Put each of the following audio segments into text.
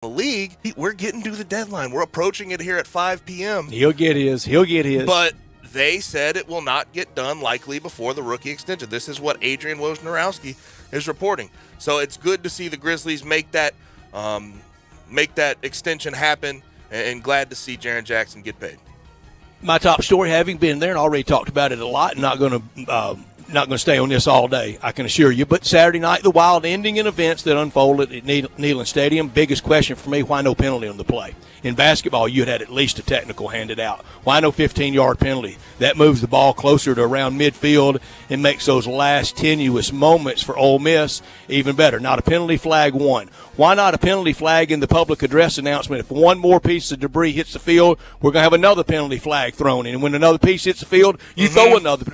the league. We're getting to the deadline. We're approaching it here at 5 p.m. He'll get his. But they said it will not get done likely before the rookie extension. This is what Adrian Wojnarowski is reporting. So it's good to see the Grizzlies make that extension happen, and glad to see Jaren Jackson get paid. My top story, having been there and already talked about it a lot, and not going to stay on this all day, I can assure you. But Saturday night, the wild ending in events that unfolded at Neyland Stadium. Biggest question for me, why no penalty on the play? In basketball, you had at least a technical handed out. Why no 15-yard penalty? That moves the ball closer to around midfield and makes those last tenuous moments for Ole Miss even better. Not a penalty flag, one. Why not a penalty flag in the public address announcement? If one more piece of debris hits the field, we're going to have another penalty flag thrown in. And when another piece hits the field, you throw another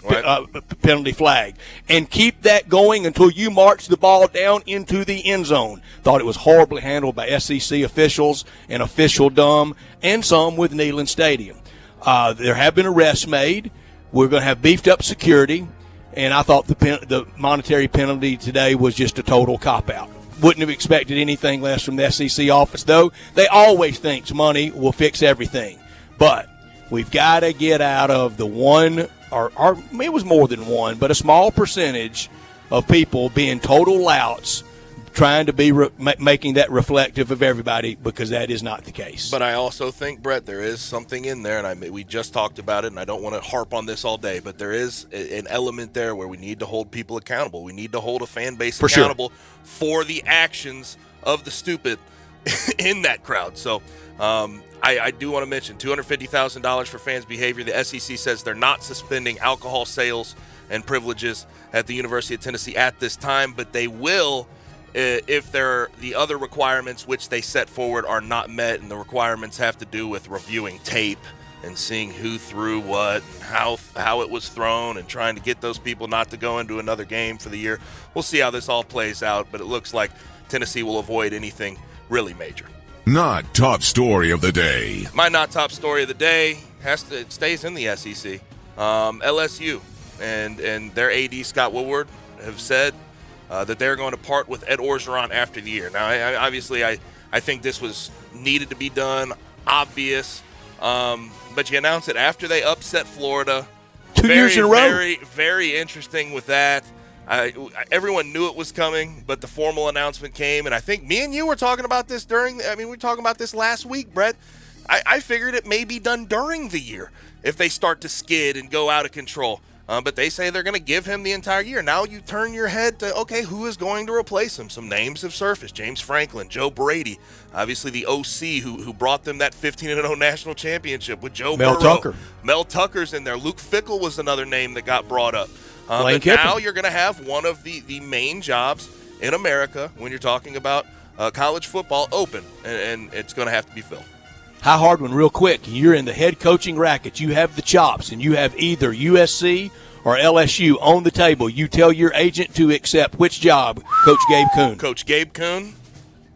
penalty flag. And keep that going until you march the ball down into the end zone. Thought it was horribly handled by SEC officials and officialdom, and some with Neyland Stadium. There have been arrests made. We're going to have beefed up security. And I thought the monetary penalty today was just a total cop-out. Wouldn't have expected anything less from the SEC office, though. They always think money will fix everything. But we've got to get out of the one, or it was more than one, but a small percentage of people being total louts trying to be making that reflective of everybody, because that is not the case. But I also think, Brett, there is something in there, and we just talked about it, and I don't want to harp on this all day, but there is an element there where we need to hold people accountable. We need to hold a fan base accountable for the actions of the stupid in that crowd. So I do want to mention $250,000 for fans' behavior. The SEC says they're not suspending alcohol sales and privileges at the University of Tennessee at this time, but they will if the other requirements which they set forward are not met, and the requirements have to do with reviewing tape and seeing who threw what and how it was thrown and trying to get those people not to go into another game for the year. We'll see how this all plays out, but it looks like Tennessee will avoid anything really major. Not top story of the day. My not top story of the day it stays in the SEC. LSU and their AD Scott Woodward have said that they're going to part with Ed Orgeron after the year. Now, I think this was needed to be done, obvious, but you announce it after they upset Florida. 2 years in a row. Very, very interesting with that. Everyone knew it was coming, but the formal announcement came, and I think me and you were talking about this we were talking about this last week, Brett. I figured it may be done during the year if they start to skid and go out of control. But they say they're going to give him the entire year. Now you turn your head to, okay, who is going to replace him? Some names have surfaced. James Franklin, Joe Brady, obviously the OC who brought them that 15-0 national championship with Joe Mel Burrow. Tucker. Mel Tucker's in there. Luke Fickell was another name that got brought up. But Kiffin. now you're going to have one of the main jobs in America when you're talking about college football open, and it's going to have to be filled. High hard one real quick. You're in the head coaching racket. You have the chops, and you have either USC or LSU on the table. You tell your agent to accept which job? Coach Gabe Kuhn. Coach Gabe Kuhn?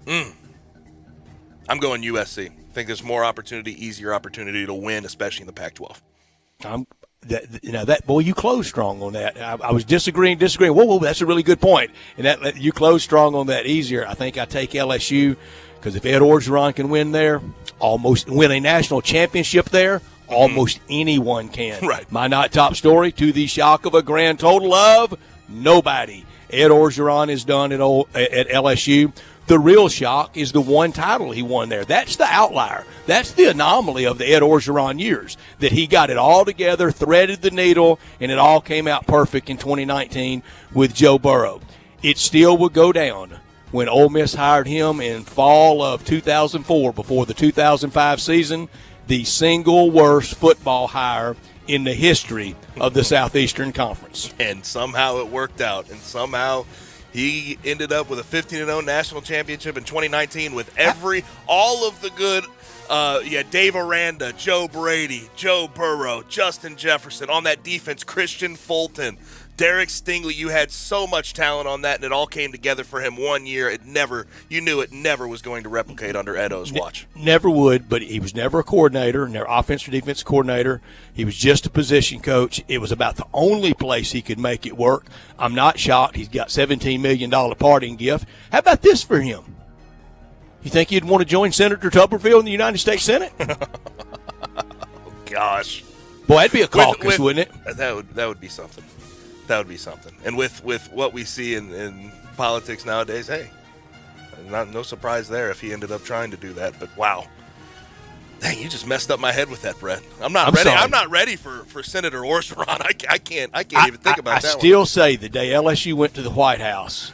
I'm going USC. I think there's more opportunity, easier opportunity to win, especially in the Pac-12. Boy, you closed strong on that. I was disagreeing. Whoa, that's a really good point. And that you closed strong on that easier. I think I take LSU because if Ed Orgeron can win there, almost win a national championship there, almost anyone can. Right. My not top story, to the shock of a grand total of nobody. Ed Orgeron is done at LSU. The real shock is the one title he won there. That's the outlier. That's the anomaly of the Ed Orgeron years, that he got it all together, threaded the needle, and it all came out perfect in 2019 with Joe Burrow. It still would go down when Ole Miss hired him in fall of 2004, before the 2005 season, the single worst football hire in the history of the Southeastern Conference. And somehow it worked out, and somehow he ended up with a 15-0 national championship in 2019 with all of the good, Dave Aranda, Joe Brady, Joe Burrow, Justin Jefferson. On that defense, Christian Fulton, Derek Stingley. You had so much talent on that, and it all came together for him 1 year. You knew it never was going to replicate under Ed O's watch. Never would, but he was never a coordinator, never offensive or defensive coordinator. He was just a position coach. It was about the only place he could make it work. I'm not shocked. He's got $17 million parting gift. How about this for him? You think you'd want to join Senator Tuberville in the United States Senate? Gosh. Boy, that'd be a caucus, wouldn't it? That would be something. That would be something. And with what we see in politics nowadays, hey, no surprise there if he ended up trying to do that. But wow. Dang, you just messed up my head with that, Brett. I'm not ready. Sorry. I'm not ready for Senator Orgeron. I can't even think about that. I still say the day LSU went to the White House,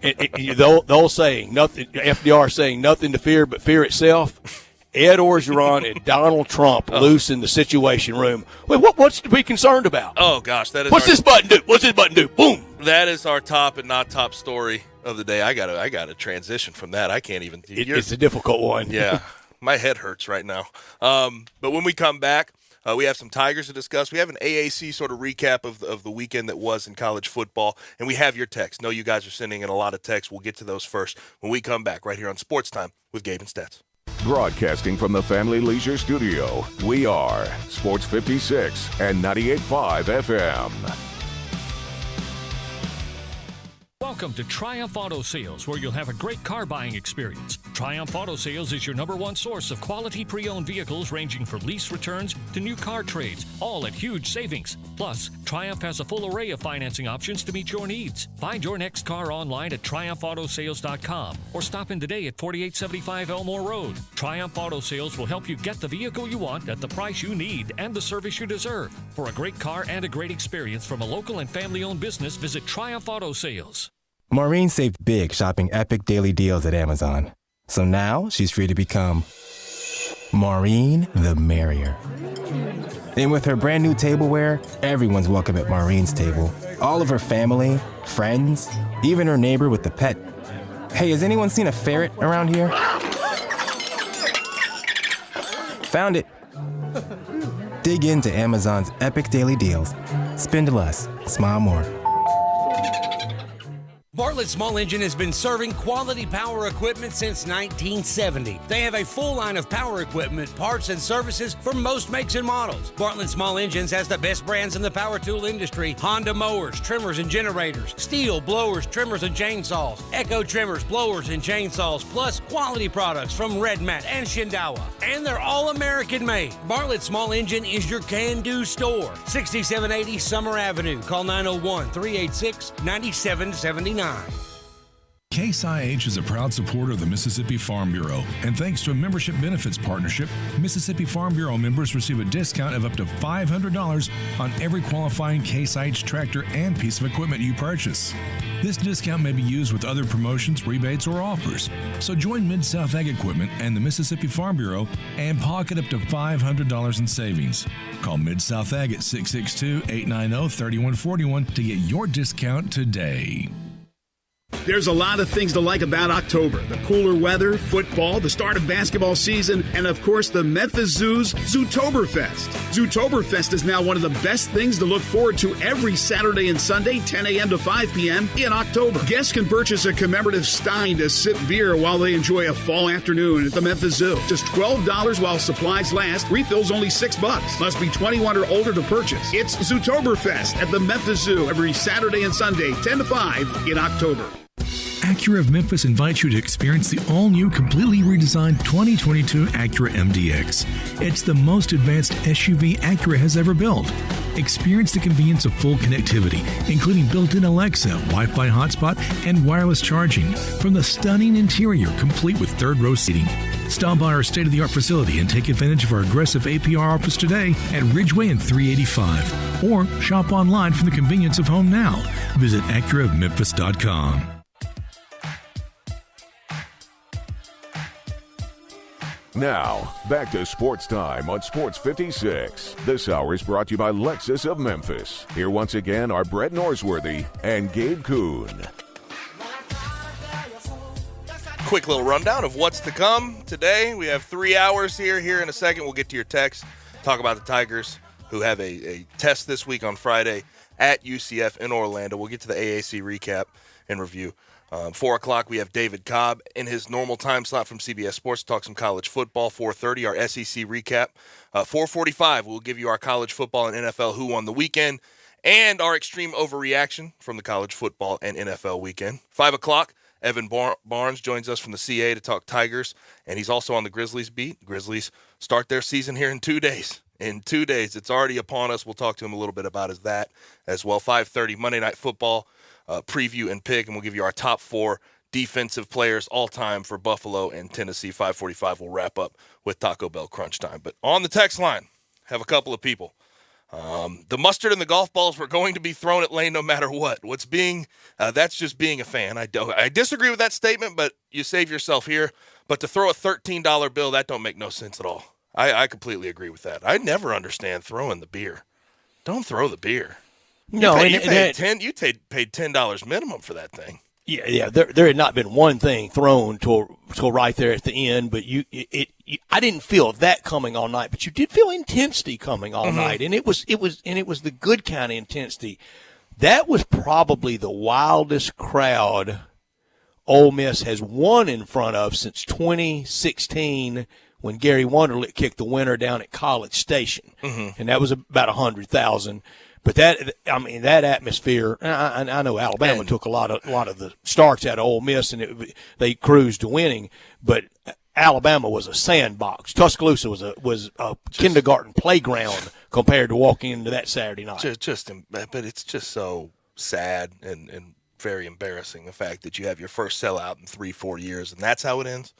the old saying, nothing. FDR saying nothing to fear but fear itself. Ed Orgeron and Donald Trump loose in the Situation Room. Wait, what's to be concerned about? Oh gosh, that is. What's this button do? What's this button do? Boom. That is our top and not top story of the day. I gotta transition from that. I can't even. It's a difficult one. Yeah. My head hurts right now. But when we come back, we have some Tigers to discuss. We have an AAC sort of recap of the weekend that was in college football. And we have your texts. No, you guys are sending in a lot of texts. We'll get to those first when we come back right here on Sports Time with Gabe and Stats. Broadcasting from the Family Leisure Studio, we are Sports 56 and 98.5 FM. Welcome to Triumph Auto Sales, where you'll have a great car buying experience. Triumph Auto Sales is your #1 source of quality pre-owned vehicles ranging from lease returns to new car trades, all at huge savings. Plus, Triumph has a full array of financing options to meet your needs. Find your next car online at triumphautosales.com or stop in today at 4875 Elmore Road. Triumph Auto Sales will help you get the vehicle you want at the price you need and the service you deserve. For a great car and a great experience from a local and family-owned business, visit Triumph Auto Sales. Maureen saved big shopping epic daily deals at Amazon. So now she's free to become Maureen the Merrier. And with her brand new tableware, everyone's welcome at Maureen's table. All of her family, friends, even her neighbor with the pet. Hey, has anyone seen a ferret around here? Found it. Dig into Amazon's epic daily deals. Spend less, smile more. Bartlett Small Engine has been serving quality power equipment since 1970. They have a full line of power equipment, parts, and services for most makes and models. Bartlett Small Engines has the best brands in the power tool industry: Honda mowers, trimmers, and generators, Steel blowers, trimmers, and chainsaws, Echo trimmers, blowers, and chainsaws, plus quality products from Red Mat and Shindawa. And they're all American made. Bartlett Small Engine is your can-do store. 6780 Summer Avenue. Call 901-386-9779. Case IH is a proud supporter of the Mississippi Farm Bureau, and thanks to a membership benefits partnership, Mississippi Farm Bureau members receive a discount of up to $500 on every qualifying Case IH tractor and piece of equipment you purchase. This discount may be used with other promotions, rebates, or offers. So join Mid-South Ag Equipment and the Mississippi Farm Bureau and pocket up to $500 in savings. Call Mid-South Ag at 662-890-3141 to get your discount today. There's a lot of things to like about October. The cooler weather, football, the start of basketball season, and of course the Memphis Zoo's Zootoberfest. Zootoberfest is now one of the best things to look forward to every Saturday and Sunday, 10 a.m. to 5 p.m. in October. Guests can purchase a commemorative stein to sip beer while they enjoy a fall afternoon at the Memphis Zoo. Just $12 while supplies last. Refills only $6. Must be 21 or older to purchase. It's Zootoberfest at the Memphis Zoo every Saturday and Sunday, 10 to 5 in October. Acura of Memphis invites you to experience the all-new, completely redesigned 2022 Acura MDX. It's the most advanced SUV Acura has ever built. Experience the convenience of full connectivity, including built-in Alexa, Wi-Fi hotspot, and wireless charging. From the stunning interior, complete with third-row seating. Stop by our state-of-the-art facility and take advantage of our aggressive APR offers today at Ridgeway and 385. Or shop online from the convenience of home now. Visit AcuraofMemphis.com. Now, back to Sports Time on Sports 56. This hour is brought to you by Lexus of Memphis. Here once again are Brett Norsworthy and Gabe Kuhn. Quick little rundown of what's to come today. We have 3 hours here. Here in a second, we'll get to your text, talk about the Tigers, who have a test this week on Friday at UCF in Orlando. We'll get to the AAC recap and review. 4 o'clock, we have David Cobb in his normal time slot from CBS Sports to talk some college football. 4:30, our SEC recap. 4:45, we'll give you our college football and NFL who won the weekend and our extreme overreaction from the college football and NFL weekend. 5 o'clock, Evan Barnes joins us from the CA to talk Tigers, and he's also on the Grizzlies beat. Grizzlies start their season here in 2 days. In 2 days, it's already upon us. We'll talk to him a little bit about that as well. 5:30 Monday Night Football preview and pick, and we'll give you our top 4 defensive players all time for Buffalo and Tennessee. 5:45 we'll wrap up with Taco Bell Crunch Time. But on the text line, have a couple of people. The mustard and the golf balls were going to be thrown at Lane no matter what. That's just being a fan. I disagree with that statement, but you save yourself here. But to throw a $13 bill, that don't make no sense at all. I completely agree with that. I never understand throwing the beer. Don't throw the beer. No, you paid $10 minimum for that thing. Yeah. There had not been one thing thrown till right there at the end, but I didn't feel that coming all night, but you did feel intensity coming all night, and it was the good kind of intensity. That was probably the wildest crowd Ole Miss has won in front of since 2016 when Gary Wonderlick kicked the winner down at College Station, and that was about 100,000. But that atmosphere, I know Alabama took a lot of the starts out of Ole Miss, and they cruised to winning. But Alabama was a sandbox. Tuscaloosa was a kindergarten playground compared to walking into that Saturday night. But it's just so sad and very embarrassing, the fact that you have your first sellout in 3-4 years, and that's how it ends.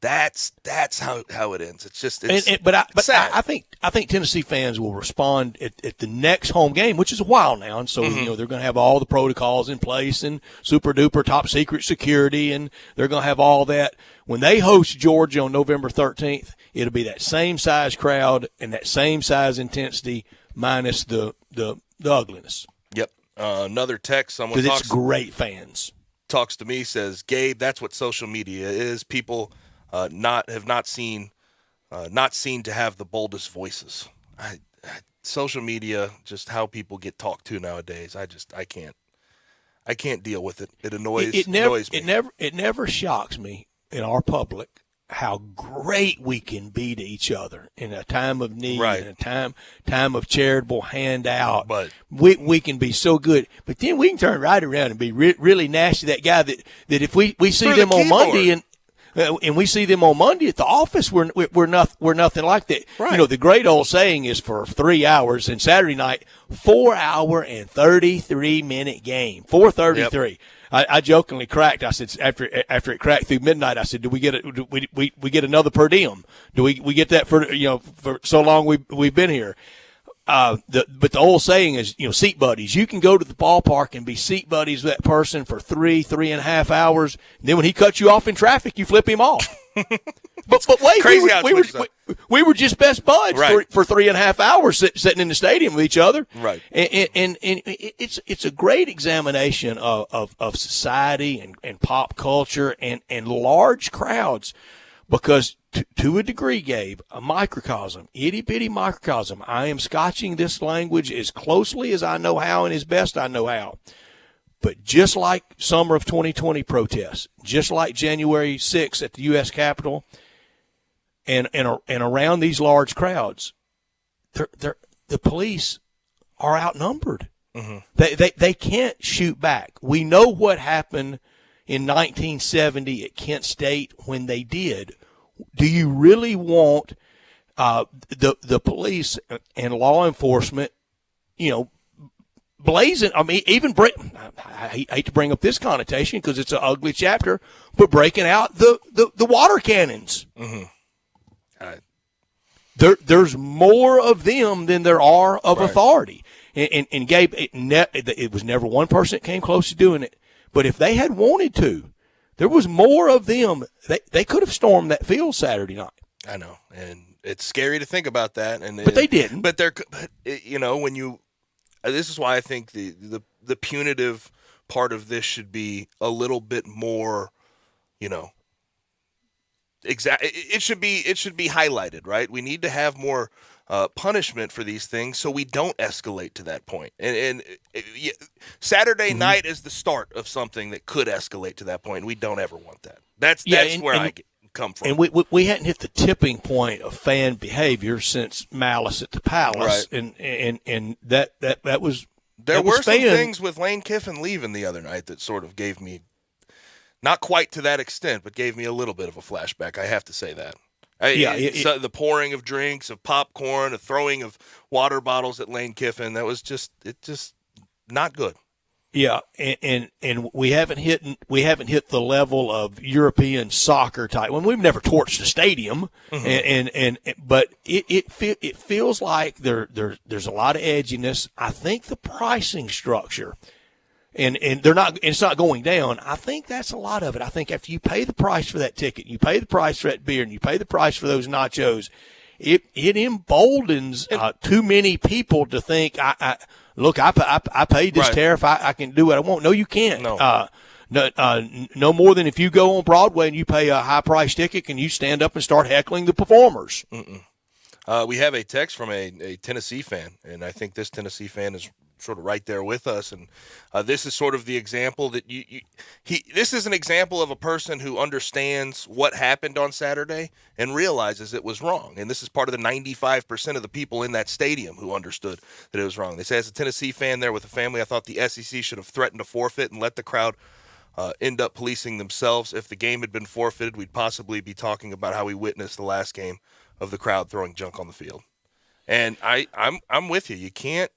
That's how it ends. It's just sad. I think Tennessee fans will respond at the next home game, which is a while now, and so they're going to have all the protocols in place and super duper top secret security, and they're going to have all that. When they host Georgia on November 13th, it'll be that same size crowd and that same size intensity minus the ugliness. Yep. Another text. Someone because it's great fans. Talks to me, says, Gabe, that's what social media is. People have not seen to have the boldest voices. Social media, just how people get talked to nowadays. I can't deal with it. It annoys me. It never shocks me in our public how great we can be to each other in a time of need, in a time of charitable handout. But we can be so good, but then we can turn right around and be really nasty. That guy that if we see them on Monday and we see them on Monday at the office, we're nothing like that. Right. The great old saying is for 3 hours, and Saturday night, 4 hour and 33-minute game, 4:33. Yep. I jokingly cracked. I said after it cracked through midnight, I said, "Do we get another per diem? Do we get that for so long we've been here?" But the old saying is, seat buddies. You can go to the ballpark and be seat buddies with that person for 3.5 hours. And then when he cuts you off in traffic, you flip him off. but wait, we were just best buds for 3.5 hours sitting in the stadium with each other. Right. And it's a great examination of society and pop culture and large crowds, because to a degree, Gabe, a microcosm, itty-bitty microcosm. I am scotching this language as closely as I know how and as best I know how. But just like summer of 2020 protests, just like January 6th at the U.S. Capitol, and around these large crowds, the police are outnumbered. They can't shoot back. We know what happened in 1970 at Kent State when they did. Do you really want the police and law enforcement, blazing? I mean, I hate to bring up this connotation because it's an ugly chapter, but breaking out the water cannons. There's more of them than there are of authority. And Gabe, it was never one person that came close to doing it. But if they had wanted to, there was more of them. They could have stormed that field Saturday night. I know, and it's scary to think about that. But they didn't. But when you, this is why I think the punitive part of this should be a little bit more, it should be highlighted, right? We need to have more punishment for these things so we don't escalate to that point. And Saturday night is the start of something that could escalate to that point. We don't ever want that. That's where I come from. And we hadn't hit the tipping point of fan behavior since Malice at the Palace, right. and that was. There were some things with Lane Kiffin leaving the other night that sort of gave me Not quite to that extent, but gave me a little bit of a flashback. I have to say that. The pouring of drinks, of popcorn, the throwing of water bottles at Lane Kiffin, that was just not good. Yeah, and we haven't hit the level of European soccer type. When we've never torched the stadium, but it feels like there's a lot of edginess. I think the pricing structure, and it's not going down. I think that's a lot of it. I think after you pay the price for that ticket, you pay the price for that beer, and you pay the price for those nachos, it emboldens too many people to think Look, I paid this tariff. I can do what I want. No, you can't. No. No more than if you go on Broadway and you pay a high price ticket and you stand up and start heckling the performers. We have a text from a Tennessee fan, and I think this Tennessee fan is sort of right there with us. And this is sort of the example that this is an example of a person who understands what happened on Saturday and realizes it was wrong. And this is part of the 95% of the people in that stadium who understood that it was wrong. They say, as a Tennessee fan there with a family, I thought the SEC should have threatened to forfeit and let the crowd end up policing themselves. If the game had been forfeited, we'd possibly be talking about how we witnessed the last game of the crowd throwing junk on the field. And I'm with you. You can't.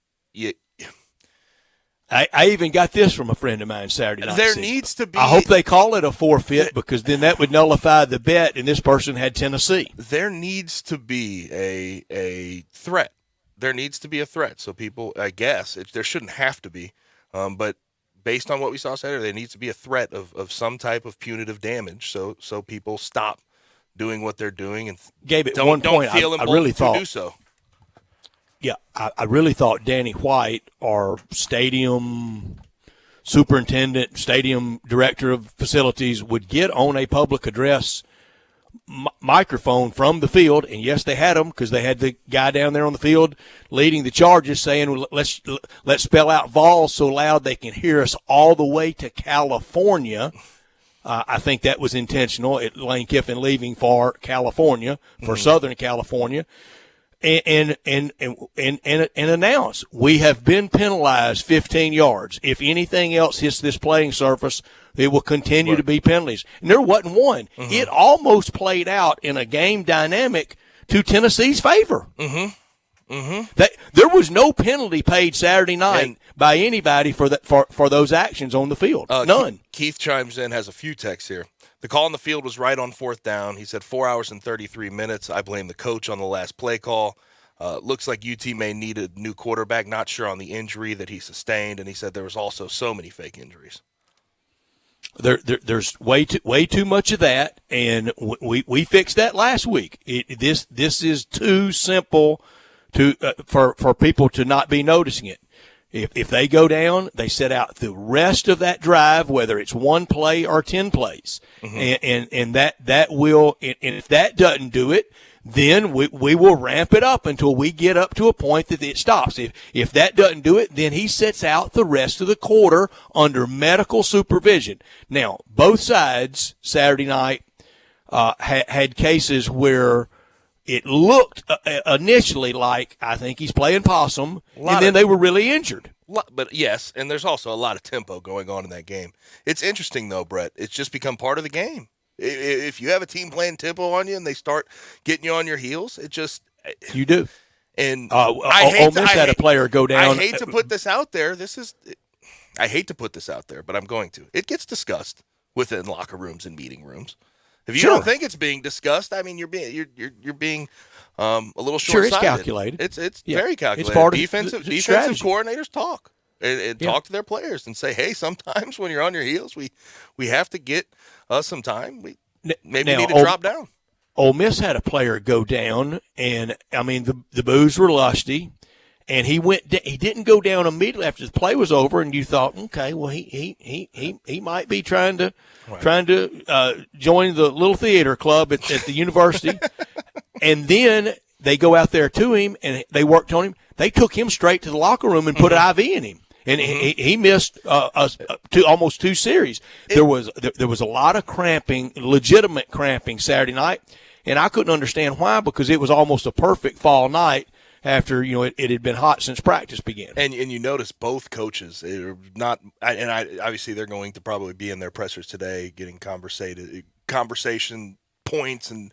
I even got this from a friend of mine Saturday night. There needs to be. I hope they call it a forfeit because then that would nullify the bet, and this person had Tennessee. There needs to be a threat. There needs to be a threat. So people, I guess, there shouldn't have to be, but based on what we saw Saturday, there needs to be a threat of some type of punitive damage. So people stop doing what they're doing and don't feel emboldened to do so. Yeah, I really thought Danny White, our stadium superintendent, stadium director of facilities, would get on a public address microphone from the field. And, yes, they had him because they had the guy down there on the field leading the charges saying, let's spell out Vols so loud they can hear us all the way to California. I think that was intentional. Lane Kiffin leaving for California, for Southern California. And announce we have been penalized 15 yards. If anything else hits this playing surface, there will continue to be penalties. And there wasn't one. It almost played out in a game dynamic to Tennessee's favor. There was no penalty paid Saturday night by anybody for those actions on the field. None. Keith chimes in, has a few texts here. The call on the field was right on fourth down. He said 4 hours and 33 minutes. I blame the coach on the last play call. Looks like UT may need a new quarterback. Not sure on the injury that he sustained. And he said there was also so many fake injuries. There's way too much of that, and we fixed that last week. This is too simple for people to not be noticing it. If they go down, they set out the rest of that drive, whether it's one play or 10 plays. And that will, and if that doesn't do it, then we will ramp it up until we get up to a point that it stops. If that doesn't do it, then he sets out the rest of the quarter under medical supervision. Now, both sides Saturday night had cases where it looked initially like, I think he's playing possum, and then they were really injured. But yes, and there's also a lot of tempo going on in that game. It's interesting, though, Brett. It's just become part of the game. If you have a team playing tempo on you and they start getting you on your heels, it just – You do. And Ole Miss had a player go down. I hate to put this out there. I hate to put this out there, but I'm going to. It gets discussed within locker rooms and meeting rooms. If you don't think it's being discussed, I mean, you're being a little short-sighted. Sure, it's calculated. It's very calculated. It's part of defensive coordinators talk and talk to their players and say, hey, sometimes when you're on your heels, we have to get some time. We need to drop down. Ole Miss had a player go down, and I mean the boos were lusty, and he didn't go down immediately after the play was over, and you thought, okay, well he might be trying to join the little theater club at the university, and then they go out there to him and they worked on him. They took him straight to the locker room and put an IV in him. And he missed almost 2 series. There was a lot of cramping, legitimate cramping Saturday night, and I couldn't understand why, because it was almost a perfect fall night. after it had been hot since practice began. And you notice both coaches are not, obviously they're going to probably be in their pressers today, getting conversation points and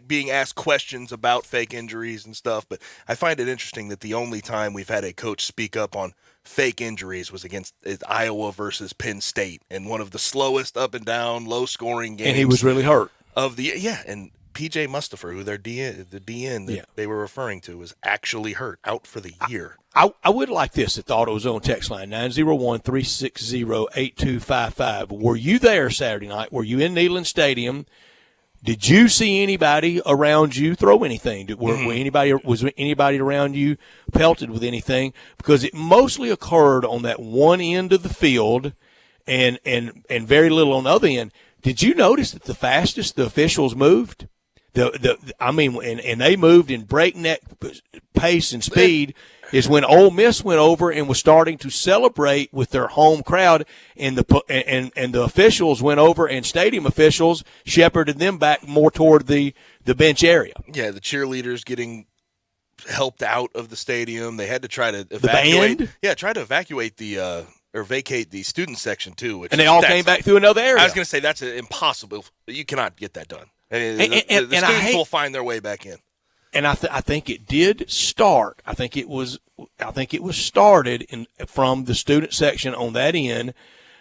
being asked questions about fake injuries and stuff. But I find it interesting that the only time we've had a coach speak up on fake injuries was against Iowa versus Penn State, and one of the slowest up and down, low scoring games. And he was really hurt. And PJ Mustipher, who the DN that they were referring to, was actually hurt, out for the year. I would like this at the AutoZone text line, 901-360-8255. Were you there Saturday night? Were you in Neyland Stadium? Did you see anybody around you throw anything? Was anybody around you pelted with anything? Because it mostly occurred on that one end of the field and very little on the other end. Did you notice that the fastest the officials moved? And they moved in breakneck pace and speed is when Ole Miss went over and was starting to celebrate with their home crowd, and the officials went over, and stadium officials shepherded them back more toward the bench area. Yeah, the cheerleaders getting helped out of the stadium. They had to try to evacuate. The band? Yeah, try to evacuate or vacate the student section too. And they all came back through another area. I was going to say that's impossible. You cannot get that done. The students will find their way back in. And I think it did start. I think it was started from the student section on that end.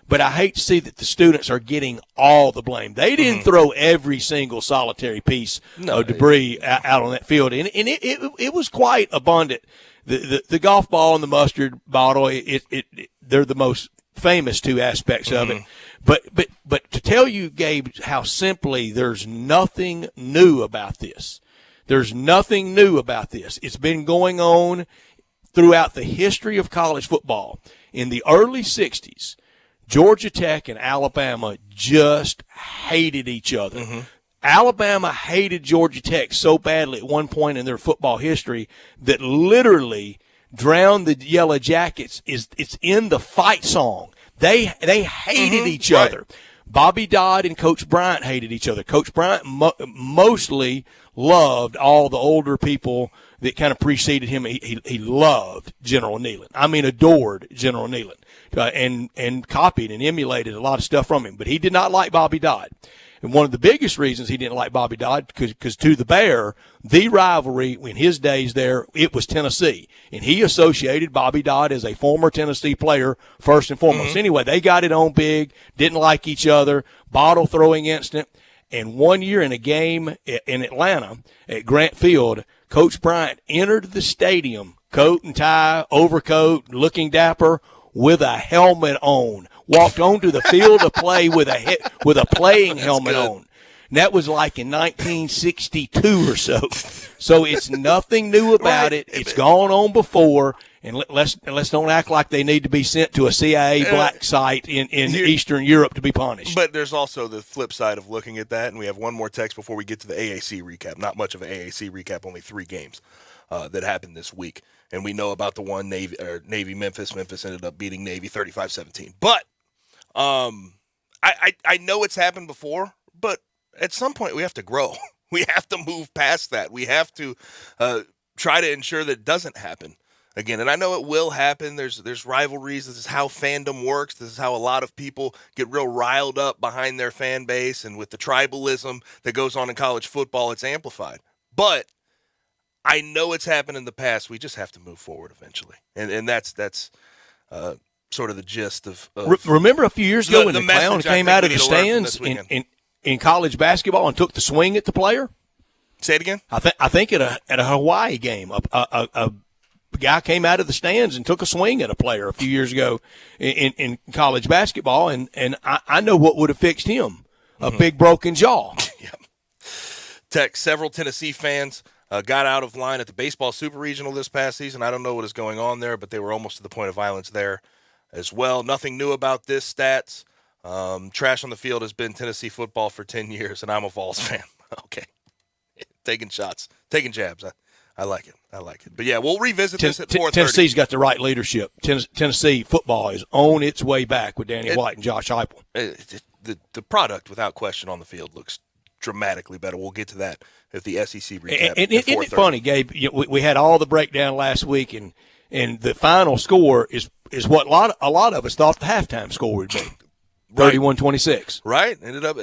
But I hate to see that the students are getting all the blame. They didn't throw every single solitary piece of debris out on that field, and it was quite abundant. The golf ball and the mustard bottle, they're the most famous two aspects of it. But to tell you, Gabe, how simply there's nothing new about this. There's nothing new about this. It's been going on throughout the history of college football. In the early 60s, Georgia Tech and Alabama just hated each other. Alabama hated Georgia Tech so badly at one point in their football history that literally drowned the Yellow Jackets. It's in the fight song. They hated each other. Bobby Dodd and Coach Bryant hated each other. Coach Bryant mostly loved all the older people that kind of preceded him. He loved General Neyland. I mean, adored General Neyland, and copied and emulated a lot of stuff from him. But he did not like Bobby Dodd. And one of the biggest reasons he didn't like Bobby Dodd, because to the Bear, the rivalry in his days there, it was Tennessee. And he associated Bobby Dodd as a former Tennessee player first and foremost. Anyway, they got it on big, didn't like each other, bottle throwing incident. And one year in a game in Atlanta at Grant Field, Coach Bryant entered the stadium, coat and tie, overcoat, looking dapper, with a helmet on. Walked onto the field of play with a playing helmet on. And that was like in 1962 or so. So it's nothing new about it. It's gone on before. And let's don't act like they need to be sent to a CIA black site in Eastern Europe to be punished. But there's also the flip side of looking at that, and we have one more text before we get to the AAC recap. Not much of an AAC recap, only 3 games that happened this week. And we know about the one Navy Memphis. Memphis ended up beating Navy 35-17. But I know it's happened before, but at some point we have to grow. We have to move past that. We have to try to ensure that it doesn't happen again. And I know it will happen. There's rivalries. This is how fandom works. This is how a lot of people get real riled up behind their fan base. And with the tribalism that goes on in college football, it's amplified. But I know it's happened in the past. We just have to move forward eventually. And that's sort of the gist of remember a few years ago when the clown came out of the stands in college basketball and took the swing at the player? Say it again. I think at a Hawaii game, a guy came out of the stands and took a swing at a player a few years ago in college basketball, and I know what would have fixed him: a big broken jaw. Several Tennessee fans got out of line at the baseball super regional this past season. I don't know what is going on there, but they were almost to the point of violence there as well. Nothing new about this stats. Trash on the field has been Tennessee football for 10 years, and I'm a Vols fan. Okay. Taking shots, taking jabs. I like it. But, yeah, we'll revisit this at 4:30. Tennessee's got the right leadership. Tennessee football is on its way back with Danny White and Josh Heupel. The product, without question, on the field looks dramatically better. We'll get to that if the SEC recap. And isn't it funny, Gabe? We had all the breakdown last week, and the final score is what a lot of us thought the halftime score would be, 31-26. Right. Ended up.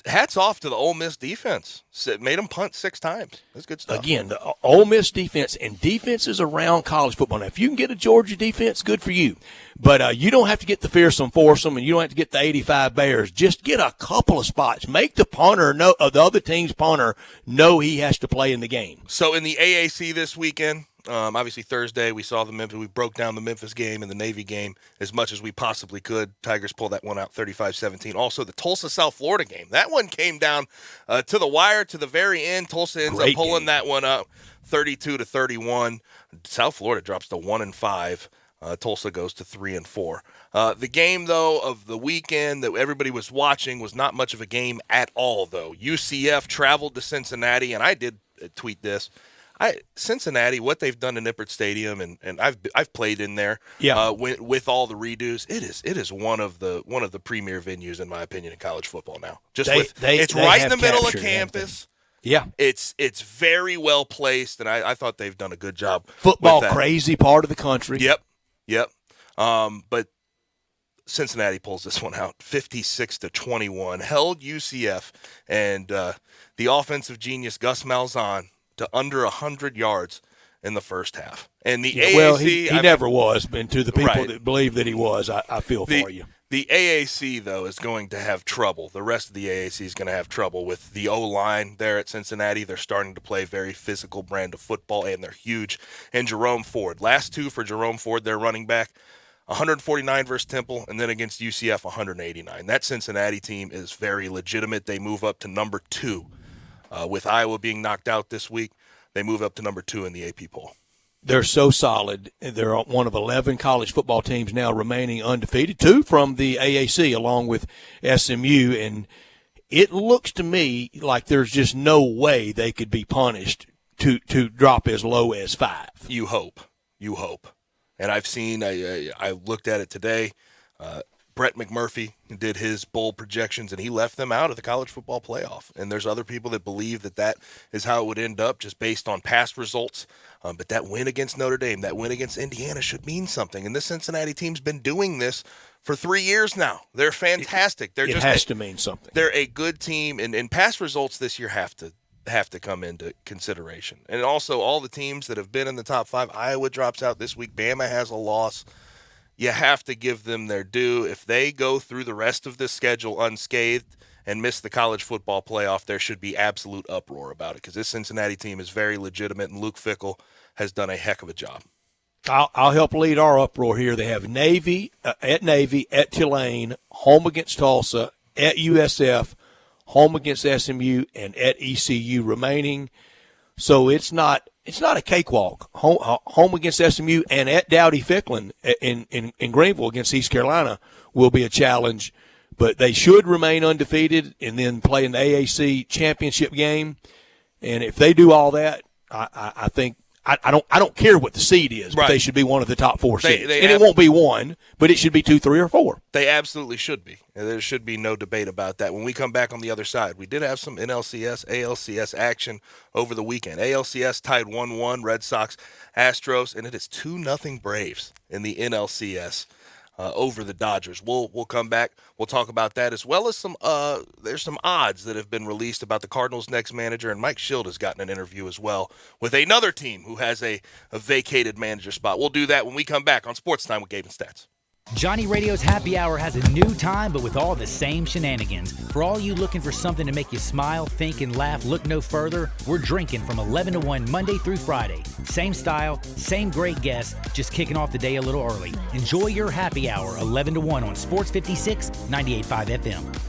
Hats off to the Ole Miss defense. Made them punt 6 times. That's good stuff. Again, the Ole Miss defense and defenses around college football. Now, if you can get a Georgia defense, good for you. But you don't have to get the fearsome foursome, and you don't have to get the 85 Bears. Just get a couple of spots. Make the punter the other team's punter know he has to play in the game. So in the AAC this weekend, obviously Thursday we saw we broke down the Memphis game and the Navy game as much as we possibly could. Tigers pulled that one out 35-17. Also the Tulsa South Florida game. That one came down to the wire to the very end. Tulsa ends up pulling that one up 32-31. South Florida drops to 1-5. Tulsa goes to 3-4. The game, though, of the weekend that everybody was watching was not much of a game at all, though. UCF traveled to Cincinnati, and I did tweet this. Cincinnati, what they've done in Nippert Stadium, and I've played in there. Yeah. With all the redos, it is one of the premier venues in my opinion in college football now. It's right in the middle of campus. Yeah, it's very well placed, and I thought they've done a good job. Football crazy part of the country. Yep. But Cincinnati pulls this one out 56-21. Held UCF and the offensive genius Gus Malzahn to under 100 yards in the first half. And the AAC, well, he never was, and to the people that believe that he was, I feel for you. The AAC, though, is going to have trouble. The rest of the AAC is going to have trouble with the O-line there at Cincinnati. They're starting to play very physical brand of football, and they're huge. And Jerome Ford. Last two for Jerome Ford, their running back, 149 versus Temple, and then against UCF, 189. That Cincinnati team is very legitimate. They move up to number 2. With Iowa being knocked out this week, they move up to number 2 in the AP poll. They're so solid. They're one of 11 college football teams now remaining undefeated, 2 from the AAC along with SMU. And it looks to me like there's just no way they could be punished to drop as low as 5. You hope. And I've seen, I looked at it today, Brett McMurphy did his bowl projections, and he left them out of the college football playoff. And there's other people that believe that is how it would end up just based on past results. But that win against Notre Dame, that win against Indiana should mean something. And this Cincinnati team's been doing this for 3 years now. They're fantastic. It has to mean something. They're a good team, and past results this year have to come into consideration. And also all the teams that have been in the top 5, Iowa drops out this week. Bama has a loss. You have to give them their due. If they go through the rest of this schedule unscathed and miss the college football playoff, there should be absolute uproar about it because this Cincinnati team is very legitimate, and Luke Fickell has done a heck of a job. I'll help lead our uproar here. They have Navy, at Tulane, home against Tulsa, at USF, home against SMU, and at ECU remaining. So it's not a cakewalk. Home against SMU and at Dowdy-Ficklin in Greenville against East Carolina will be a challenge. But they should remain undefeated and then play in the AAC championship game. And if they do all that, I think I don't care what the seed is, but they should be one of the top 4 seeds. And it won't be 1, but it should be 2, 3, or 4. They absolutely should be. And there should be no debate about that. When we come back on the other side, we did have some NLCS, ALCS action over the weekend. ALCS tied 1-1, Red Sox, Astros, and it is 2-0 Braves in the NLCS. Over the Dodgers. We'll come back. We'll talk about that as well as there's some odds that have been released about the Cardinals' next manager, and Mike Schild has gotten an interview as well with another team who has a vacated manager spot. We'll do that when we come back on Sports Time with Gabe and Stats. Johnny Radio's Happy Hour has a new time, but with all the same shenanigans. For all you looking for something to make you smile, think, and laugh, look no further. We're drinking from 11 to 1 Monday through Friday. Same style, same great guests, just kicking off the day a little early. Enjoy your Happy Hour 11 to 1 on Sports 56, 98.5 FM.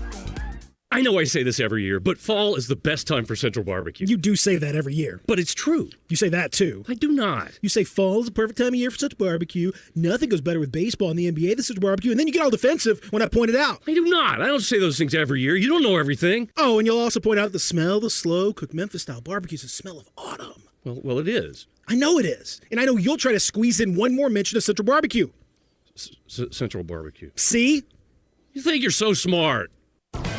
I know I say this every year, but fall is the best time for Central Barbecue. You do say that every year. But it's true. You say that too. I do not. You say fall is the perfect time of year for Central Barbecue. Nothing goes better with baseball in the NBA than Central Barbecue. And then you get all defensive when I point it out. I do not. I don't say those things every year. You don't know everything. Oh, and you'll also point out the smell, the slow cooked Memphis-style barbecue is the smell of autumn. Well, it is. I know it is. And I know you'll try to squeeze in one more mention of Central Barbecue. Central Barbecue. See? You think you're so smart.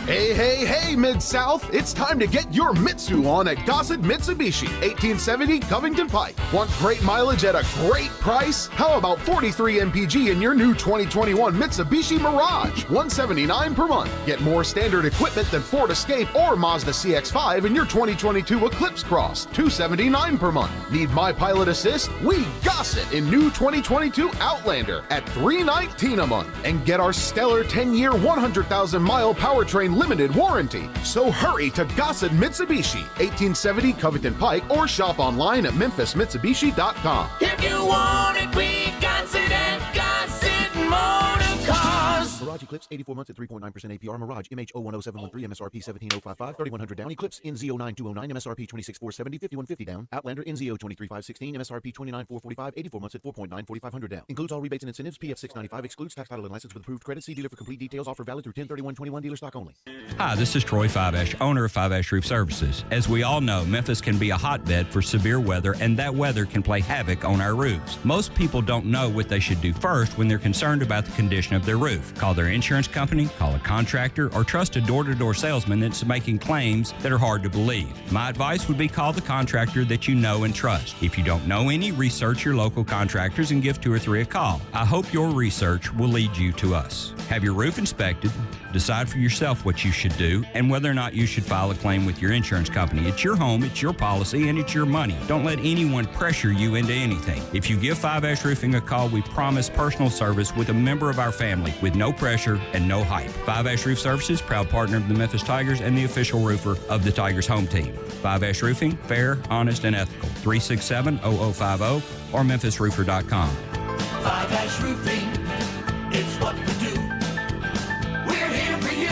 Hey, Mid-South. It's time to get your Mitsu on at Gossett Mitsubishi, 1870 Covington Pike. Want great mileage at a great price? How about 43 MPG in your new 2021 Mitsubishi Mirage, $179 per month. Get more standard equipment than Ford Escape or Mazda CX-5 in your 2022 Eclipse Cross, $279 per month. Need My Pilot Assist? We Gossett in new 2022 Outlander at $319 a month. And get our stellar 10-year, 100,000-mile powertrain limited warranty. So hurry to Gossett Mitsubishi, 1870 Covington Pike, or shop online at memphismitsubishi.com. If you want it, we Gossett and Gossett Motor Cars. Mirage Eclipse, 84 months at 3.9% APR. Mirage MH010713, MSRP 17055, 3100 down. Eclipse NZ09209, MSRP 26470, 5150 down. Outlander NZ023516, MSRP 29445, 84 months at 4.9, 4500 down. Includes all rebates and incentives. PF 695 excludes tax, title, and license with approved credit. See dealer for complete details. Offer valid through 10/31/21. Dealer stock only. Hi, this is Troy Fiveash, owner of Fiveash Roof Services. As we all know, Memphis can be a hotbed for severe weather, and that weather can play havoc on our roofs. Most people don't know what they should do first when they're concerned about the condition of their roof. Call their insurance company, call a contractor, or trust a door-to-door salesman that's making claims that are hard to believe. My advice would be call the contractor that you know and trust. If you don't know any, research your local contractors and give 2 or 3 a call. I hope your research will lead you to us. Have your roof inspected, decide for yourself what you should do, and whether or not you should file a claim with your insurance company. It's your home, it's your policy, and it's your money. Don't let anyone pressure you into anything. If you give Five Ash Roofing a call, we promise personal service with a member of our family with no pressure and no hype. Five Ash Roof Services, proud partner of the Memphis Tigers and the official roofer of the Tigers home team. Five Ash Roofing, fair, honest, and ethical. 367-0050 or memphisroofer.com. Five Ash Roofing, it's what we do. We're here for you.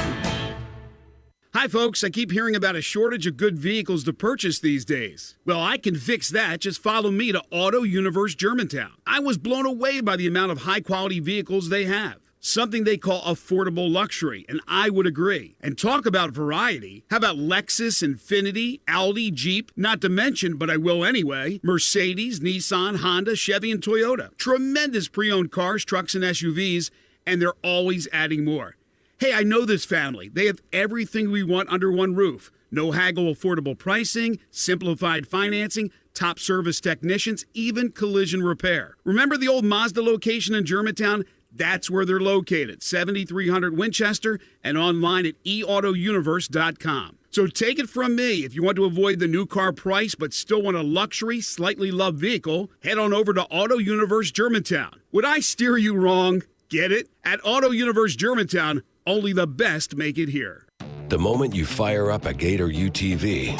Hi, folks. I keep hearing about a shortage of good vehicles to purchase these days. Well, I can fix that. Just follow me to Auto Universe Germantown. I was blown away by the amount of high-quality vehicles they have. Something they call affordable luxury, and I would agree. And talk about variety. How about Lexus, Infiniti, Audi, Jeep, not to mention, but I will anyway, Mercedes, Nissan, Honda, Chevy, and Toyota. Tremendous pre-owned cars, trucks, and SUVs, and they're always adding more. Hey, I know this family. They have everything we want under one roof. No haggle affordable pricing, simplified financing, top service technicians, even collision repair. Remember the old Mazda location in Germantown? That's where they're located, 7300 Winchester, and online at eautouniverse.com. So take it from me, if you want to avoid the new car price but still want a luxury, slightly loved vehicle, head on over to Auto Universe Germantown. Would I steer you wrong? Get it? At Auto Universe Germantown, only the best make it here. The moment you fire up a Gator UTV,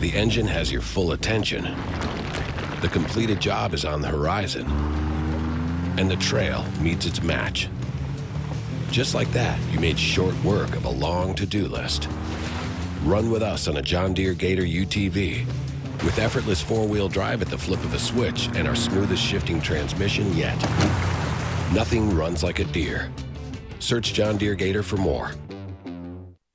the engine has your full attention. The completed job is on the horizon. And the trail meets its match. Just like that, you made short work of a long to-do list. Run with us on a John Deere Gator UTV. With effortless four-wheel drive at the flip of a switch and our smoothest shifting transmission yet. Nothing runs like a Deere. Search John Deere Gator for more.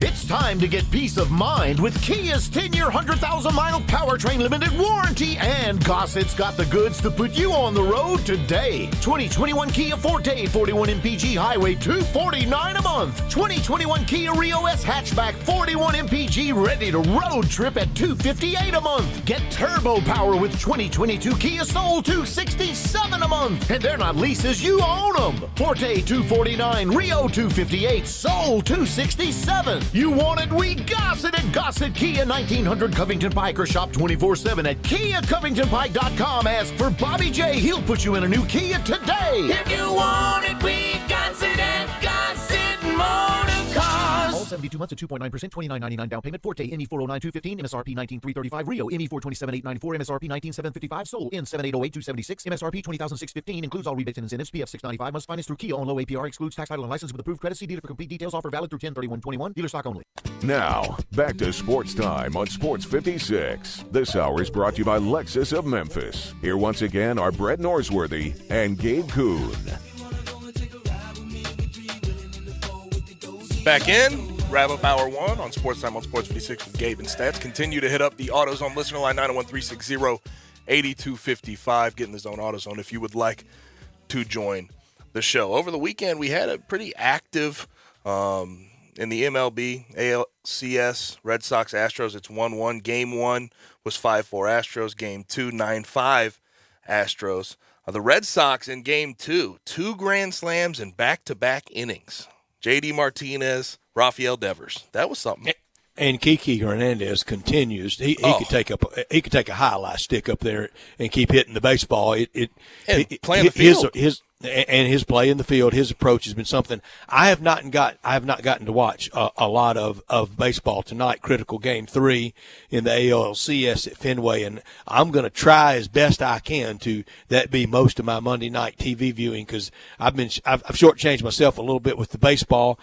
It's time to get peace of mind with Kia's 10-year, 100,000-mile powertrain limited warranty, and Gossett's got the goods to put you on the road today. 2021 Kia Forte, 41 MPG Highway, $249 a month. 2021 Kia Rio S Hatchback, 41 MPG ready to road trip at $258 a month. Get turbo power with 2022 Kia Soul, $267 a month. And they're not leases, you own them. Forte, $249, Rio, $258, Soul, $267. You want it? We Gossett at Gossett Kia, 1900 Covington Pike, or shop 24/7 at KiaCovingtonPike.com. Ask for Bobby J. He'll put you in a new Kia today. If you want it, we Gossett at Gossett Motor Cars. All 72 months at 2.9%, $29.99 down payment. Forte, ME409-215, MSRP 19,335. Rio, ME427,894, MSRP 19,755. Sold, N7808-276, MSRP 20,615. Includes all rebates and incentives. PF 695. Must finance through Kia on low APR. Excludes tax, title, and license with approved credit. See dealer for complete details. Offer valid through 10/31/21. Dealer stock only. Now, back to Sports Time on Sports 56. This hour is brought to you by Lexus of Memphis. Here once again are Brett Norsworthy and Gabe Kuhn. Back in, wrap up hour one on Sports Time on Sports 56 with Gabe and Stats. Continue to hit up the AutoZone listener line, 901-360-8255. Get in the zone, AutoZone, if you would like to join the show. Over the weekend, we had a pretty active In the MLB, ALCS, Red Sox, Astros, it's 1-1. Game 1 was 5-4 Astros. Game 2, 9-5 Astros. The Red Sox in Game 2, 2 grand slams in back-to-back innings. J.D. Martinez, Rafael Devers. That was something. And Kiki Hernandez continues. He could take a highlight stick up there and keep hitting the baseball. Playing the field. His play in the field, his approach has been something. I have not gotten to watch a lot of baseball tonight. Critical Game 3 in the ALCS at Fenway, and I'm going to try as best I can to that be most of my Monday night TV viewing, because I've shortchanged myself a little bit with the baseball.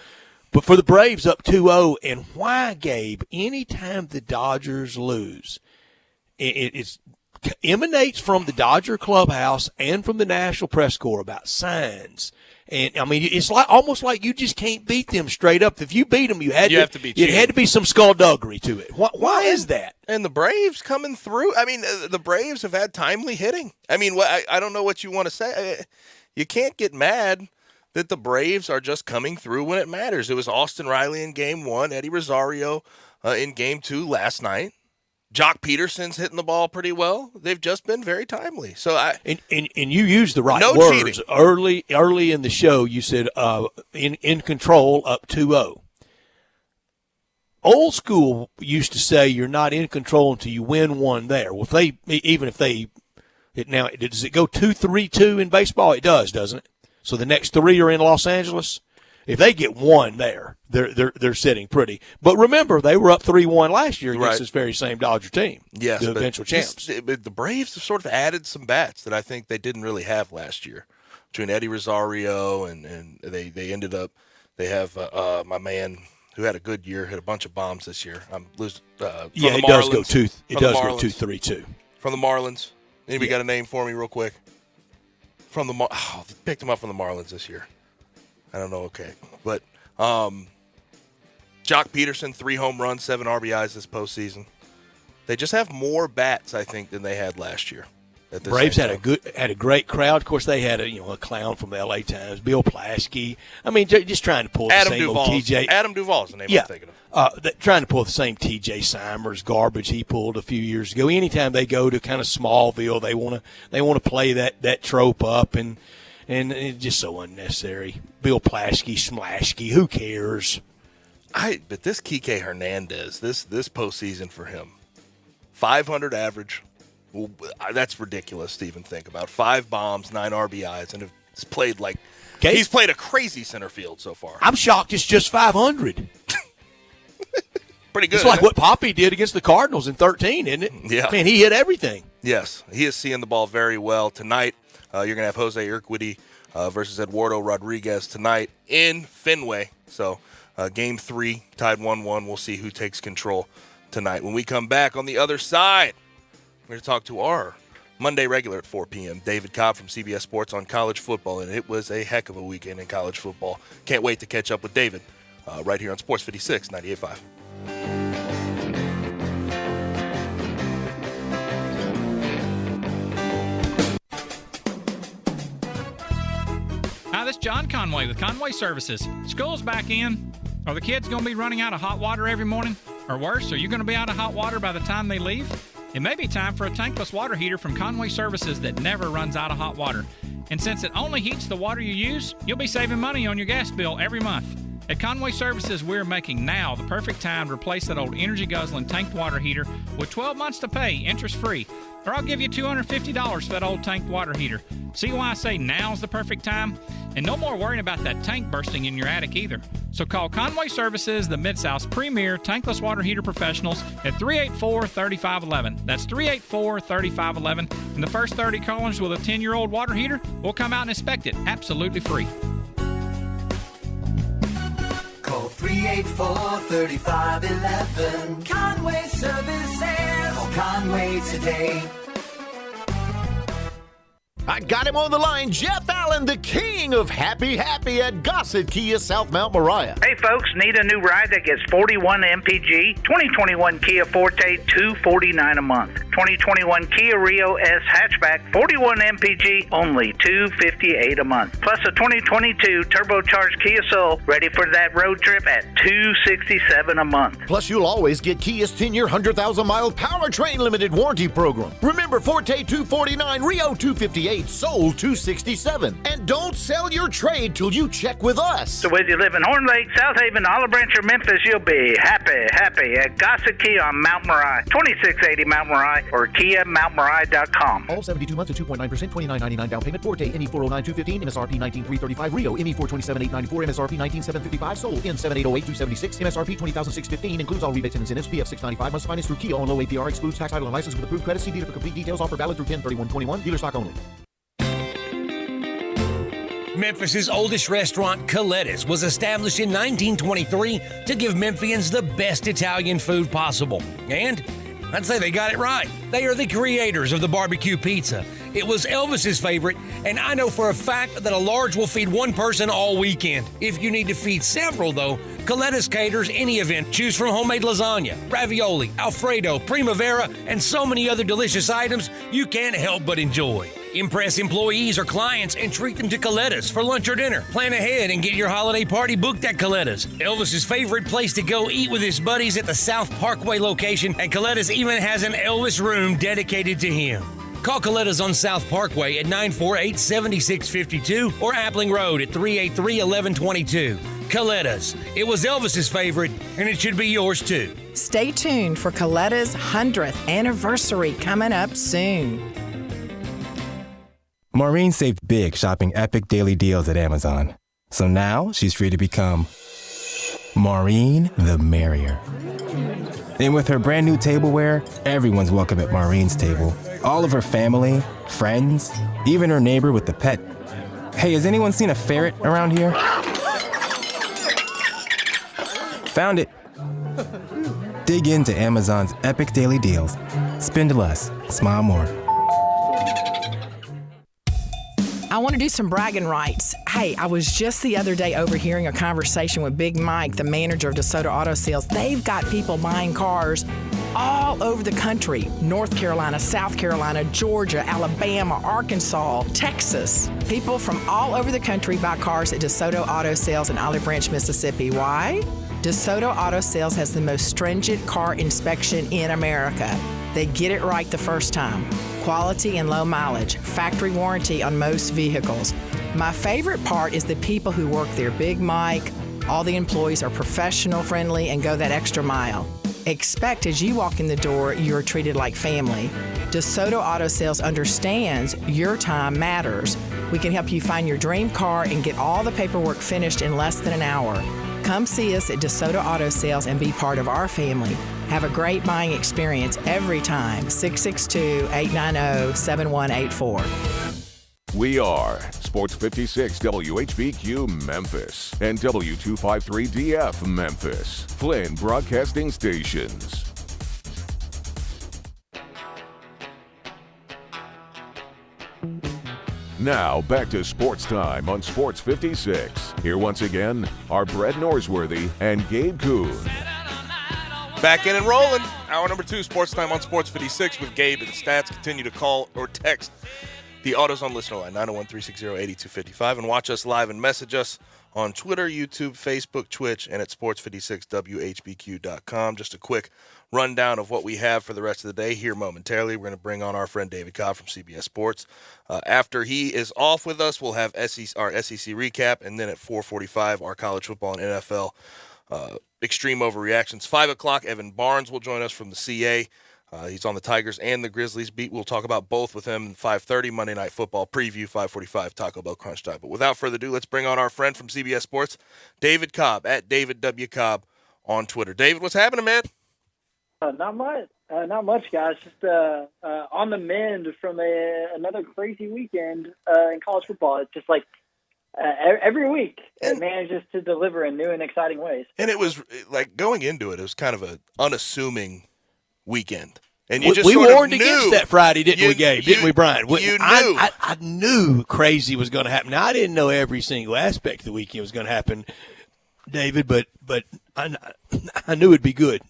But for the Braves up 2-0, and why, Gabe, anytime the Dodgers lose, it emanates from the Dodger clubhouse and from the National Press Corps about signs. And, I mean, it's almost like you just can't beat them straight up. If you beat them, it had to be some skullduggery to it. Why is that? And the Braves coming through. I mean, the Braves have had timely hitting. I mean, I don't know what you want to say. You can't get mad that the Braves are just coming through when it matters. It was Austin Riley in Game 1, Eddie Rosario in Game 2 last night. Jock Peterson's hitting the ball pretty well. They've just been very timely. So and you used the right words cheating. Early in the show. You said in control up 2-0. Old school used to say you're not in control until you win one there. Well, does it go 2-3-2 in baseball? It does, doesn't it? So the next 3 are in Los Angeles. If they get one there, they're sitting pretty. But remember, they were up 3-1 last year against this very same Dodger team. Yes, the eventual champs. The Braves have sort of added some bats that I think they didn't really have last year. Between Eddie Rosario and they ended up, they have my man who had a good year, hit a bunch of bombs this year. I'm losing. It does go 2-3-2 from the Marlins. Anybody got a name for me real quick? From the picked him up from the Marlins this year. I don't know. Okay, but Jock Peterson, 3 home runs, 7 RBIs this postseason. They just have more bats, I think, than they had last year. Braves had a great crowd. Of course, they had a clown from the LA Times, Bill Plaschke. I mean, just trying to pull the same old TJ. Adam Duvall's the name I'm thinking of. Trying to pull the same TJ Simers garbage he pulled a few years ago. Anytime they go to kind of Smallville, they want to play that trope up, and it's just so unnecessary. Bill Plaschke, Smlashke, who cares? But this Kike Hernandez, this postseason for him, 500 average. Well, that's ridiculous to even think about. 5 bombs, 9 RBIs, and he's played he's played a crazy center field so far. I'm shocked it's just 500. Pretty good. It's like what Poppy did against the Cardinals in 13, isn't it? Yeah. Man, he hit everything. Yes, he is seeing the ball very well. Tonight, you're going to have Jose Urquidy versus Eduardo Rodriguez tonight in Fenway. So Game 3, tied 1-1. We'll see who takes control tonight. When we come back on the other side, we're going to talk to our Monday regular at 4 p.m., David Cobb from CBS Sports on college football, and it was a heck of a weekend in college football. Can't wait to catch up with David right here on Sports 56, 98.5. Hi, this is John Conway with Conway Services. School's back in. Are the kids going to be running out of hot water every morning? Or worse, are you going to be out of hot water by the time they leave? It may be time for a tankless water heater from Conway Services that never runs out of hot water. And since it only heats the water you use, you'll be saving money on your gas bill every month. At Conway Services, we're making now the perfect time to replace that old energy-guzzling tanked water heater with 12 months to pay, interest-free. Or I'll give you $250 for that old tanked water heater. See why I say now's the perfect time? And no more worrying about that tank bursting in your attic either. So call Conway Services, the Mid-South's premier tankless water heater professionals at 384-3511. That's 384-3511. And the first 30 callers with a 10-year-old water heater will come out and inspect it absolutely free. Call 384-3511. Conway Services. Call Conway today. I got him on the line. Jeff Allen Allen, the king of happy at Gossett Kia South Mount Moriah. Hey folks, need a new ride that gets 41 MPG? 2021 Kia Forte, $249 a month. 2021 Kia Rio S hatchback, 41 MPG, only $258 a month. Plus a 2022 turbocharged Kia Soul, ready for that road trip at $267 a month. Plus, you'll always get Kia's 10-year, 100,000-mile powertrain limited warranty program. Remember, Forte $249, Rio $258, Soul $267. And don't sell your trade till you check with us. So whether you live in Horn Lake, South Haven, Olive Branch, or Memphis, you'll be happy at Gossett Kia on Mount Moriah, 2680 Mount Moriah, or KiaMountMoriah.com. All 72 months at 2.9%, $29.99 down payment. Forte, ME 409,215, MSRP 19,335. Rio, ME 427,894, MSRP 19,755. Sold, M 7808,276, MSRP 20,615. Includes all rebates and incentives. PF 695. Must finance through Kia on low APR. Excludes tax, title, and license with approved credit. See dealer for complete details. Offer valid through 10/31/21. Dealer stock only. Memphis's oldest restaurant, Coletta's, was established in 1923 to give Memphians the best Italian food possible. And I'd say they got it right. They are the creators of the barbecue pizza. It was Elvis's favorite, and I know for a fact that a large will feed one person all weekend. If you need to feed several, though, Coletta's caters any event. Choose from homemade lasagna, ravioli, Alfredo, primavera, and so many other delicious items you can't help but enjoy. Impress employees or clients and treat them to Coletta's for lunch or dinner. Plan ahead and get your holiday party booked at Coletta's. Elvis's favorite place to go eat with his buddies at the South Parkway location, and Coletta's even has an Elvis room dedicated to him. Call Coletta's on South Parkway at 948-7652 or Appling Road at 383-1122. Coletta's. It was Elvis's favorite, and it should be yours too. Stay tuned for Coletta's 100th anniversary coming up soon. Maureen saved big shopping epic daily deals at Amazon. So now she's free to become Maureen the Merrier. And with her brand new tableware, everyone's welcome at Maureen's table. All of her family, friends, even her neighbor with the pet. Hey, has anyone seen a ferret around here? Found it. Dig into Amazon's epic daily deals. Spend less, smile more. I want to do some bragging rights. Hey, I was just the other day overhearing a conversation with Big Mike, the manager of DeSoto Auto Sales. They've got people buying cars all over the country. North Carolina, South Carolina, Georgia, Alabama, Arkansas, Texas. People from all over the country buy cars at DeSoto Auto Sales in Olive Branch, Mississippi. Why? DeSoto Auto Sales has the most stringent car inspection in America. They get it right the first time. Quality and low mileage, factory warranty on most vehicles. My favorite part is the people who work there. Big Mike, all the employees are professional, friendly, and go that extra mile. Expect as you walk in the door, you're treated like family. DeSoto Auto Sales understands your time matters. We can help you find your dream car and get all the paperwork finished in less than an hour. Come see us at DeSoto Auto Sales and be part of our family. Have a great buying experience every time. 662-890-7184. We are Sports 56 WHBQ Memphis and W253DF Memphis, Flynn Broadcasting Stations. Now, back to Sports Time on Sports 56. Here once again are Brett Norsworthy and Gabe Kuhn. Back in and rolling. Hour number 2, Sports Time on Sports 56 with Gabe and Stats. Continue to call or text the AutoZone listener line, 901-360-8255, and watch us live and message us on Twitter, YouTube, Facebook, Twitch, and at sports56whbq.com. Just a quick rundown of what we have for the rest of the day here momentarily. We're going to bring on our friend David Cobb from CBS Sports. After he is off with us, we'll have our SEC recap, and then at 4:45, our college football and NFL extreme overreactions. 5 o'clock, Evan Barnes will join us from the CA. He's on the Tigers and the Grizzlies beat. We'll talk about both with him. 5:30 Monday Night Football preview, 5:45 Taco Bell Crunch Time. But without further ado, let's bring on our friend from CBS Sports, David Cobb, at David W. Cobb on Twitter. David, what's happening, man? Not much, guys. Just on the mend from another crazy weekend in college football. It's just like every week it manages to deliver in new and exciting ways. And it was like going into it, it was kind of an unassuming weekend. And you just we sort of warned knew. against that Friday, didn't we, Gabe? Didn't we, Brian? You knew. I knew crazy was going to happen. Now, I didn't know every single aspect of the weekend was going to happen, David, but I knew it'd be good.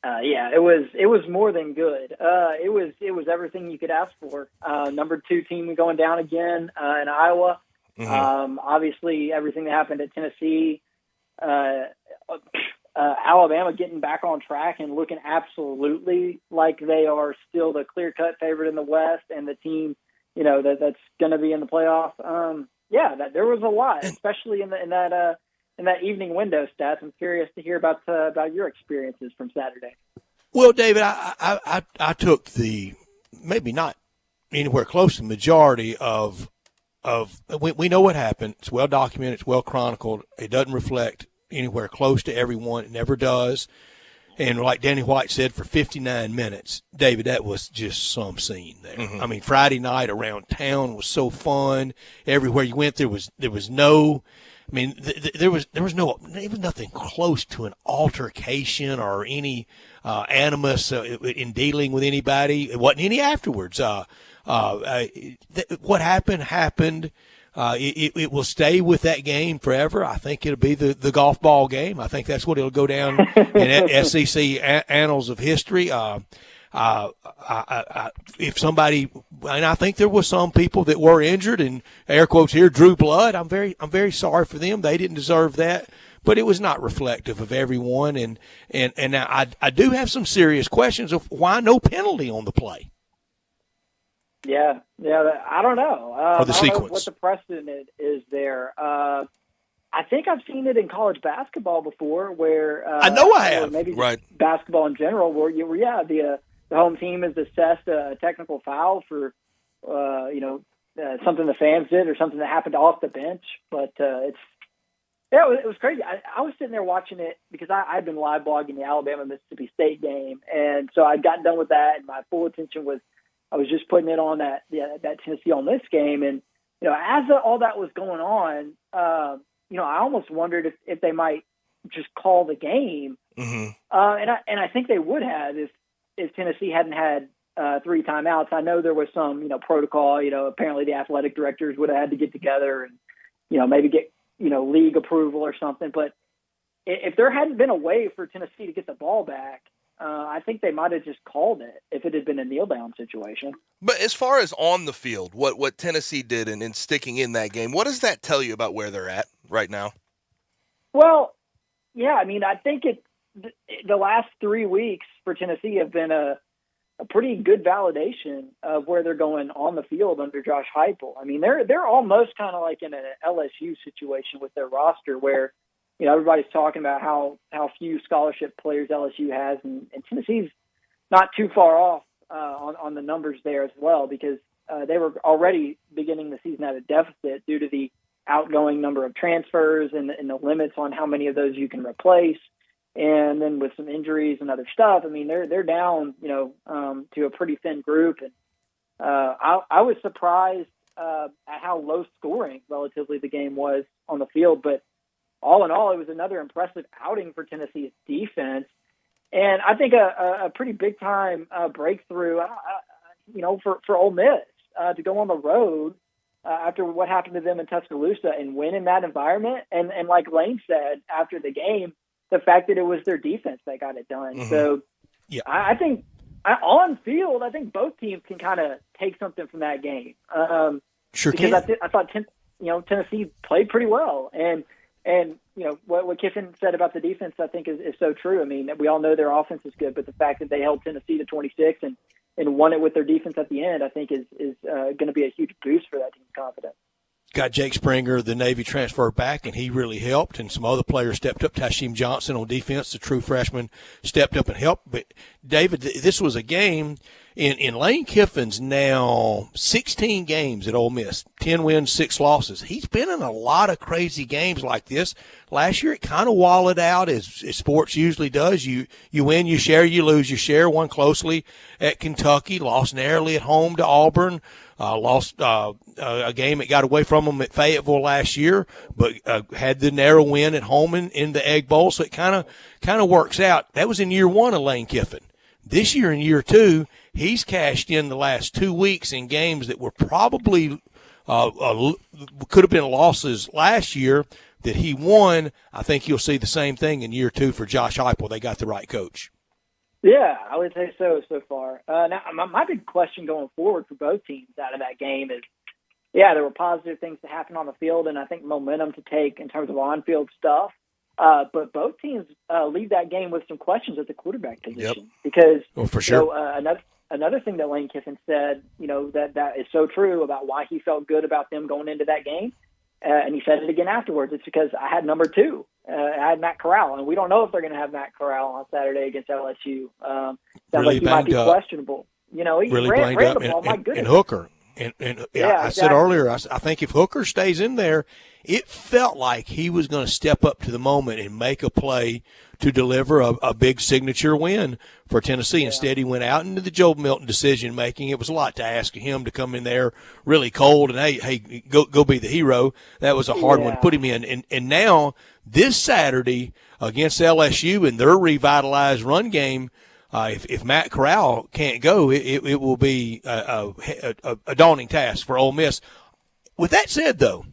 Yeah, it was more than good. It was everything you could ask for. Number 2 team going down again in Iowa. Mm-hmm. Obviously, everything that happened at Tennessee. Alabama getting back on track and looking absolutely like they are still the clear-cut favorite in the West and the team, that's going to be in the playoff. There was a lot, especially in that evening window stats. I'm curious to hear about your experiences from Saturday. Well, David, I took the maybe not anywhere close to the majority of we know what happened. It's well documented. It's well chronicled. It doesn't reflect anywhere close to everyone. It never does. And like Danny White said, for 59 minutes, David, that was just some scene there. Mm-hmm. I mean, Friday night around town was so fun. Everywhere you went, there was no. I mean, there was nothing close to an altercation or any animus in dealing with anybody. It wasn't any afterwards. What happened. It will stay with that game forever. I think it'll be the golf ball game. I think that's what it'll go down in SEC annals of history. If somebody, and I think there were some people that were injured, and air quotes here, drew blood. I'm very sorry for them. They didn't deserve that, but it was not reflective of everyone. And now I do have some serious questions of why no penalty on the play. Yeah, I don't know. Or the sequence. I don't know what the precedent is there. I think I've seen it in college basketball before, where I know I have. Maybe right. Basketball in general, where the home team is assessed a technical foul for something the fans did or something that happened off the bench. But it was crazy. I was sitting there watching it because I'd been live blogging the Alabama-Mississippi State game, and so I'd gotten done with that, and my full attention was I was just putting it on that Tennessee Ole Miss game. And as all that was going on, I almost wondered if they might just call the game. Mm-hmm. And I think they would have if Tennessee hadn't had 3 timeouts. I know there was some protocol. Apparently the athletic directors would have had to get together and maybe get league approval or something. But if there hadn't been a way for Tennessee to get the ball back, I think they might have just called it if it had been a kneel-down situation. But as far as on the field, what Tennessee did in sticking in that game, what does that tell you about where they're at right now? Well, yeah, I mean, I think the last 3 weeks for Tennessee have been a pretty good validation of where they're going on the field under Josh Heupel. I mean, they're almost kind of like in an LSU situation with their roster where everybody's talking about how few scholarship players LSU has, and Tennessee's not too far off on the numbers there as well, because they were already beginning the season at a deficit due to the outgoing number of transfers and the limits on how many of those you can replace. And then with some injuries and other stuff, I mean, they're down, to a pretty thin group. And I was surprised at how low scoring relatively the game was on the field, but all in all, it was another impressive outing for Tennessee's defense. And I think a pretty big-time breakthrough, for Ole Miss to go on the road after what happened to them in Tuscaloosa and win in that environment. And like Lane said after the game, the fact that it was their defense that got it done. Mm-hmm. So yeah. I think on field, I think both teams can kind of take something from that game. Sure because can. I thought Tennessee played pretty well. And what Kiffin said about the defense, I think, is so true. I mean, we all know their offense is good, but the fact that they held Tennessee to 26 and won it with their defense at the end, I think is going to be a huge boost for that team's confidence. Got Jake Springer, the Navy transfer back, and he really helped. And some other players stepped up. Tashim Johnson on defense, the true freshman, stepped up and helped. But, David, this was a game in Lane Kiffin's now 16 games at Ole Miss, 10 wins, 6 losses. He's been in a lot of crazy games like this. Last year it kind of wallowed out, as sports usually does. You win, you share, you lose, you share. Won closely at Kentucky, lost narrowly at home to Auburn. Lost a game that got away from them at Fayetteville last year, but had the narrow win at home in the Egg Bowl. So it kind of works out. That was in year 1 of Lane Kiffin. This year in year two, he's cashed in the last 2 weeks in games that were probably could have been losses last year that he won. I think you'll see the same thing in year two for Josh Heupel. They got the right coach. Yeah, I would say so far. Now, my big question going forward for both teams out of that game is, there were positive things to happen on the field, and I think momentum to take in terms of on-field stuff. But both teams leave that game with some questions at the quarterback position. Because for sure. Another thing that Lane Kiffin said, that is so true about why he felt good about them going into that game, and he said it again afterwards. It's because I had number two. I had Matt Corral, and we don't know if they're going to have Matt Corral on Saturday against LSU. Sounds really like he might be questionable. He really ran ran the ball. My goodness. And Hooker. And I said earlier, I think if Hooker stays in there, it felt like he was going to step up to the moment and make a play to deliver a big signature win for Tennessee. Instead, he went out into the Joe Milton decision-making. It was a lot to ask him to come in there really cold and, hey, go be the hero. That was a hard one to put him in. And now this Saturday against LSU and their revitalized run game, if Matt Corral can't go, it will be a daunting task for Ole Miss. With that said, though,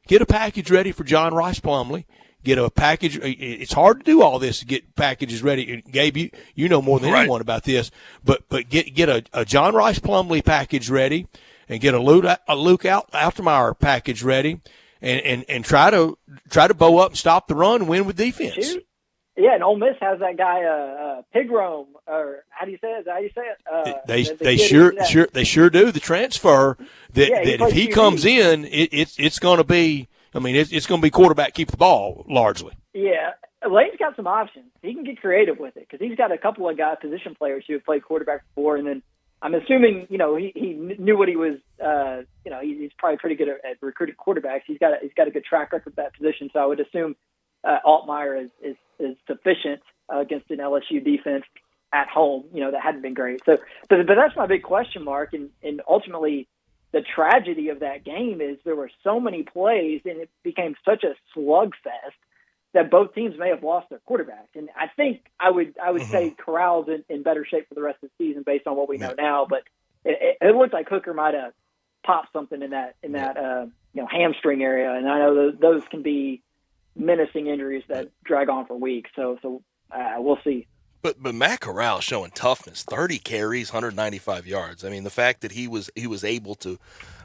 get a package ready for John Rice Plumlee. Get a package. It's hard to do all this to get packages ready. Gabe, you know more than anyone about this. But get a John Rice Plumlee package ready, and get a Luke Altmaier package ready, and try to bow up and stop the run and win with defense. Shoot. Yeah, and Ole Miss has that guy, Pigrom, or how do you say it? They sure do. The transfer that if he comes in, it's going to be. I mean, it's going to be quarterback keep the ball largely. Yeah, Lane's got some options. He can get creative with it because he's got a couple of position players who have played quarterback before, and then I'm assuming he knew what he was. He's probably pretty good at recruiting quarterbacks. He's got a good track record at that position, so I would assume Altmaier is sufficient against an LSU defense at home. That hadn't been great. So, but that's my big question mark, and ultimately. The tragedy of that game is there were so many plays and it became such a slugfest that both teams may have lost their quarterbacks. And I think I would say Corral's in better shape for the rest of the season based on what we know now. But it looked like Hooker might have popped something in that hamstring area. And I know those can be menacing injuries that drag on for weeks. So we'll see. But Matt Corral showing toughness, 30 carries, 195 yards. I mean, the fact that he was able to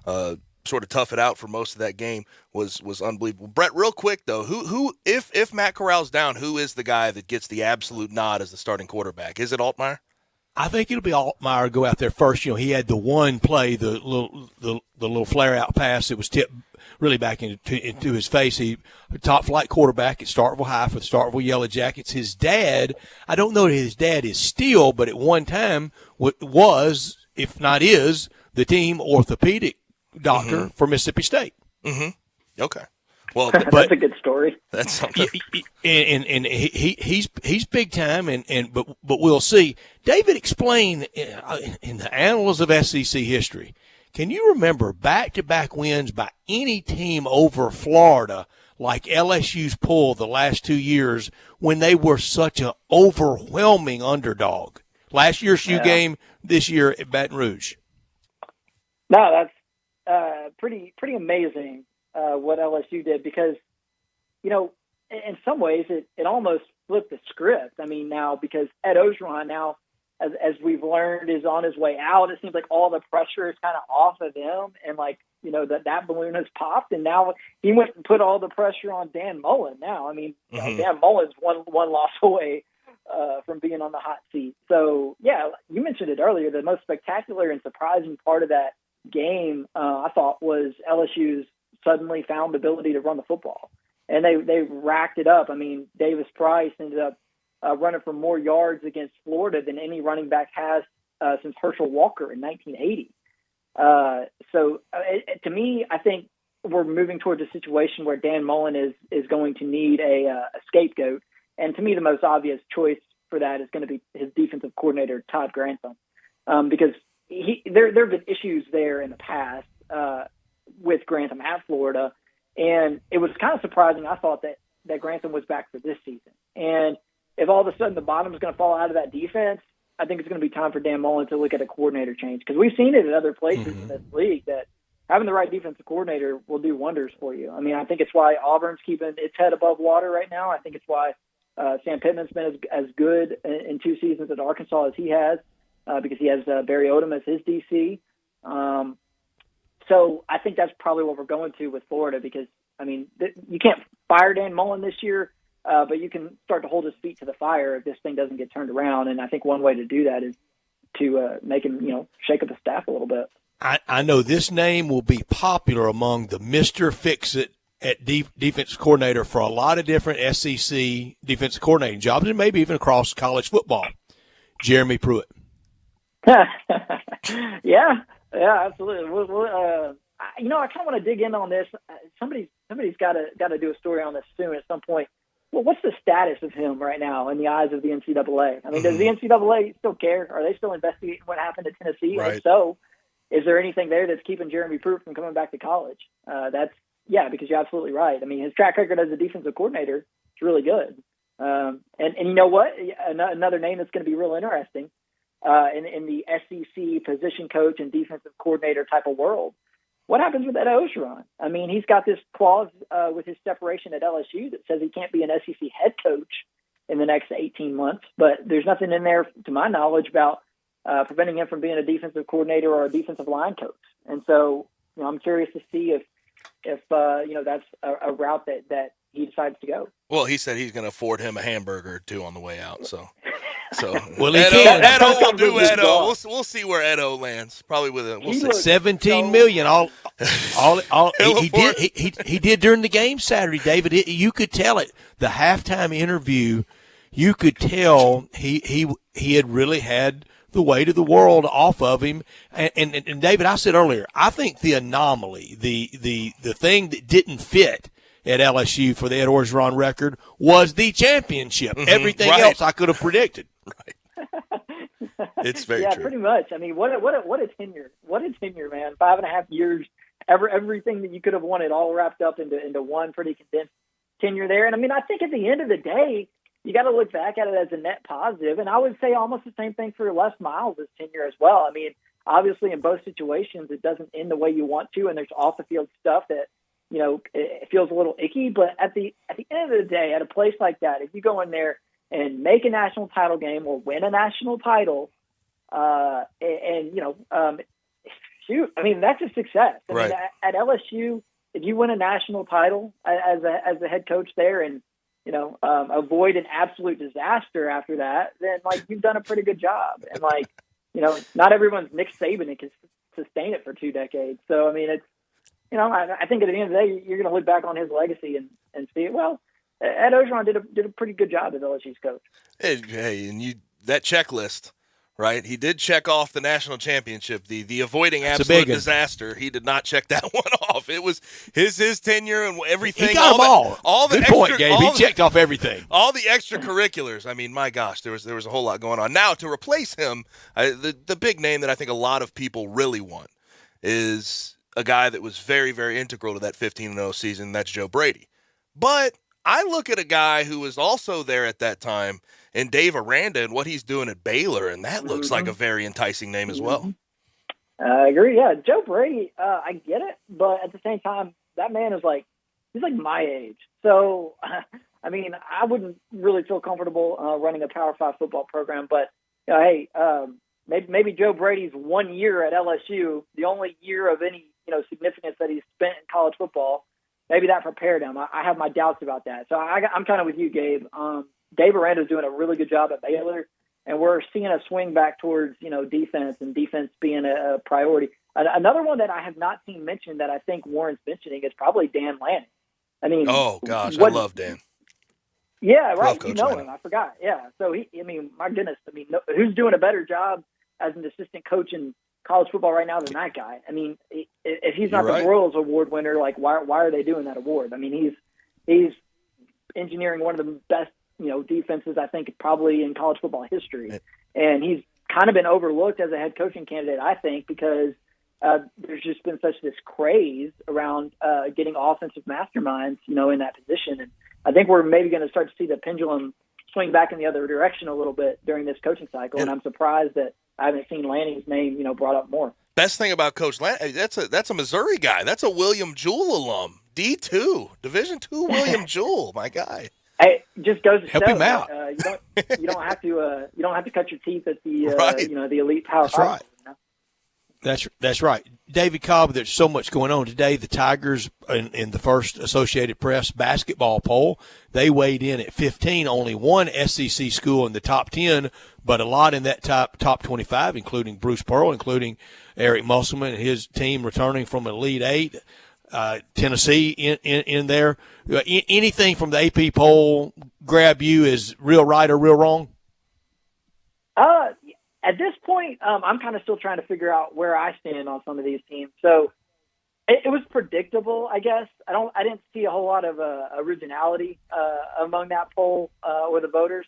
sort of tough it out for most of that game was unbelievable. Brett, real quick though, who if Matt Corral's down, who is the guy that gets the absolute nod as the starting quarterback? Is it Altmaier? I think it'll be Altmaier go out there first. He had the one play, the little flare out pass that was tipped really back into his face. He top flight quarterback at Starkville High for the Starkville Yellow Jackets. His dad, I don't know that his dad is still, but at one time was, if not is, the team orthopedic doctor for Mississippi State. Mm-hmm. Okay. Well, that's a good story. That's something. And he's big time. But we'll see. David, explain in the annals of SEC history. Can you remember back-to-back wins by any team over Florida like LSU's pull the last 2 years when they were such an overwhelming underdog? Last year's shoe game, this year at Baton Rouge. No, that's pretty amazing what LSU did because, in some ways it almost flipped the script. I mean, now because Ed Ogeron now, as we've learned, is on his way out. It seems like all the pressure is kind of off of him, and that balloon has popped, and now he went and put all the pressure on Dan Mullen. Now, I mean, Dan Mullen's one loss away from being on the hot seat. So, yeah, you mentioned it earlier. The most spectacular and surprising part of that game, I thought, was LSU's suddenly found ability to run the football, and they racked it up. I mean, Davis Price ended up running for more yards against Florida than any running back has since Herschel Walker in 1980. To me, I think we're moving towards a situation where Dan Mullen is going to need a scapegoat. And to me, the most obvious choice for that is going to be his defensive coordinator, Todd Grantham, because there have been issues there in the past with Grantham at Florida. And it was kind of surprising. I thought that Grantham was back for this season. And if all of a sudden the bottom is going to fall out of that defense, I think it's going to be time for Dan Mullen to look at a coordinator change, because we've seen it at other places in this league that having the right defensive coordinator will do wonders for you. I mean, I think it's why Auburn's keeping its head above water right now. I think it's why Sam Pittman's been as good in 2 seasons at Arkansas as he has, because he has Barry Odom as his DC. So I think that's probably what we're going to with Florida, because, I mean, you can't fire Dan Mullen this year, but you can start to hold his feet to the fire if this thing doesn't get turned around. And I think one way to do that is to make him, shake up the staff a little bit. I know this name will be popular among the Mr. Fix-It at defense coordinator for a lot of different SEC defensive coordinating jobs, and maybe even across college football. Jeremy Pruitt. Yeah, absolutely. I kind of want to dig in on this. Somebody's got to do a story on this soon at some point. Well, what's the status of him right now in the eyes of the NCAA? I mean, does the NCAA still care? Are they still investigating what happened at Tennessee? Right. And if so, is there anything there that's keeping Jeremy Pruitt from coming back to college? Because you're absolutely right. I mean, his track record as a defensive coordinator is really good. And you know what? Another name that's going to be real interesting in the SEC position coach and defensive coordinator type of world. What happens with Ed Ogeron? I mean, he's got this clause with his separation at LSU that says he can't be an SEC head coach in the next 18 months, but there's nothing in there, to my knowledge, about preventing him from being a defensive coordinator or a defensive line coach. And so, I'm curious to see if that's a route that he decides to go. Well, he said he's going to afford him a hamburger or two on the way out. So well, he can. Edo will do Edo. We'll see where Edo lands. Probably with we'll see. $17 million. He did during the game Saturday, David. You could tell it. The halftime interview, you could tell he had really had the weight of the world off of him. And David, I said earlier, I think the anomaly, the thing that didn't fit at LSU for the Ed Orgeron record was the championship. Everything else I could have predicted. Right. It's very true. Pretty much. I mean, what a tenure. What a tenure, man. 5.5 years, everything that you could have wanted all wrapped up into one pretty condensed tenure there. And I mean, I think at the end of the day, you got to look back at it as a net positive. And I would say almost the same thing for Les Miles' tenure as well. I mean, obviously in both situations, it doesn't end the way you want to, and there's off the field stuff that, it feels a little icky. But at the end of the day, at a place like that, if you go in there and make a national title game or win a national title, shoot, I mean, that's a success. I mean, at LSU, if you win a national title as a head coach there and, avoid an absolute disaster after that, then you've done a pretty good job. And not everyone's Nick Saban and can sustain it for 2 decades. So, I mean, it's, I think at the end of the day, you're going to look back on his legacy and see it. Well, Ed Orgeron did a pretty good job as LSU's coach. Hey, and that checklist, right? He did check off the national championship, the avoiding absolute disaster. He did not check that one off. It was his tenure and everything. He got them all. All the good extra, point, Gabe. He checked off everything. All the extracurriculars. I mean, my gosh, there was a whole lot going on. Now to replace him, the big name that I think a lot of people really want is a guy that was very, very integral to that 15-0 season. That's Joe Brady. But I look at a guy who was also there at that time, and Dave Aranda, and what he's doing at Baylor, and that looks like a very enticing name as well. I agree. Yeah, Joe Brady, I get it, but at the same time, that man is he's my age. So, I mean, I wouldn't really feel comfortable running a Power 5 football program, but hey, maybe Joe Brady's 1 year at LSU, the only year of any significance that he's spent in college football, maybe that prepared him. I have my doubts about that. So I'm kind of with you, Gabe. Dave Aranda's doing a really good job at Baylor, and we're seeing a swing back towards, defense and defense being a priority. Another one that I have not seen mentioned that I think Warren's mentioning is probably Dan Lanning. I mean, oh gosh, I love Dan. Yeah, right. Love you know Lanning. him. I forgot. Yeah. So my goodness. I mean, who's doing a better job as an assistant coach in college football right now than that guy? I mean, if he's not the Royals Award winner, why are they doing that award? I mean, he's engineering one of the best defenses I think probably in college football history, and he's kind of been overlooked as a head coaching candidate, I think, because there's just been such this craze around getting offensive masterminds, in that position, and I think we're maybe going to start to see the pendulum swing back in the other direction a little bit during this coaching cycle, and I'm surprised that I haven't seen Lanning's name, brought up more. Best thing about Coach Lanning, that's a Missouri guy. That's a William Jewell alum, D2, Division II William Jewell, my guy. Hey, just goes to help show him out. You don't have to cut your teeth at the Right. the elite power. That's right. That's right. David Cobb, there's so much going on today. The Tigers in the first Associated Press basketball poll, they weighed in at 15, only one SEC school in the top 10, but a lot in that top 25, including Bruce Pearl, including Eric Musselman and his team returning from Elite Eight. Tennessee in there. Anything from the AP poll grab you as real right or real wrong? At this point, I'm kind of still trying to figure out where I stand on some of these teams. So it was predictable, I guess. I didn't see a whole lot of originality among that poll or the voters.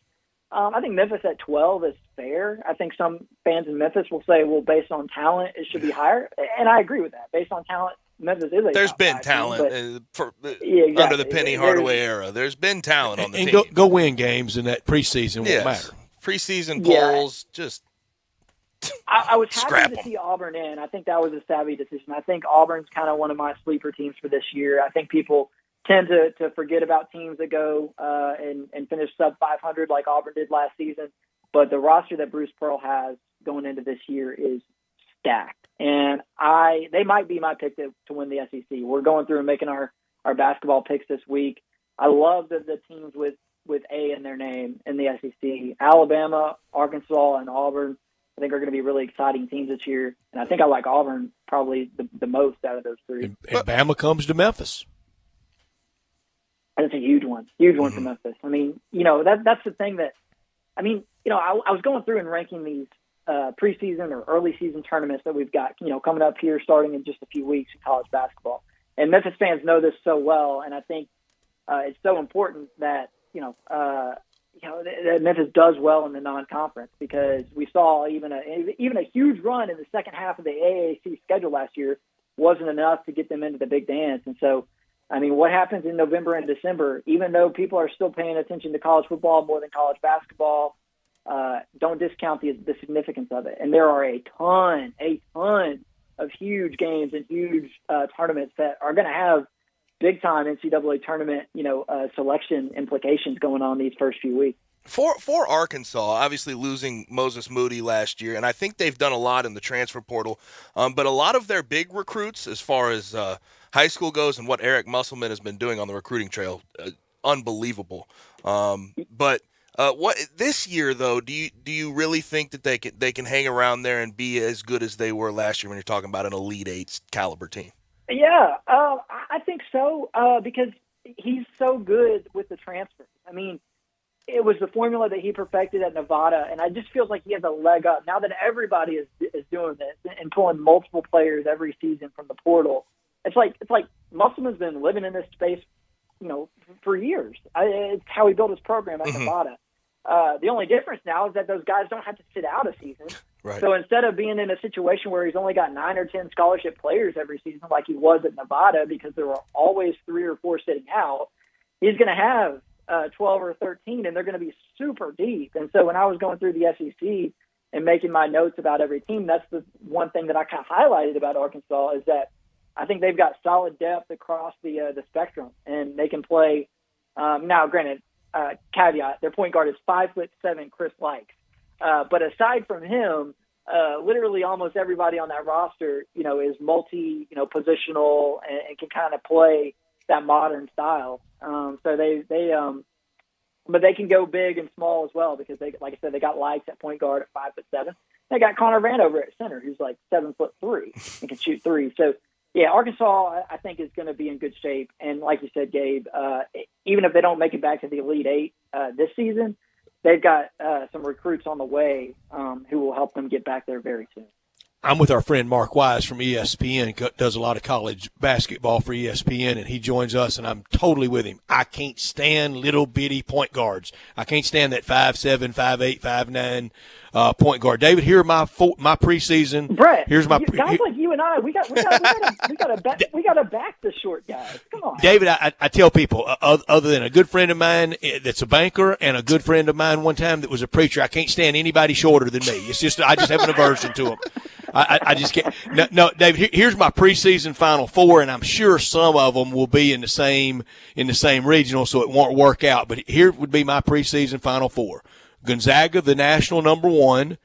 I think Memphis at 12 is fair. I think some fans in Memphis will say, well, based on talent, it should be higher. And I agree with that. Based on talent, Memphis is a There's been talent under the Penny Hardaway era. There's been talent on the team. Go win games, and that preseason won't matter. Preseason polls, just I was happy scrap to 'em. see Auburn in. I think that was a savvy decision. I think Auburn's kind of one of my sleeper teams for this year. I think people tend to forget about teams that go and finish sub 500 like Auburn did last season. But the roster that Bruce Pearl has going into this year is stacked. And they might be my pick to win the SEC. We're going through and making our basketball picks this week. I love the teams with A in their name in the SEC. Alabama, Arkansas, and Auburn, I think are going to be really exciting teams this year. And I think I like Auburn probably the most out of those three. And Bama comes to Memphis. That's a huge one for Memphis. I mean, that's the thing that, I was going through and ranking these preseason or early season tournaments that we've got, coming up here starting in just a few weeks in college basketball. And Memphis fans know this so well, and I think it's so important that, that Memphis does well in the non-conference, because we saw even a huge run in the second half of the AAC schedule last year wasn't enough to get them into the big dance. And so, what happens in November and December, even though people are still paying attention to college football more than college basketball, don't discount the significance of it. And there are a ton of huge games and huge tournaments that are going to have big-time NCAA tournament, selection implications going on these first few weeks. For Arkansas, obviously losing Moses Moody last year, and I think they've done a lot in the transfer portal, but a lot of their big recruits, as far as high school goes, and what Eric Musselman has been doing on the recruiting trail, unbelievable. But what this year, though, do you really think that they can hang around there and be as good as they were last year when you're talking about an Elite Eight caliber team? Yeah, I think so, because he's so good with the transfers. It was the formula that he perfected at Nevada, and I just feel like he has a leg up now that everybody is doing this and pulling multiple players every season from the portal. It's like Musselman's been living in this space, for years. It's how he built his program at Nevada. The only difference now is that those guys don't have to sit out a season. Right. So instead of being in a situation where he's only got 9 or 10 scholarship players every season like he was at Nevada, because there were always 3 or 4 sitting out, he's going to have 12 or 13, and they're going to be super deep. And so when I was going through the SEC and making my notes about every team, that's the one thing that I kind of highlighted about Arkansas, is that I think they've got solid depth across the spectrum, and they can play. Now, granted, caveat: their point guard is 5'7", Chris Likes. But aside from him, literally almost everybody on that roster, is positional and can kind of play that modern style. So but they can go big and small as well, because they, like I said, they got Likes at point guard at 5'7". They got Connor Vanover at center, who's like 7'3" and can shoot threes. So yeah, Arkansas, I think, is going to be in good shape. And like you said, Gabe, even if they don't make it back to the Elite Eight this season, they've got some recruits on the way who will help them get back there very soon. I'm with our friend Mark Wise from ESPN, does a lot of college basketball for ESPN, and he joins us, and I'm totally with him. I can't stand little bitty point guards. I can't stand that 5'7", 5'8", 5'9" point guard. David, here are my preseason. Brett, here's my guys like you and I. We got to back the short guys. Come on, David. I tell people, other than a good friend of mine that's a banker and a good friend of mine one time that was a preacher, I can't stand anybody shorter than me. It's just I just have an aversion to them. I just can't. No, David. Here's my preseason Final Four, and I'm sure some of them will be in the same regional, so it won't work out. But here would be my preseason Final Four: Gonzaga, the national number one;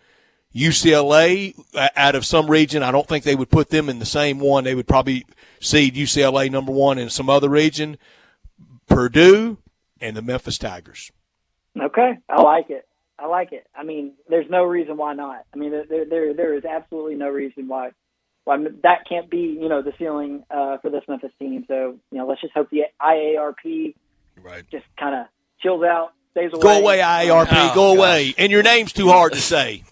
UCLA, out of some region. I don't think they would put them in the same one. They would probably seed UCLA number one in some other region; Purdue, and the Memphis Tigers. Okay, I like it. I mean, there's no reason why not. I mean, there is absolutely no reason why that can't be, the ceiling for this Memphis team. So, let's just hope the IARP just kind of chills out, stays away. Go away, IARP. Go away. And your name's too hard to say.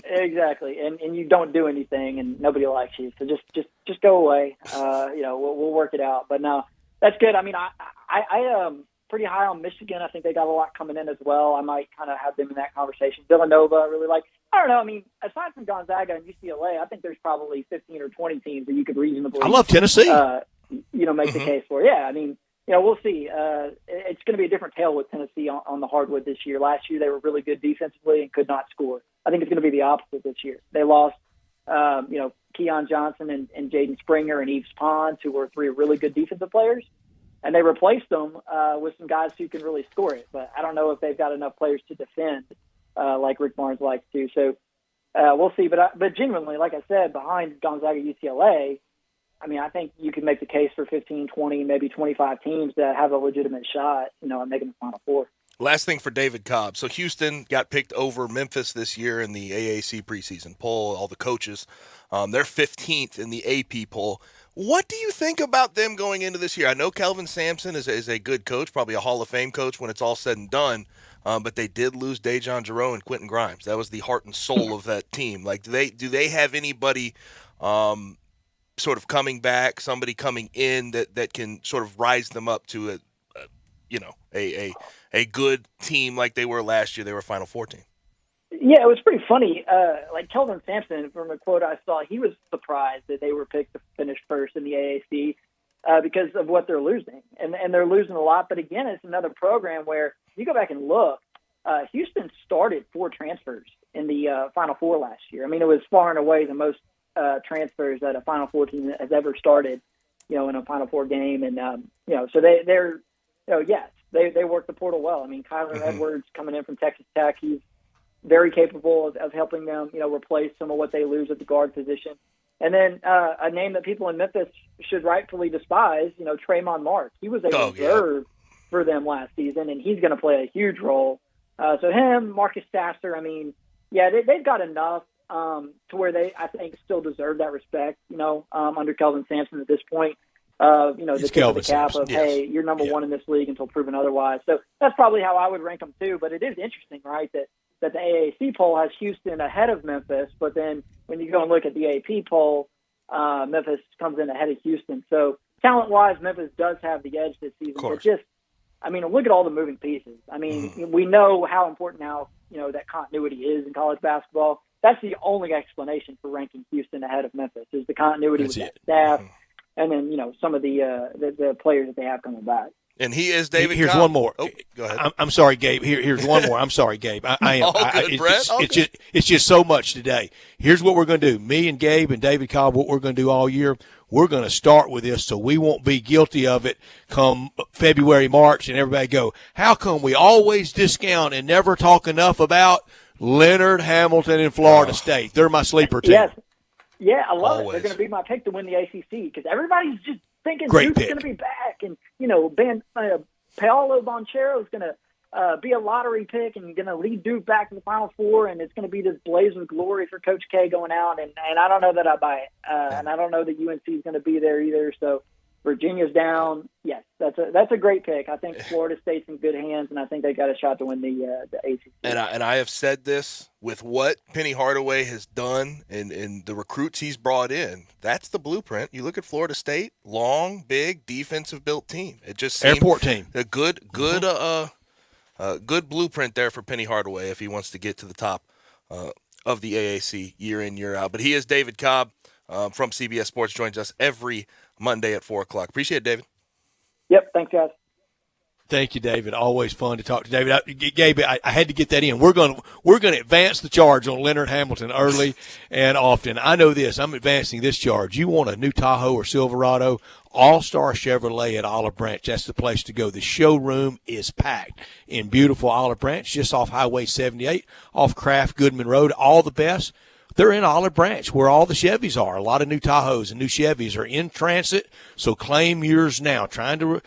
Exactly, and you don't do anything, and nobody likes you. So just go away. We'll work it out. But no, that's good. I mean, I pretty high on Michigan. I think they got a lot coming in as well. I might kind of have them in that conversation. Villanova, I really like. I don't know. I mean, aside from Gonzaga and UCLA, I think there's probably 15 or 20 teams that you could reasonably. I love Tennessee. Make the case for. Yeah, I mean, we'll see. It's going to be a different tale with Tennessee on the hardwood this year. Last year they were really good defensively and could not score. I think it's going to be the opposite this year. They lost, Keon Johnson and Jaden Springer and Yves Pons, who were three really good defensive players. And they replaced them with some guys who can really score it. But I don't know if they've got enough players to defend like Rick Barnes likes to. So we'll see. But genuinely, like I said, behind Gonzaga, UCLA, I mean, I think you could make the case for 15, 20, maybe 25 teams that have a legitimate shot, at making the Final Four. Last thing for David Cobb. So Houston got picked over Memphis this year in the AAC preseason poll, all the coaches. They're 15th in the AP poll. What do you think about them going into this year? I know Kelvin Sampson is a good coach, probably a Hall of Fame coach when it's all said and done, but they did lose Dejon Jarreau and Quentin Grimes. That was the heart and soul of that team. Like, do they have anybody sort of coming back, somebody coming in that can sort of rise them up to a good team like they were last year? They were a Final Four team. Yeah, it was pretty funny. Like Kelvin Sampson, from a quote I saw, he was surprised that they were picked to finish first in the AAC because of what they're losing. And they're losing a lot. But again, it's another program where you go back and look, Houston started 4 transfers in the Final Four last year. I mean, it was far and away the most transfers that a Final Four team has ever started, in a Final Four game. And, so they're yes, they work the portal well. I mean, Kyler Edwards coming in from Texas Tech, he's very capable of helping them, replace some of what they lose at the guard position. And then a name that people in Memphis should rightfully despise, Tremont Mark. He was a reserve for them last season, and he's going to play a huge role. So him, Marcus Sasser, I mean, yeah, they've got enough to where they, I think, still deserve that respect, under Kelvin Sampson at this point. The tip of the cap of, hey, you're number one in this league until proven otherwise. So that's probably how I would rank them too. But it is interesting, right, that the AAC poll has Houston ahead of Memphis, but then when you go and look at the AP poll, Memphis comes in ahead of Houston. So talent-wise, Memphis does have the edge this season. But just, I mean, look at all the moving pieces. I mean, we know how important now, that continuity is in college basketball. That's the only explanation for ranking Houston ahead of Memphis is the continuity with that staff, and then some of the players that they have coming back. And he is David. Here's Cobb. one more. Oh, go ahead. I'm sorry, Gabe. Here's one more. I'm sorry, Gabe. I am. All good, Brett. It's just so much today. Here's what we're going to do. Me and Gabe and David Cobb, what we're going to do all year, we're going to start with this so we won't be guilty of it come February, March, and everybody go, how come we always discount and never talk enough about Leonard Hamilton and Florida State? They're my sleeper team. Yes. Yeah, I love it. They're going to be my pick to win the ACC because everybody's just thinking Duke's going to be back, and Paolo Banchero is going to be a lottery pick and going to lead Duke back to the Final Four, and it's going to be this blaze of glory for Coach K going out, and I don't know that I buy it, and I don't know that UNC is going to be there either. So Virginia's down. Yes, that's a great pick. I think Florida State's in good hands, and I think they got a shot to win the ACC. And I have said this, with what Penny Hardaway has done and the recruits he's brought in, that's the blueprint. You look at Florida State, long, big, defensive-built team. It just seemed airport team. A good blueprint there for Penny Hardaway if he wants to get to the top of the AAC year in, year out. But he is David Cobb from CBS Sports, joins us every Monday at 4 o'clock. Appreciate it, David. Yep, thanks, guys. Thank you, David. Always fun to talk to David. Gabe, I had to get that in. We're going to advance the charge on Leonard Hamilton early and often. I know this. I'm advancing this charge. You want a new Tahoe or Silverado, All-Star Chevrolet at Olive Branch. That's the place to go. The showroom is packed in beautiful Olive Branch, just off Highway 78, off Kraft Goodman Road. All the best. They're in Olive Branch, where all the Chevys are. A lot of new Tahoes and new Chevys are in transit, so claim yours now. Trying to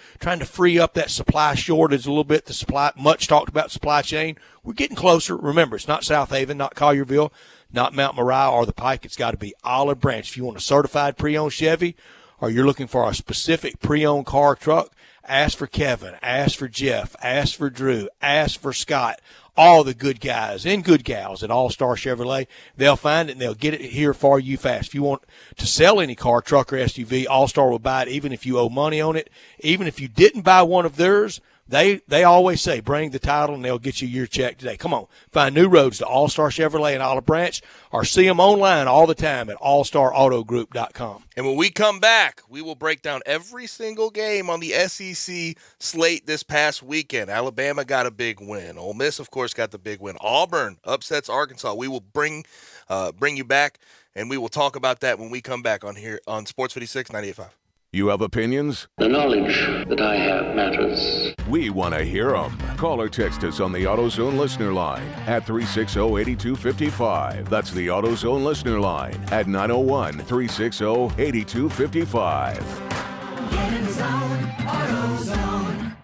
free up that supply shortage a little bit. The supply, much talked about supply chain. We're getting closer. Remember, it's not South Haven, not Collierville, not Mount Moriah or the Pike. It's got to be Olive Branch. If you want a certified pre-owned Chevy, or you're looking for a specific pre-owned car or truck, ask for Kevin, ask for Jeff, ask for Drew, ask for Scott. All the good guys and good gals at All-Star Chevrolet, they'll find it and they'll get it here for you fast. If you want to sell any car, truck, or SUV, All-Star will buy it even if you owe money on it. Even if you didn't buy one of theirs, they always say, bring the title and they'll get you your check today. Come on, find new roads to All-Star Chevrolet in Olive Branch, or see them online all the time at allstarautogroup.com. And when we come back, we will break down every single game on the SEC slate this past weekend. Alabama got a big win. Ole Miss, of course, got the big win. Auburn upsets Arkansas. We will bring you back, and we will talk about that when we come back on here on Sports 56 98.5. You have opinions? The knowledge that I have matters. We want to hear them. Call or text us on the AutoZone listener line at 360-8255. That's the AutoZone listener line at 901-360-8255. Get in the zone, AutoZone.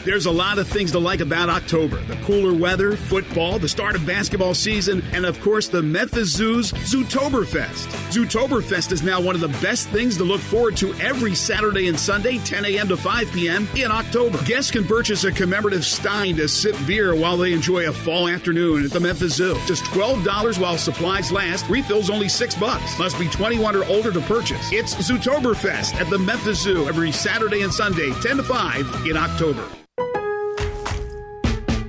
There's a lot of things to like about October. The cooler weather, football, the start of basketball season, and of course the Memphis Zoo's Zootoberfest. Zootoberfest is now one of the best things to look forward to every Saturday and Sunday, 10 a.m. to 5 p.m. in October. Guests can purchase a commemorative stein to sip beer while they enjoy a fall afternoon at the Memphis Zoo. Just $12 while supplies last. Refills only $6. Must be 21 or older to purchase. It's Zootoberfest at the Memphis Zoo every Saturday and Sunday, 10 to 5 in October.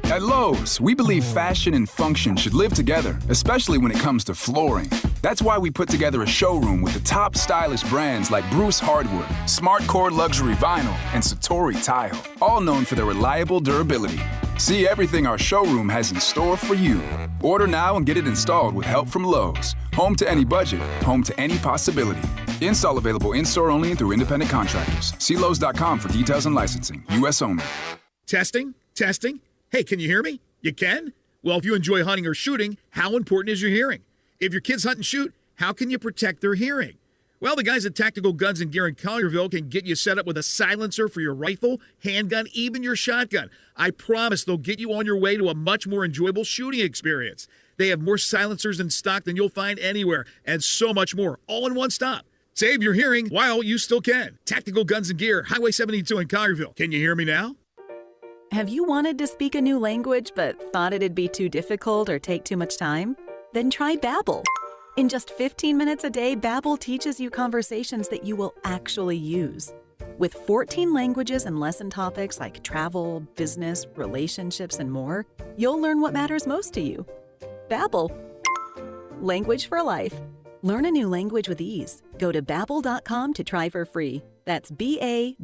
At Lowe's, we believe fashion and function should live together, especially when it comes to flooring. That's why we put together a showroom with the top stylish brands like Bruce Hardwood, Smart Core Luxury Vinyl, and Satori Tile, all known for their reliable durability. See everything our showroom has in store for you. Order now and get it installed with help from Lowe's. Home to any budget, home to any possibility. Install available in-store only and through independent contractors. See Lowe's.com for details and licensing. U.S. only. Testing? Hey, can you hear me? You can? Well, if you enjoy hunting or shooting, how important is your hearing? If your kids hunt and shoot, how can you protect their hearing? Well, the guys at Tactical Guns and Gear in Collierville can get you set up with a silencer for your rifle, handgun, even your shotgun. I promise they'll get you on your way to a much more enjoyable shooting experience. They have more silencers in stock than you'll find anywhere, and so much more, all in one stop. Save your hearing while you still can. Tactical Guns and Gear, Highway 72 in Collierville. Can you hear me now? Have you wanted to speak a new language but thought it'd be too difficult or take too much time? Then try Babbel. In just 15 minutes a day, Babbel teaches you conversations that you will actually use. With 14 languages and lesson topics like travel, business, relationships, and more, you'll learn what matters most to you. Babbel. Language for life. Learn a new language with ease. Go to Babbel.com to try for free. That's BABBEL.com.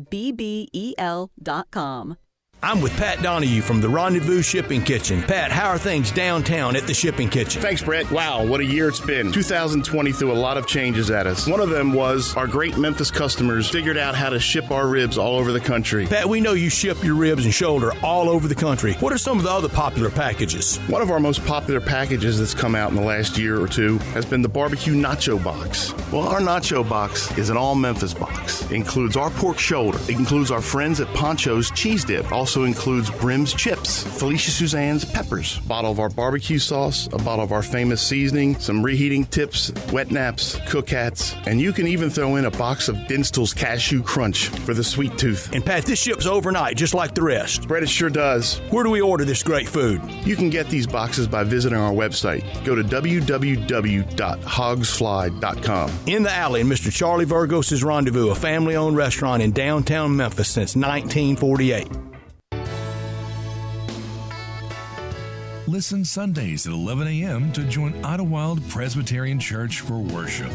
I'm with Pat Donahue from the Rendezvous Shipping Kitchen. Pat, how are things downtown at the Shipping Kitchen? Thanks, Brett. Wow, what a year it's been. 2020 threw a lot of changes at us. One of them was our great Memphis customers figured out how to ship our ribs all over the country. Pat, we know you ship your ribs and shoulder all over the country. What are some of the other popular packages? One of our most popular packages that's come out in the last year or two has been the barbecue nacho box. Well, our nacho box is an all Memphis box. It includes our pork shoulder. It includes our friends at Poncho's cheese dip, also also includes Brim's chips, Felicia Suzanne's peppers, a bottle of our barbecue sauce, a bottle of our famous seasoning, some reheating tips, wet naps, cook hats, and you can even throw in a box of Dinstall's Cashew Crunch for the sweet tooth. And Pat, this ships overnight just like the rest. Brett, it sure does. Where do we order this great food? You can get these boxes by visiting our website. Go to www.hogsfly.com. In the Alley in Mr. Charlie Virgos' Rendezvous, a family-owned restaurant in downtown Memphis since 1948. Listen Sundays at 11 a.m. to join Idlewild Presbyterian Church for worship.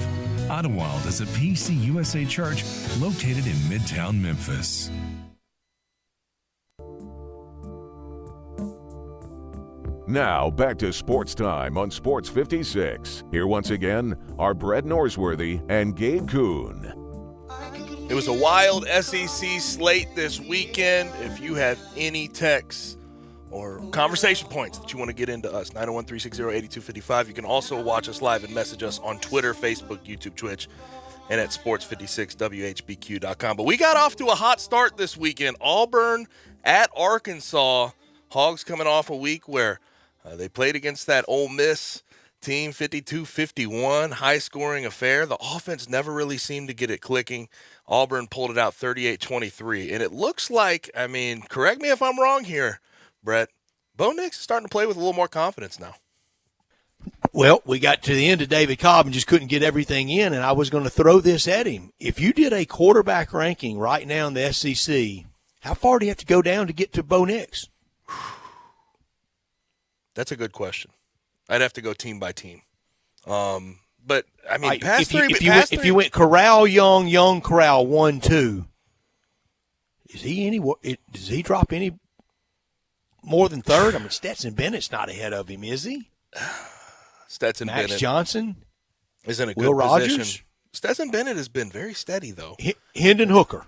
Idlewild is a PCUSA church located in Midtown Memphis. Now, back to Sports Time on Sports 56. Here once again are Brett Norsworthy and Gabe Kuhn. It was a wild SEC slate this weekend. If you have any texts or conversation points that you want to get into us, 901-360-8255. You can also watch us live and message us on Twitter, Facebook, YouTube, Twitch, and at sports56whbq.com. But we got off to a hot start this weekend. Auburn at Arkansas. Hogs coming off a week where they played against that Ole Miss team, 52-51, high-scoring affair. The offense never really seemed to get it clicking. Auburn pulled it out 38-23. And it looks like, I mean, correct me if I'm wrong here, Brett, Bo Nix is starting to play with a little more confidence now. Well, we got to the end of David Cobb and just couldn't get everything in, and I was going to throw this at him. If you did a quarterback ranking right now in the SEC, how far do you have to go down to get to Bo Nix? That's a good question. I'd have to go team by team. But, I mean, if you went Corral, Young, Corral, 1-2, does he drop any more than third? I mean, Stetson Bennett's not ahead of him, is he? Stetson Max Bennett Johnson is in a Will good Rogers? position. Stetson Bennett has been very steady, though. Hendon Hooker,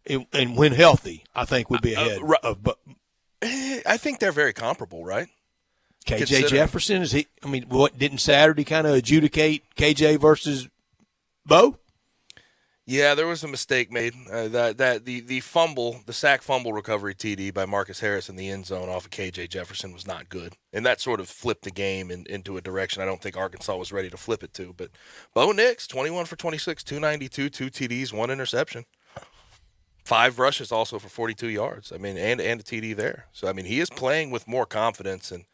and when healthy, I think would be ahead of. But I think they're very comparable, right? KJ Jefferson, is he? I mean, what didn't Saturday kind of adjudicate KJ versus Bo? Yeah, there was a mistake made. The sack fumble recovery TD by Marcus Harris in the end zone off of KJ Jefferson was not good, and that sort of flipped the game into a direction I don't think Arkansas was ready to flip it to. But Bo Nix, 21 for 26, 292, 2 TDs, 1 interception, 5 rushes also for 42 yards. I mean, and a TD there. So I mean, he is playing with more confidence, and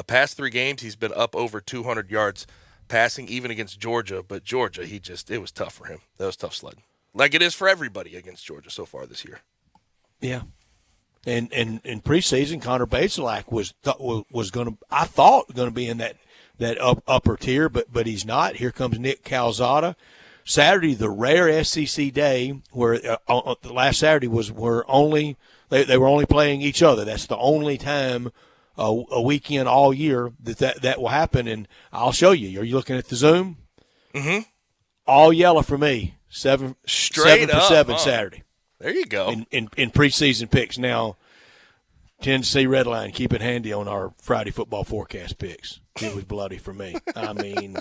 past 3 games he's been up over 200 yards. Passing even against Georgia, but Georgia, it was tough for him. That was tough sledding. Like it is for everybody against Georgia so far this year. Yeah. And in preseason, Connor Bazelak was going to be in that upper tier, but he's not. Here comes Nick Calzada. Saturday, the rare SEC day where the last Saturday was where they were only playing each other. That's the only time a weekend all year that will happen, and I'll show you. Are you looking at the Zoom? Mm-hmm. All yellow for me. 7 for 7 Saturday. There you go. In preseason picks. Now, Tennessee Red Line, keep it handy on our Friday football forecast picks. It was bloody for me. I mean,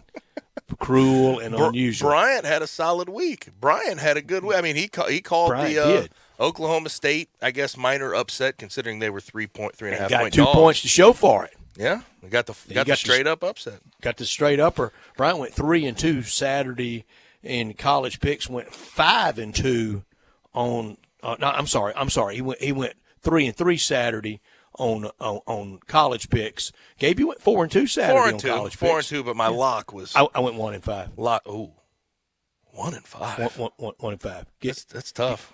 cruel and unusual. Bryant had a solid week. Bryant had a good week. I mean, he called the Oklahoma State, I guess, minor upset considering they were 3.5 point dogs. Got 2 points to show for it. Yeah, we got the straight up upset. Got the straight upper. Bryant went 3-2 Saturday in college picks. Went 5-2 on. I'm sorry. He went 3-3 Saturday on college picks. Gabe, you went 4-2 Saturday on college picks. 4-2, but my lock was. I went 1-5. 1-5. 1-5. That's tough.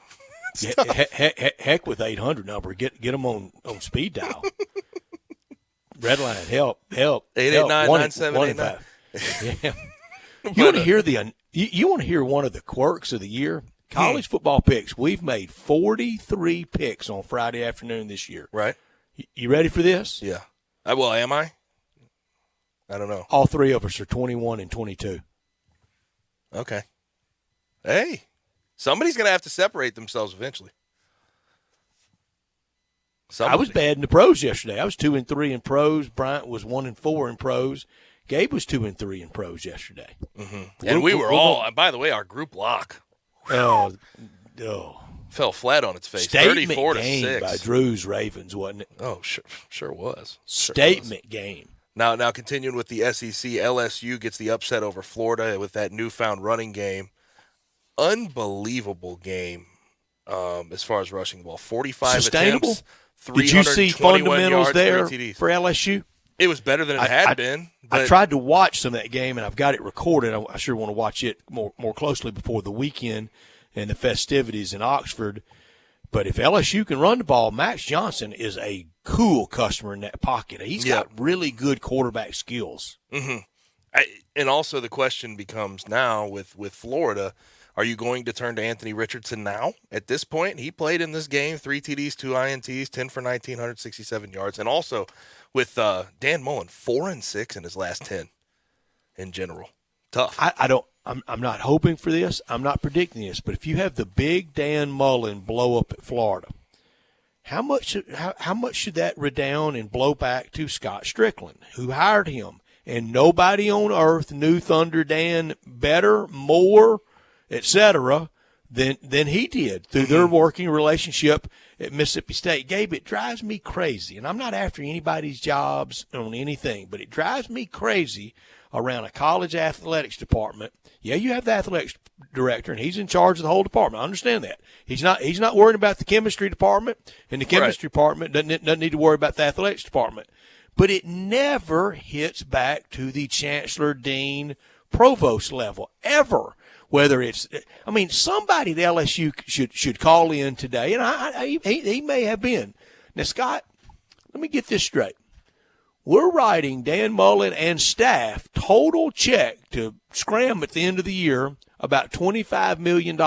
Heck with 800 number. Get them on speed dial. Red line, help. 889-9789. Yeah. You want to hear you want to hear one of the quirks of the year? College football picks. We've made 43 picks on Friday afternoon this year. Right. You ready for this? Yeah. Well, am I? I don't know. All 3 of us are 21 and 22. Okay. Hey. Somebody's going to have to separate themselves eventually. I was bad in the pros yesterday. I was 2-3 in pros. Bryant was 1-4 in pros. Gabe was 2-3 in pros yesterday. Mm-hmm. And we were all, by the way, our group lock. Oh, Fell flat on its face. Statement 34 game to 6 by Drew's Ravens, wasn't it? Oh, sure was. Statement game. Now continuing with the SEC, LSU gets the upset over Florida with that newfound running game. Unbelievable game as far as rushing the ball. 45 Sustainable? attempts, Did you see 321 fundamentals yards, there 3 TDs. for LSU? It was better than it had been. I But tried to watch some of that game, and I've got it recorded. I sure want to watch it more closely before the weekend and the festivities in Oxford. But if LSU can run the ball, Max Johnson is a cool customer in that pocket. He's got really good quarterback skills. Mm-hmm. And also the question becomes now with Florida, are you going to turn to Anthony Richardson now? At this point, he played in this game, 3 TDs, 2 INTs, 10 for 19, 167 yards. And also with Dan Mullen, 4-6 in his last 10 in general. Tough. I'm not hoping for this. I'm not predicting this. But if you have the big Dan Mullen blow up at Florida, how much should that redound and blow back to Scott Strickland, who hired him? And nobody on earth knew Thunder Dan better, more, etc., than he did through their working relationship at Mississippi State. Gabe, it drives me crazy, and I'm not after anybody's jobs on anything, but it drives me crazy around a college athletics department. Yeah, you have the athletics director, and he's in charge of the whole department. I understand that. He's not worried about the chemistry department, and the chemistry department doesn't need to worry about the athletics department. But it never hits back to the chancellor, dean, provost level, ever. Whether it's, somebody at LSU should call in today, and he may have been. Now, Scott, let me get this straight. We're writing Dan Mullen and staff total check to scram at the end of the year about $25 million.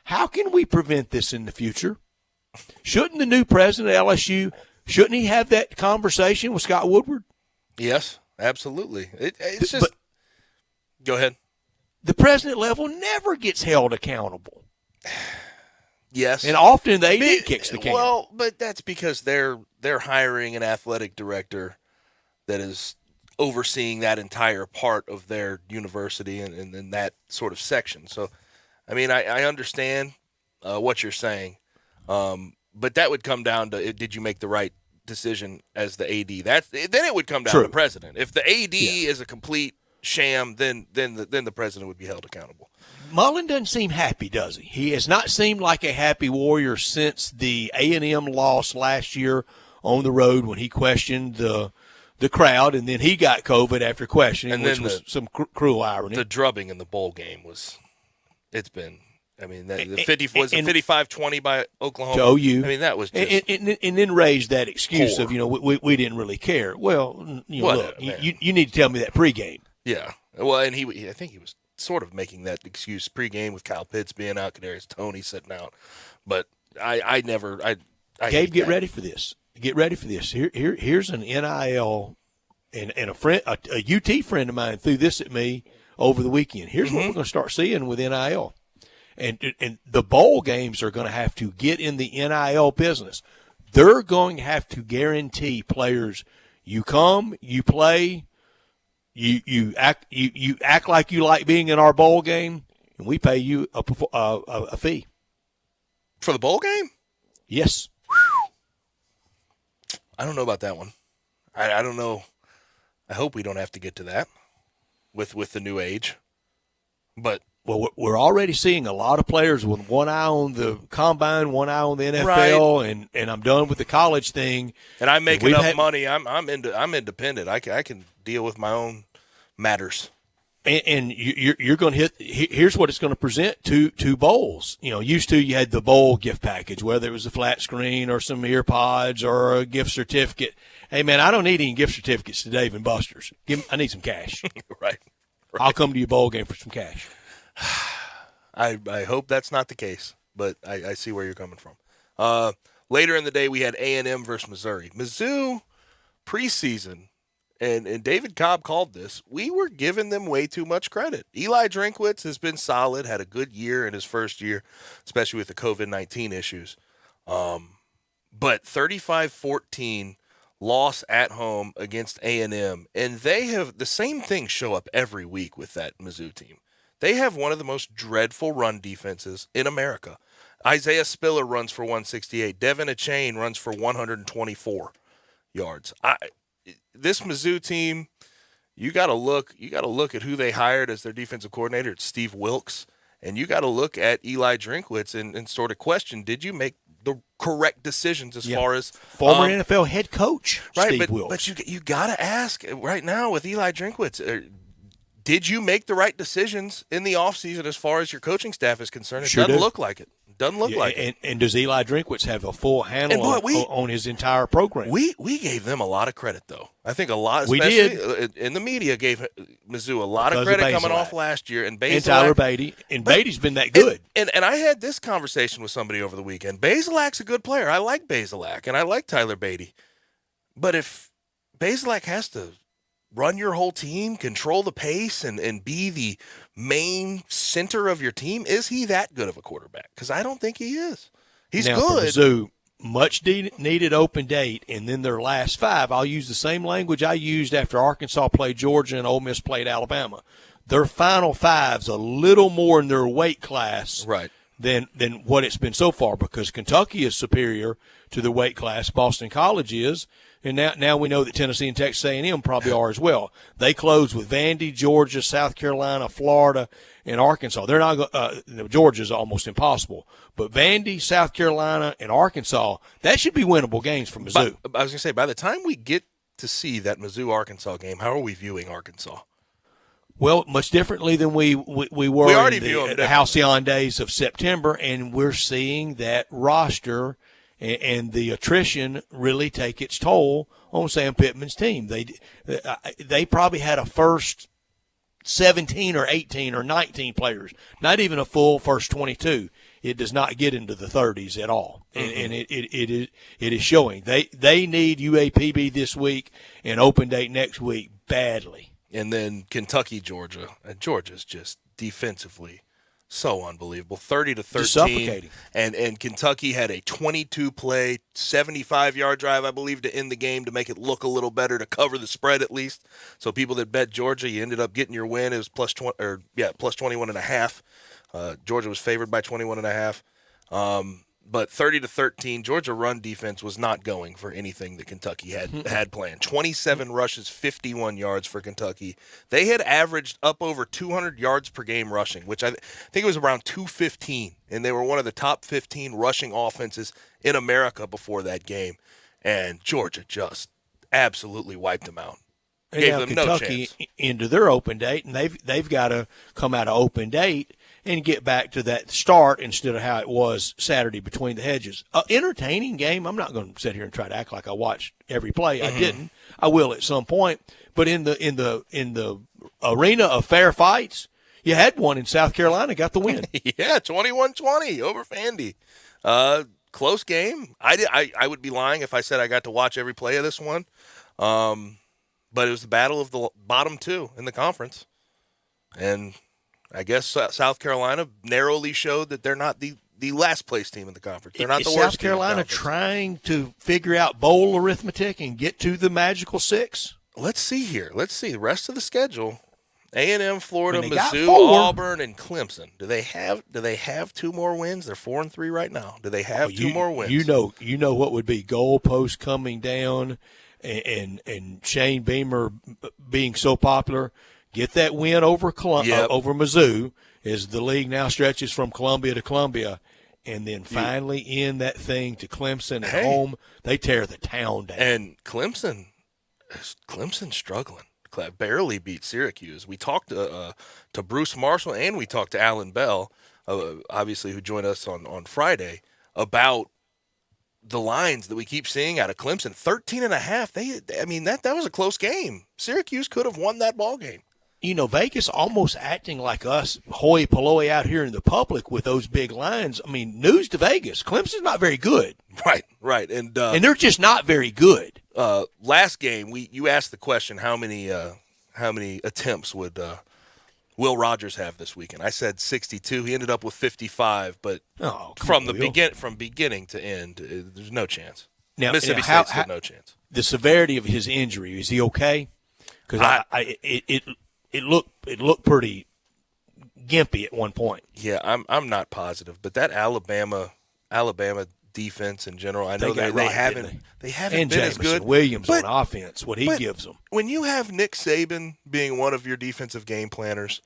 How can we prevent this in the future? Shouldn't the new president of LSU, shouldn't he have that conversation with Scott Woodward? Yes, absolutely. It's just – go ahead. The president level never gets held accountable. Yes. And often the AD kicks the can. Well, but that's because they're hiring an athletic director that is overseeing that entire part of their university and that sort of section. So, I understand what you're saying, but that would come down to did you make the right decision as the AD? Then it would come down to the president. If the AD is a complete sham, then the president would be held accountable. Mullen doesn't seem happy, does he? He has not seemed like a happy Warrior since the A&M loss last year on the road when he questioned the crowd, and then he got COVID after questioning, and which was some cruel irony. The drubbing in the bowl game was – it's been – the 55-20 by Oklahoma. To OU. That was just and then raised that excuse of, we didn't really care. Well, look, you need to tell me that pregame. Yeah. Well, and I think he was sort of making that excuse pregame with Kyle Pitts being out, Kadarius Toney sitting out. But I Gabe, get ready for this. Get ready for this. Here's an NIL, and a UT friend of mine threw this at me over the weekend. Here's what we're going to start seeing with NIL. And the bowl games are going to have to get in the NIL business. They're going to have to guarantee players, you come, you play, you act like you like being in our bowl game, and we pay you a fee for the bowl game. Yes. I don't know about that one. I don't know. I hope we don't have to get to that with the new age, but. Well, we're already seeing a lot of players with one eye on the combine, one eye on the NFL, and I'm done with the college thing. And I make enough money. I'm independent. I can deal with my own matters. And you're going to hit. Here's what it's going to present: two bowls. Used to you had the bowl gift package, whether it was a flat screen or some ear pods or a gift certificate. Hey man, I don't need any gift certificates to Dave and Buster's. I need some cash. Right. I'll come to your bowl game for some cash. I hope that's not the case, but I see where you're coming from. Later in the day, we had A&M versus Missouri. Mizzou preseason, and David Cobb called this, we were giving them way too much credit. Eli Drinkwitz has been solid, had a good year in his first year, especially with the COVID-19 issues. But 35-14 loss at home against A&M, and they have the same thing show up every week with that Mizzou team. They have one of the most dreadful run defenses in America. Isaiah Spiller runs for 168. Devin Achane runs for 124 yards. This Mizzou team, you got to look at who they hired as their defensive coordinator. It's Steve Wilkes. And you got to look at Eli Drinkwitz and sort of question, did you make the correct decisions as far as former NFL head coach right, Steve Wilkes? But you got to ask right now with Eli Drinkwitz, did you make the right decisions in the offseason as far as your coaching staff is concerned? It doesn't look like it. Doesn't look like it. And does Eli Drinkwitz have a full handle on his entire program? We gave them a lot of credit, though. I think a lot, we especially did. In the media, gave Mizzou a lot of credit coming off last year. And Tyler Beatty. And Beatty's been that good. And I had this conversation with somebody over the weekend. Bazelak's a good player. I like Bazelak, and I like Tyler Beatty. But if Bazelak has to run your whole team, control the pace, and be the main center of your team, is he that good of a quarterback? Because I don't think he is. He's now, good. For Mizzou, much needed open date, and then their last 5. I'll use the same language I used after Arkansas played Georgia and Ole Miss played Alabama. Their final 5's a little more in their weight class than what it's been so far, because Kentucky is superior to the weight class. Boston College is. And now we know that Tennessee and Texas A&M probably are as well. They close with Vandy, Georgia, South Carolina, Florida, and Arkansas. They're not Georgia's almost impossible. But Vandy, South Carolina, and Arkansas, that should be winnable games for Mizzou. I was going to say, by the time we get to see that Mizzou-Arkansas game, how are we viewing Arkansas? Well, much differently than we were in the halcyon days of September, and we're seeing that roster and the attrition really take its toll on Sam Pittman's team. They probably had a first 17 or 18 or 19 players, not even a full first 22. It does not get into the 30s at all, and it is showing. They need UAPB this week and open date next week badly. And then Kentucky, Georgia. And Georgia's just defensively so unbelievable. 30-13. Suffocating. And Kentucky had a 22-play, 75-yard drive, I believe, to end the game to make it look a little better, to cover the spread at least. So people that bet Georgia, you ended up getting your win. It was plus 21.5. Georgia was favored by 21.5. But 30-13, Georgia run defense was not going for anything that Kentucky had planned. 27 rushes, 51 yards for Kentucky. They had averaged up over 200 yards per game rushing, which I think it was around 215, and they were one of the top 15 rushing offenses in America before that game. And Georgia just absolutely wiped them out. Gave them Kentucky no chance. Into their open date, and they've got to come out of open date and get back to that start instead of how it was Saturday between the hedges. Entertaining game. I'm not going to sit here and try to act like I watched every play. I didn't. I will at some point. But in the arena of fair fights, you had one in South Carolina, got the win. Yeah, 21-20 over Vandy. Close game. I would be lying if I said I got to watch every play of this one. But it was the battle of the bottom 2 in the conference. And I guess South Carolina narrowly showed that they're not the last place team in the conference. They're not the worst South Carolina trying to figure out bowl arithmetic and get to the magical 6? Let's see here. Let's see the rest of the schedule. A&M, Florida, Mizzou, 4. Auburn, and Clemson. Do they have 2 more wins? They're 4-3 right now. Do they have 2 more wins? You know what would be goalposts coming down and Shane Beamer being so popular. Get that win over over Mizzou as the league now stretches from Columbia to Columbia, and then finally end that thing to Clemson at home. They tear the town down. And Clemson's struggling. Barely beat Syracuse. We talked to Bruce Marshall and we talked to Alan Bell, obviously, who joined us on Friday, about the lines that we keep seeing out of Clemson. 13.5. That was a close game. Syracuse could have won that ball game. You know, Vegas almost acting like us, hoi polloi out here in the public with those big lines. I mean, news to Vegas. Clemson's not very good. Right. And they're just not very good. Last game, you asked the question, how many attempts would Will Rogers have this weekend? I said 62. He ended up with 55, but from beginning to end, there's no chance. Now, Mississippi State's got no chance. The severity of his injury, is he okay? Because it looked pretty gimpy at one point. Yeah, I'm not positive, but that Alabama defense in general, I know they haven't and been as good. Williams on offense, what he gives them. When you have Nick Saban being one of your defensive game planners,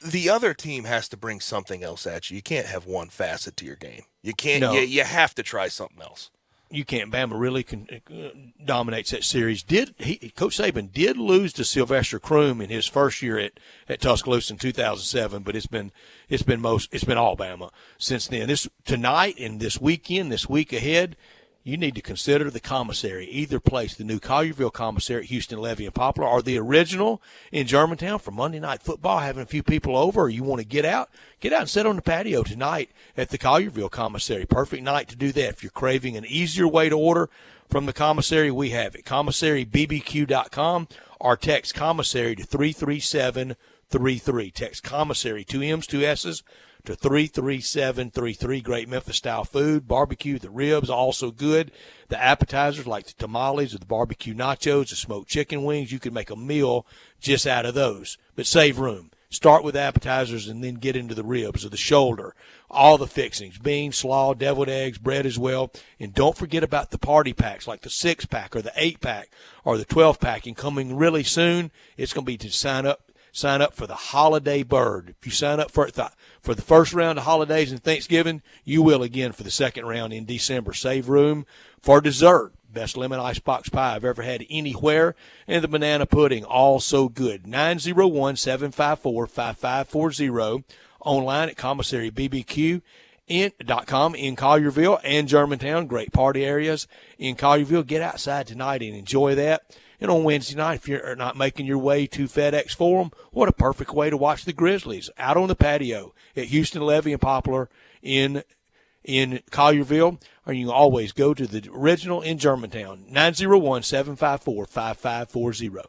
the other team has to bring something else at you. You can't have one facet to your game. You can't. No. You have to try something else. You can't. Bama really dominates that series. Coach Saban did lose to Sylvester Croom in his first year at Tuscaloosa in 2007, but it's been all Bama since then. Tonight and this weekend, this week ahead, you need to consider the commissary. Either place, the new Collierville commissary at Houston, Levy, and Poplar, or the original in Germantown for Monday Night Football, having a few people over, or you want to get out and sit on the patio tonight at the Collierville commissary. Perfect night to do that. If you're craving an easier way to order from the commissary, we have it. CommissaryBBQ.com, or text commissary to 33733. Text commissary, 2 M's, 2 S's, to 33733. Great Memphis-style food. Barbecue, the ribs, also good. The appetizers like the tamales or the barbecue nachos, the smoked chicken wings, you can make a meal just out of those. But save room. Start with appetizers and then get into the ribs or the shoulder. All the fixings, beans, slaw, deviled eggs, bread as well. And don't forget about the party packs like the 6-pack or the 8-pack or the 12-pack. And coming really soon, it's going to be to sign up for the holiday bird. If you sign up for the first round of holidays and Thanksgiving, you will again for the second round in December. Save room for dessert. Best lemon icebox pie I've ever had anywhere. And the banana pudding, also good. 901-754-5540. Online at CommissaryBBQ.com in Collierville and Germantown. Great party areas in Collierville. Get outside tonight and enjoy that. And on Wednesday night, if you're not making your way to FedEx Forum, what a perfect way to watch the Grizzlies out on the patio at Houston, Levy, and Poplar in Collierville. Or you can always go to the original in Germantown, 901-754-5540.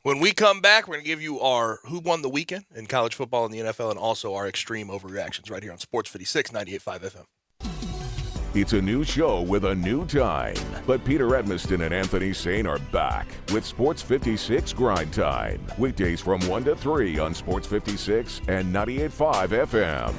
When we come back, we're going to give you our Who Won the Weekend in college football and the NFL, and also our extreme overreactions right here on Sports 56, 98.5 FM. It's a new show with a new time, but Peter Edmiston and Anthony Sane are back with Sports 56 Grind Time. Weekdays from 1 to 3 on Sports 56 and 98.5 FM.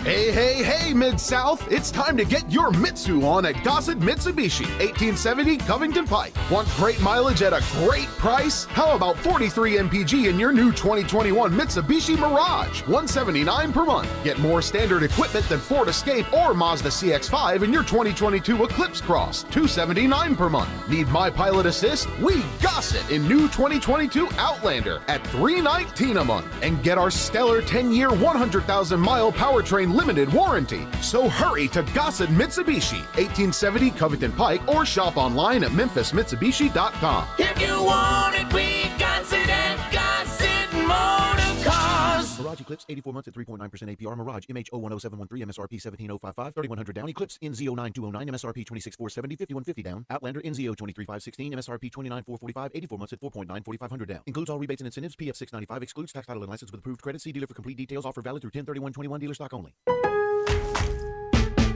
Hey, Mid-South. It's time to get your Mitsu on at Gossett Mitsubishi, 1870 Covington Pike. Want great mileage at a great price? How about 43 MPG in your new 2021 Mitsubishi Mirage, $179 per month. Get more standard equipment than Ford Escape or Mazda CX-5 in your 2022 Eclipse Cross, $279 per month. Need My Pilot Assist? We Gossett in new 2022 Outlander at $319 a month. And get our stellar 10-year, 100,000-mile powertrain limited warranty. So hurry to Gossett Mitsubishi, 1870 Covington Pike, or shop online at memphismitsubishi.com. If you want it, we got it at Gossett Motor Cars. Mirage Eclipse, 84 months at 3.9% APR. Mirage MH010713, MSRP 17055, 3100 down. Eclipse NZ09209, MSRP 26470, 5150 down. Outlander NZ0235516, MSRP 29445, 84 months at 4.9, 4500 down. Includes all rebates and incentives. PF 695 excludes tax, title, and license with approved credit. See dealer for complete details. Offer valid through 10/31/21. Dealer stock only.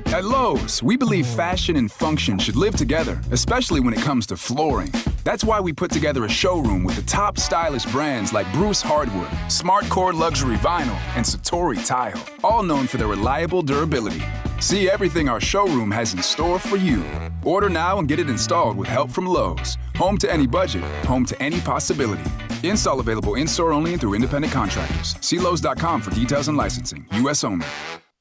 At Lowe's, we believe fashion and function should live together, especially when it comes to flooring. That's why we put together a showroom with the top stylish brands like Bruce Hardwood, SmartCore Luxury Vinyl, and Satori Tile, all known for their reliable durability. See everything our showroom has in store for you. Order now and get it installed with help from Lowe's. Home to any budget, home to any possibility. Install available in-store only and through independent contractors. See Lowe's.com for details and licensing. U.S. only.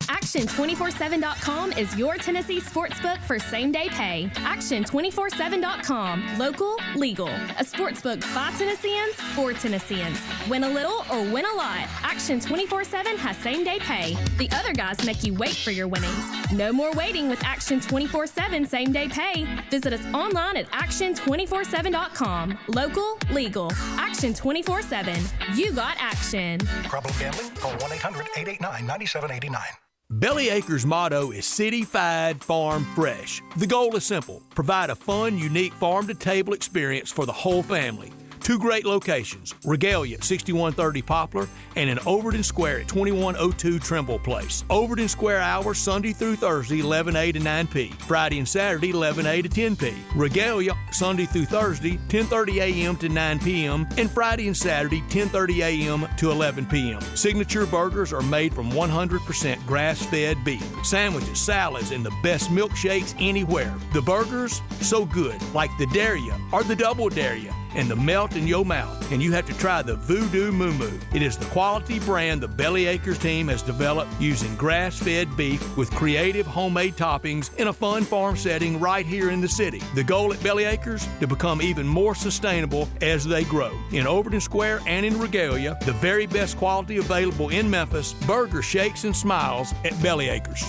Action247.com is your Tennessee sportsbook for same-day pay. Action247.com. Local, legal. A sportsbook by Tennesseans, for Tennesseans. Win a little or win a lot. Action247 has same-day pay. The other guys make you wait for your winnings. No more waiting with Action247 same-day pay. Visit us online at Action247.com. Local, legal. Action247. You got action. Problem gambling? Call 1-800-889-9789. Belly Acres' motto is City-Fied Farm Fresh. The goal is simple: provide a fun, unique farm-to-table experience for the whole family. Two great locations, Regalia at 6130 Poplar and in Overton Square at 2102 Trimble Place. Overton Square hours Sunday through Thursday 11A to 9P, Friday and Saturday 11A to 10P. Regalia Sunday through Thursday 10:30 a.m. to 9 p.m. and Friday and Saturday 10:30 a.m. to 11 p.m. Signature burgers are made from 100% grass-fed beef. Sandwiches, salads, and the best milkshakes anywhere. The burgers, so good, like the Dare Ya or the Double Dare Ya, and the melt in your mouth. And you have to try the Voodoo Moo Moo. It is the quality brand the Belly Acres team has developed using grass-fed beef with creative homemade toppings in a fun farm setting right here in the city. The goal at Belly Acres, to become even more sustainable as they grow. In Overton Square and in Regalia, the very best quality available in Memphis, burger shakes and smiles at Belly Acres.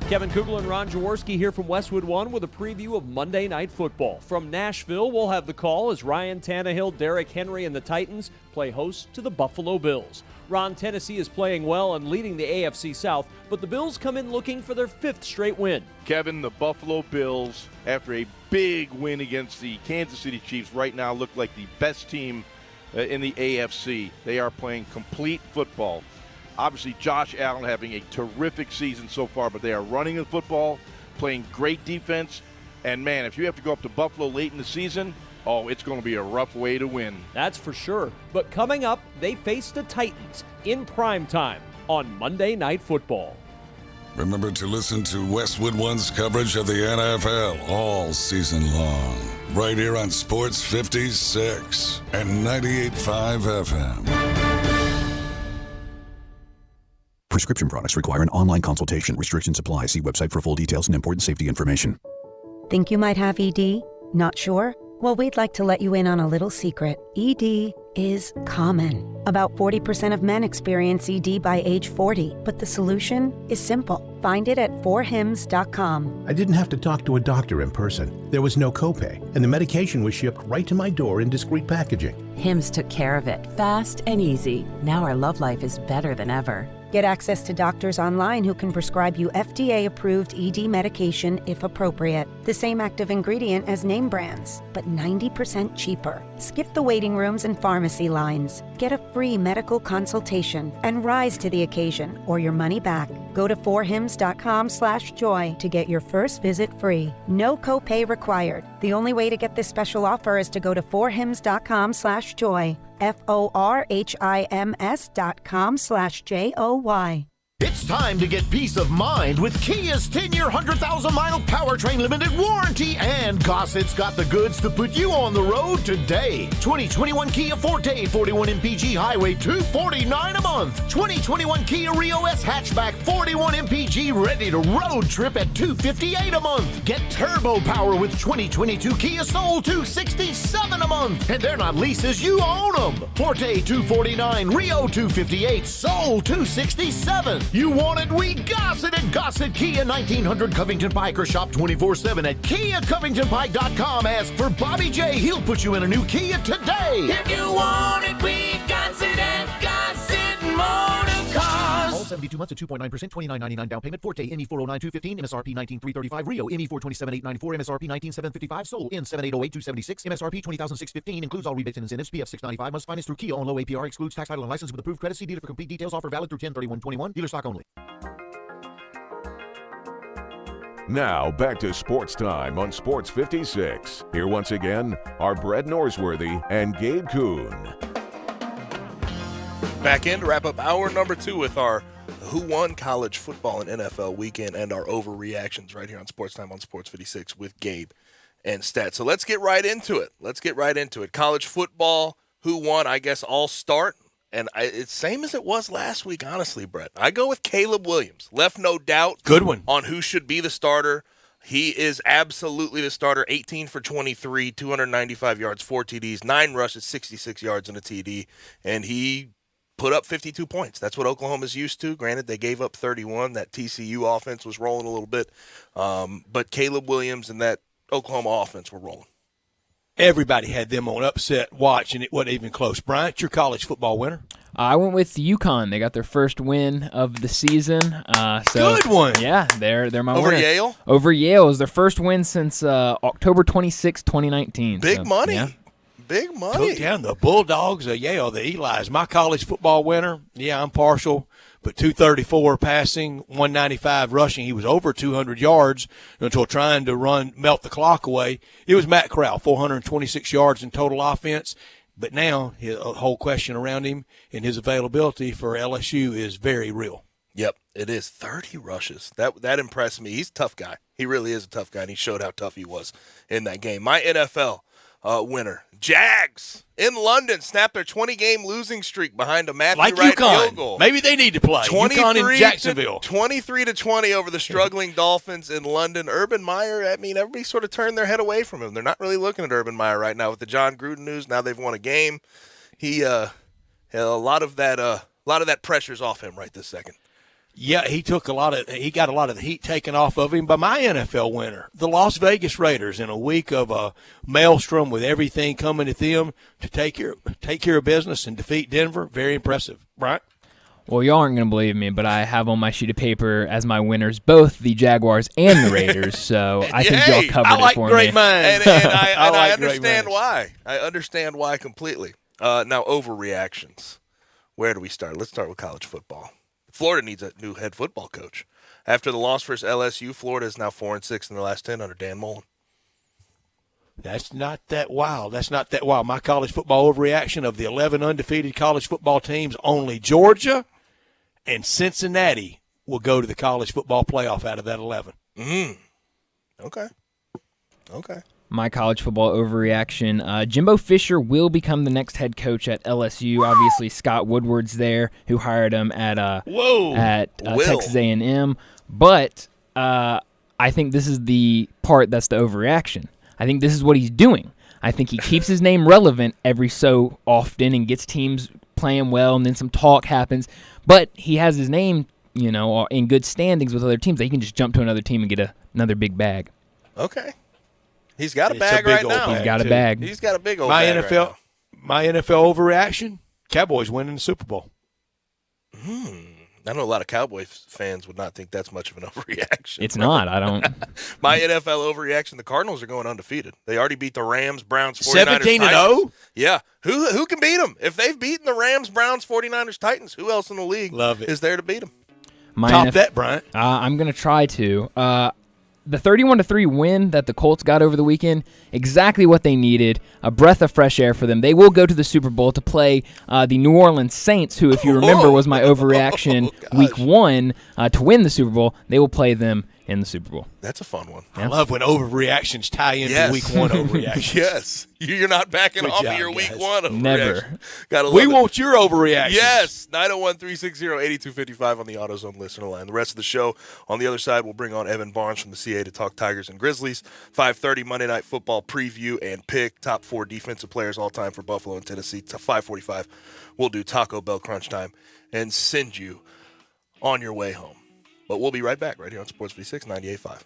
Kevin Kugler and Ron Jaworski here from Westwood One with a preview of Monday Night Football. From Nashville, we'll have the call as Ryan Tannehill, Derrick Henry, and the Titans play host to the Buffalo Bills. Ron, Tennessee is playing well and leading the AFC South, but the Bills come in looking for their 5th straight win. Kevin, the Buffalo Bills, after a big win against the Kansas City Chiefs, right now look like the best team in the AFC. They are playing complete football. Obviously, Josh Allen having a terrific season so far, but they are running the football, playing great defense. And, man, if you have to go up to Buffalo late in the season, oh, it's going to be a rough way to win. That's for sure. But coming up, they face the Titans in primetime on Monday Night Football. Remember to listen to Westwood One's coverage of the NFL all season long, right here on Sports 56 and 98.5 FM. Prescription products require an online consultation. Restrictions apply. See website for full details and important safety information. Think you might have ED? Not sure? Well, we'd like to let you in on a little secret. ED is common. About 40% of men experience ED by age 40, but the solution is simple. Find it at 4hims.com. I didn't have to talk to a doctor in person. There was no copay, and the medication was shipped right to my door in discreet packaging. Hims took care of it, fast and easy. Now our love life is better than ever. Get access to doctors online who can prescribe you FDA-approved ED medication if appropriate. The same active ingredient as name brands, but 90% cheaper. Skip the waiting rooms and pharmacy lines. Get a free medical consultation and rise to the occasion or your money back. Go to 4hims.com/joy to get your first visit free. No copay required. The only way to get this special offer is to go to 4hims.com/joy. FORHIMS.com/JOY. It's time to get peace of mind with Kia's 10-year, 100,000-mile powertrain limited warranty, and Gossett's got the goods to put you on the road today. 2021 Kia Forte, 41 mpg highway, $249 a month. 2021 Kia Rio S hatchback, 41 mpg ready to road trip at $258 a month. Get turbo power with 2022 Kia Soul, $267 a month. And they're not leases, you own them. Forte, $249, Rio, $258, Soul, $267. You want it? We Gossett at Gossett Kia, 1900 Covington Pike, or shop 24/7 at KiaCovingtonPike.com. Ask for Bobby J. He'll put you in a new Kia today. If you want it, we Gossett at Gossett Motor Cars. All 72 months at 2.9%, $29.99 down payment. Forte, ME 409,215, MSRP 19,335. Rio, ME 427,894, MSRP 19,755. Sold in 7808,276, MSRP 20,615. Includes all rebates and incentives. PF 695. Must finance through Kia on low APR. Excludes tax, title, and license with approved credit. See dealer for complete details. Offer valid through 10/31/21. Dealer stock only. Now, back to Sports Time on Sports 56. Here once again are Brett Norsworthy and Gabe Kuhn. Back in to wrap up hour number 2 with our Who Won College Football and NFL Weekend and our overreactions right here on Sports Time on Sports 56 with Gabe and Stat. So let's get right into it. College football, who won? I guess I'll start. And it's same as it was last week, honestly, Brett. I go with Caleb Williams. Left no doubt. Good one. On who should be the starter. He is absolutely the starter. 18 for 23, 295 yards, 4 TDs, 9 rushes, 66 yards and a TD. And he put up 52 points. That's what Oklahoma's used to. Granted, they gave up 31. That TCU offense was rolling a little bit. But Caleb Williams and that Oklahoma offense were rolling. Everybody had them on upset watch, and it wasn't even close. Bryant, your college football winner? I went with UConn. They got their first win of the season. Good one. Yeah, they're my Over winner. Yale? Over Yale is their first win since October 26, 2019. Big money. Yeah. Big money. Took down the Bulldogs of Yale, the Eli's. My college football winner, yeah, I'm partial, but 234 passing, 195 rushing. He was over 200 yards until trying to melt the clock away. It was Matt Corral, 426 yards in total offense. But now the whole question around him and his availability for LSU is very real. Yep, it is 30 rushes. That impressed me. He's a tough guy. He really is a tough guy, and he showed how tough he was in that game. My NFL winner, Jags in London, snapped their 20-game losing streak behind a Matthew Wright field goal. Maybe they need to play. UConn in Jacksonville. 23-20 over the struggling Dolphins in London. Urban Meyer, I mean, everybody sort of turned their head away from him. They're not really looking at Urban Meyer right now with the John Gruden news. Now they've won a game. He a lot of that pressure's off him right this second. Yeah, he got a lot of the heat taken off of him by my NFL winner, the Las Vegas Raiders, in a week of a maelstrom with everything coming at them to take care of business and defeat Denver. Very impressive, right? Well, y'all aren't going to believe me, but I have on my sheet of paper as my winners both the Jaguars and the Raiders, so I think y'all covered it for me. Great minds. And I understand why. I understand why completely. Now, overreactions. Where do we start? Let's start with college football. Florida needs a new head football coach. After the loss versus LSU, Florida is now 4-6 in their last 10 under Dan Mullen. That's not that wild. My college football overreaction of the 11 undefeated college football teams, only Georgia and Cincinnati will go to the college football playoff out of that 11. Okay. My college football overreaction. Jimbo Fisher will become the next head coach at LSU. Obviously, Scott Woodward's there, who hired him at Texas A&M. But I think this is the part that's the overreaction. I think this is what he's doing. I think he keeps his name relevant every so often and gets teams playing well, and then some talk happens. But he has his name, in good standings with other teams. That he can just jump to another team and get another big bag. Okay. He's got a bag right now. He's got a bag. He's got a big old bag right now. My NFL overreaction, Cowboys winning the Super Bowl. I know a lot of Cowboys fans would not think that's much of an overreaction. It's not. I don't. My NFL overreaction, the Cardinals are going undefeated. They already beat the Rams, Browns, 49ers, 17-0? Yeah. Who can beat them? If they've beaten the Rams, Browns, 49ers, Titans, who else in the league is there to beat them? Top that, Bryant. I'm going to try to. The 31-3 win that the Colts got over the weekend, exactly what they needed, a breath of fresh air for them. They will go to the Super Bowl to play the New Orleans Saints, who, if you remember, was my overreaction week 1 to win the Super Bowl. They will play them in the Super Bowl. That's a fun one. I love when overreactions tie into week 1 overreactions. Yes. You're not backing off of your week 1 overreaction. Never. We want your overreactions. Yes. 901-360-8255 on the AutoZone listener line. The rest of the show on the other side, we'll bring on Evan Barnes from the CA to talk Tigers and Grizzlies. 5:30 Monday Night Football preview and pick top 4 defensive players all time for Buffalo and Tennessee. To 5:45, we'll do Taco Bell Crunch Time and send you on your way home. But we'll be right back right here on Sports 56 98.5.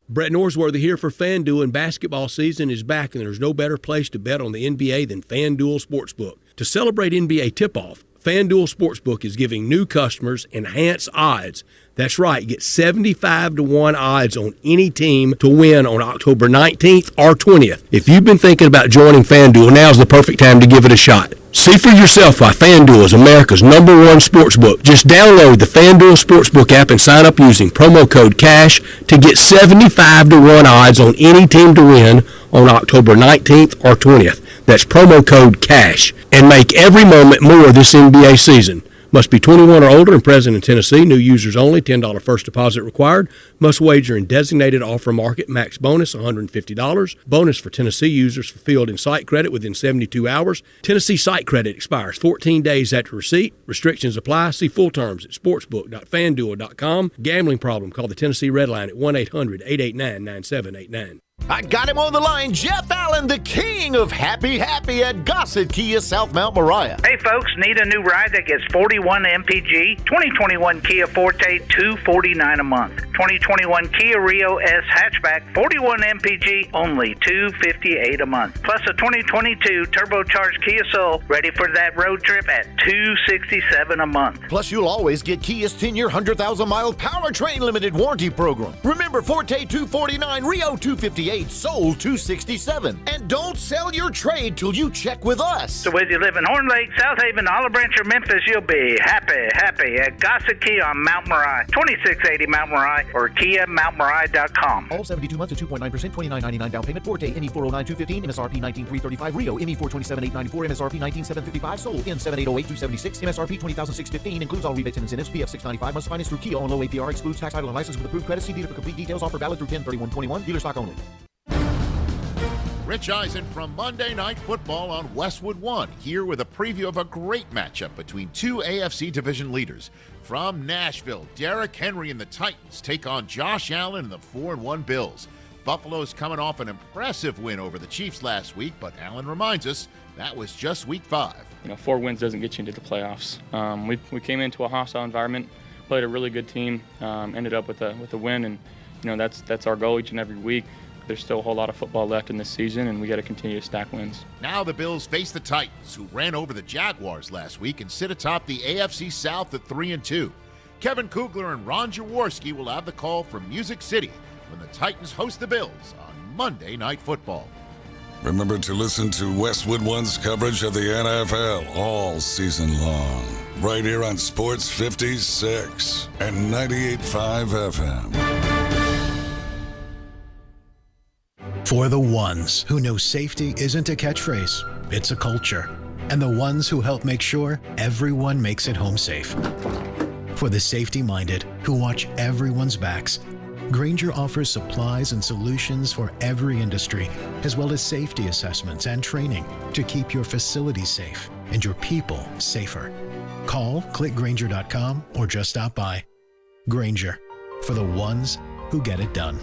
Brett Norsworthy here for FanDuel, and basketball season is back, and there's no better place to bet on the NBA than FanDuel Sportsbook. To celebrate NBA tip-off, FanDuel Sportsbook is giving new customers enhanced odds. That's right, get 75-1 odds on any team to win on October 19th or 20th. If you've been thinking about joining FanDuel, now's the perfect time to give it a shot. See for yourself why FanDuel is America's #1 sportsbook. Just download the FanDuel Sportsbook app and sign up using promo code CASH to get 75-1 odds on any team to win on October 19th or 20th. That's promo code CASH. And make every moment more this NBA season. Must be 21 or older and present in Tennessee. New users only. $10 first deposit required. Must wager in designated offer market. Max bonus $150. Bonus for Tennessee users fulfilled in site credit within 72 hours. Tennessee site credit expires 14 days after receipt. Restrictions apply. See full terms at sportsbook.fanduel.com. Gambling problem? Call the Tennessee Red Line at 1-800-889-9789. I got him on the line, Jeff Allen, the king of happy at Gossett Kia South Mount Moriah. Hey folks, need a new ride that gets 41 MPG? 2021 Kia Forte, $249 a month. 2021 Kia Rio S hatchback, 41 MPG, only $258 a month. Plus a 2022 turbocharged Kia Soul, ready for that road trip at $267 a month. Plus, you'll always get Kia's 10-year, 100,000-mile powertrain limited warranty program. Remember, Forte $249, Rio $258, Soul $267. And don't sell your trade till you check with us. So whether you live in Horn Lake, South Haven, Olive Branch, or Memphis, you'll be happy at Gossett Kia on Mount Moriah, 2680 Mount Moriah, or KiaMountMoriah.com. All 72 months at 2.9%, $29.99 down payment. Forte, ME 409,215, MSRP 19,335. Rio, ME 427,894, MSRP 19,755. Soul, M 7808,276, MSRP 20,615. Includes all rebates and incentives. PF 695. Must finance through Kia on low APR. Excludes tax, title, and license with approved credit. See dealer for complete details. Offer valid through 10/31/21. Dealer stock only. Rich Eisen from Monday Night Football on Westwood One, here with a preview of a great matchup between two AFC division leaders. From Nashville, Derrick Henry and the Titans take on Josh Allen and the 4-1 Bills. Buffalo's coming off an impressive win over the Chiefs last week, but Allen reminds us that was just week 5. 4 wins doesn't get you into the playoffs. We came into a hostile environment, played a really good team, ended up with a win, and that's our goal each and every week. There's still a whole lot of football left in this season, and we got to continue to stack wins. Now the Bills face the Titans, who ran over the Jaguars last week and sit atop the AFC South at 3-2. Kevin Kugler and Ron Jaworski will have the call from Music City when the Titans host the Bills on Monday Night Football. Remember to listen to Westwood One's coverage of the NFL all season long, right here on Sports 56 and 98.5 FM. For the ones who know safety isn't a catchphrase, it's a culture. And the ones who help make sure everyone makes it home safe. For the safety-minded who watch everyone's backs, Grainger offers supplies and solutions for every industry, as well as safety assessments and training to keep your facilities safe and your people safer. Call, click Grainger.com, or just stop by. Grainger, for the ones who get it done.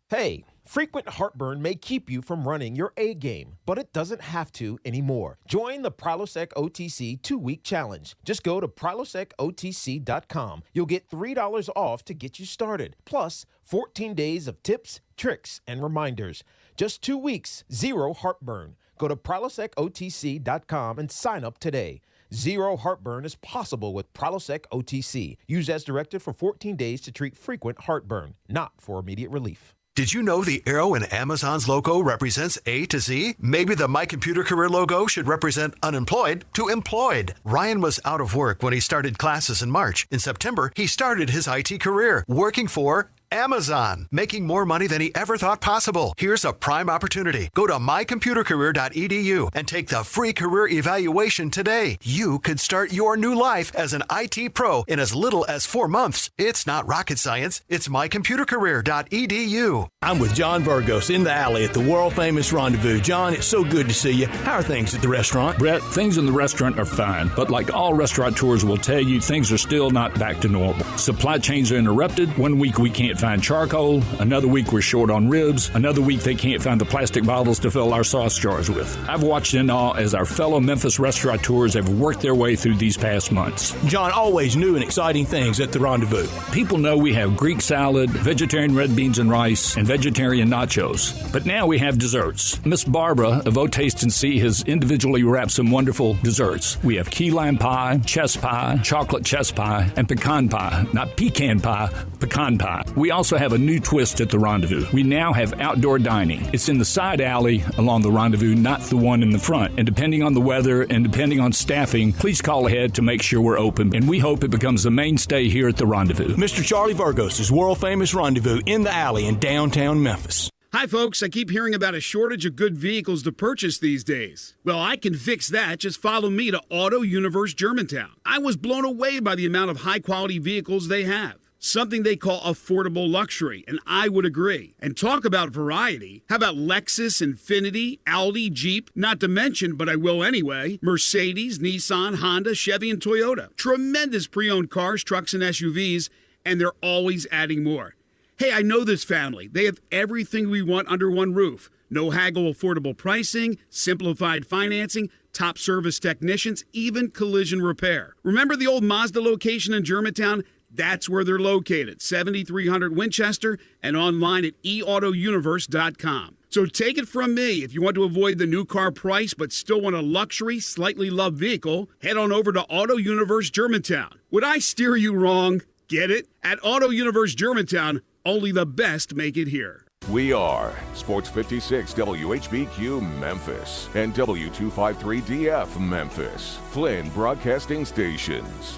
Hey, frequent heartburn may keep you from running your A game, but it doesn't have to anymore. Join the Prilosec OTC 2-week challenge. Just go to PrilosecOTC.com. You'll get $3 off to get you started, plus 14 days of tips, tricks, and reminders. Just 2 weeks, zero heartburn. Go to PrilosecOTC.com and sign up today. Zero heartburn is possible with Prilosec OTC. Use as directed for 14 days to treat frequent heartburn, not for immediate relief. Did you know the arrow in Amazon's logo represents A to Z? Maybe the My Computer Career logo should represent unemployed to employed. Ryan was out of work when he started classes in March. In September, he started his IT career, working for Amazon, making more money than he ever thought possible. Here's a prime opportunity. Go to mycomputercareer.edu and take the free career evaluation today. You could start your new life as an IT pro in as little as 4 months. It's not rocket science. It's mycomputercareer.edu. I'm with John Burgos in the alley at the world-famous Rendezvous. John, it's so good to see you. How are things at the restaurant? Brett, things in the restaurant are fine, but like all restaurateurs will tell you, things are still not back to normal. Supply chains are interrupted. 1 week we can't find charcoal. Another week we're short on ribs. Another week they can't find the plastic bottles to fill our sauce jars with. I've watched in awe as our fellow Memphis restaurateurs have worked their way through these past months. John, always new and exciting things at the Rendezvous. People know we have Greek salad, vegetarian red beans and rice, and vegetarian nachos. But now we have desserts. Miss Barbara of O Taste and See has individually wrapped some wonderful desserts. We have key lime pie, chess pie, chocolate chess pie, and pecan pie. Not pecan pie, pecan pie. We also have a new twist at the Rendezvous. We now have outdoor dining. It's in the side alley along the Rendezvous, not the one in the front. And depending on the weather and depending on staffing, please call ahead to make sure we're open. And we hope it becomes a mainstay here at the Rendezvous. Mr. Charlie Burgos' world-famous Rendezvous in the alley in downtown Memphis. Hi, folks. I keep hearing about a shortage of good vehicles to purchase these days. Well, I can fix that. Just follow me to Auto Universe Germantown. I was blown away by the amount of high-quality vehicles they have. Something they call affordable luxury, and I would agree. And talk about variety. How about Lexus, Infiniti, Audi, Jeep, not to mention, but I will anyway, Mercedes, Nissan, Honda, Chevy, and Toyota. Tremendous pre-owned cars, trucks, and SUVs, and they're always adding more. Hey, I know this family. They have everything we want under one roof. No haggle, affordable pricing, simplified financing, top service technicians, even collision repair. Remember the old Mazda location in Germantown? That's where they're located, 7300 Winchester, and online at eautouniverse.com. So take it from me, if you want to avoid the new car price but still want a luxury, slightly loved vehicle, head on over to Auto Universe Germantown. Would I steer you wrong? Get it? At Auto Universe Germantown, only the best make it here. We are Sports 56 WHBQ Memphis and W253DF Memphis, Flynn Broadcasting Stations.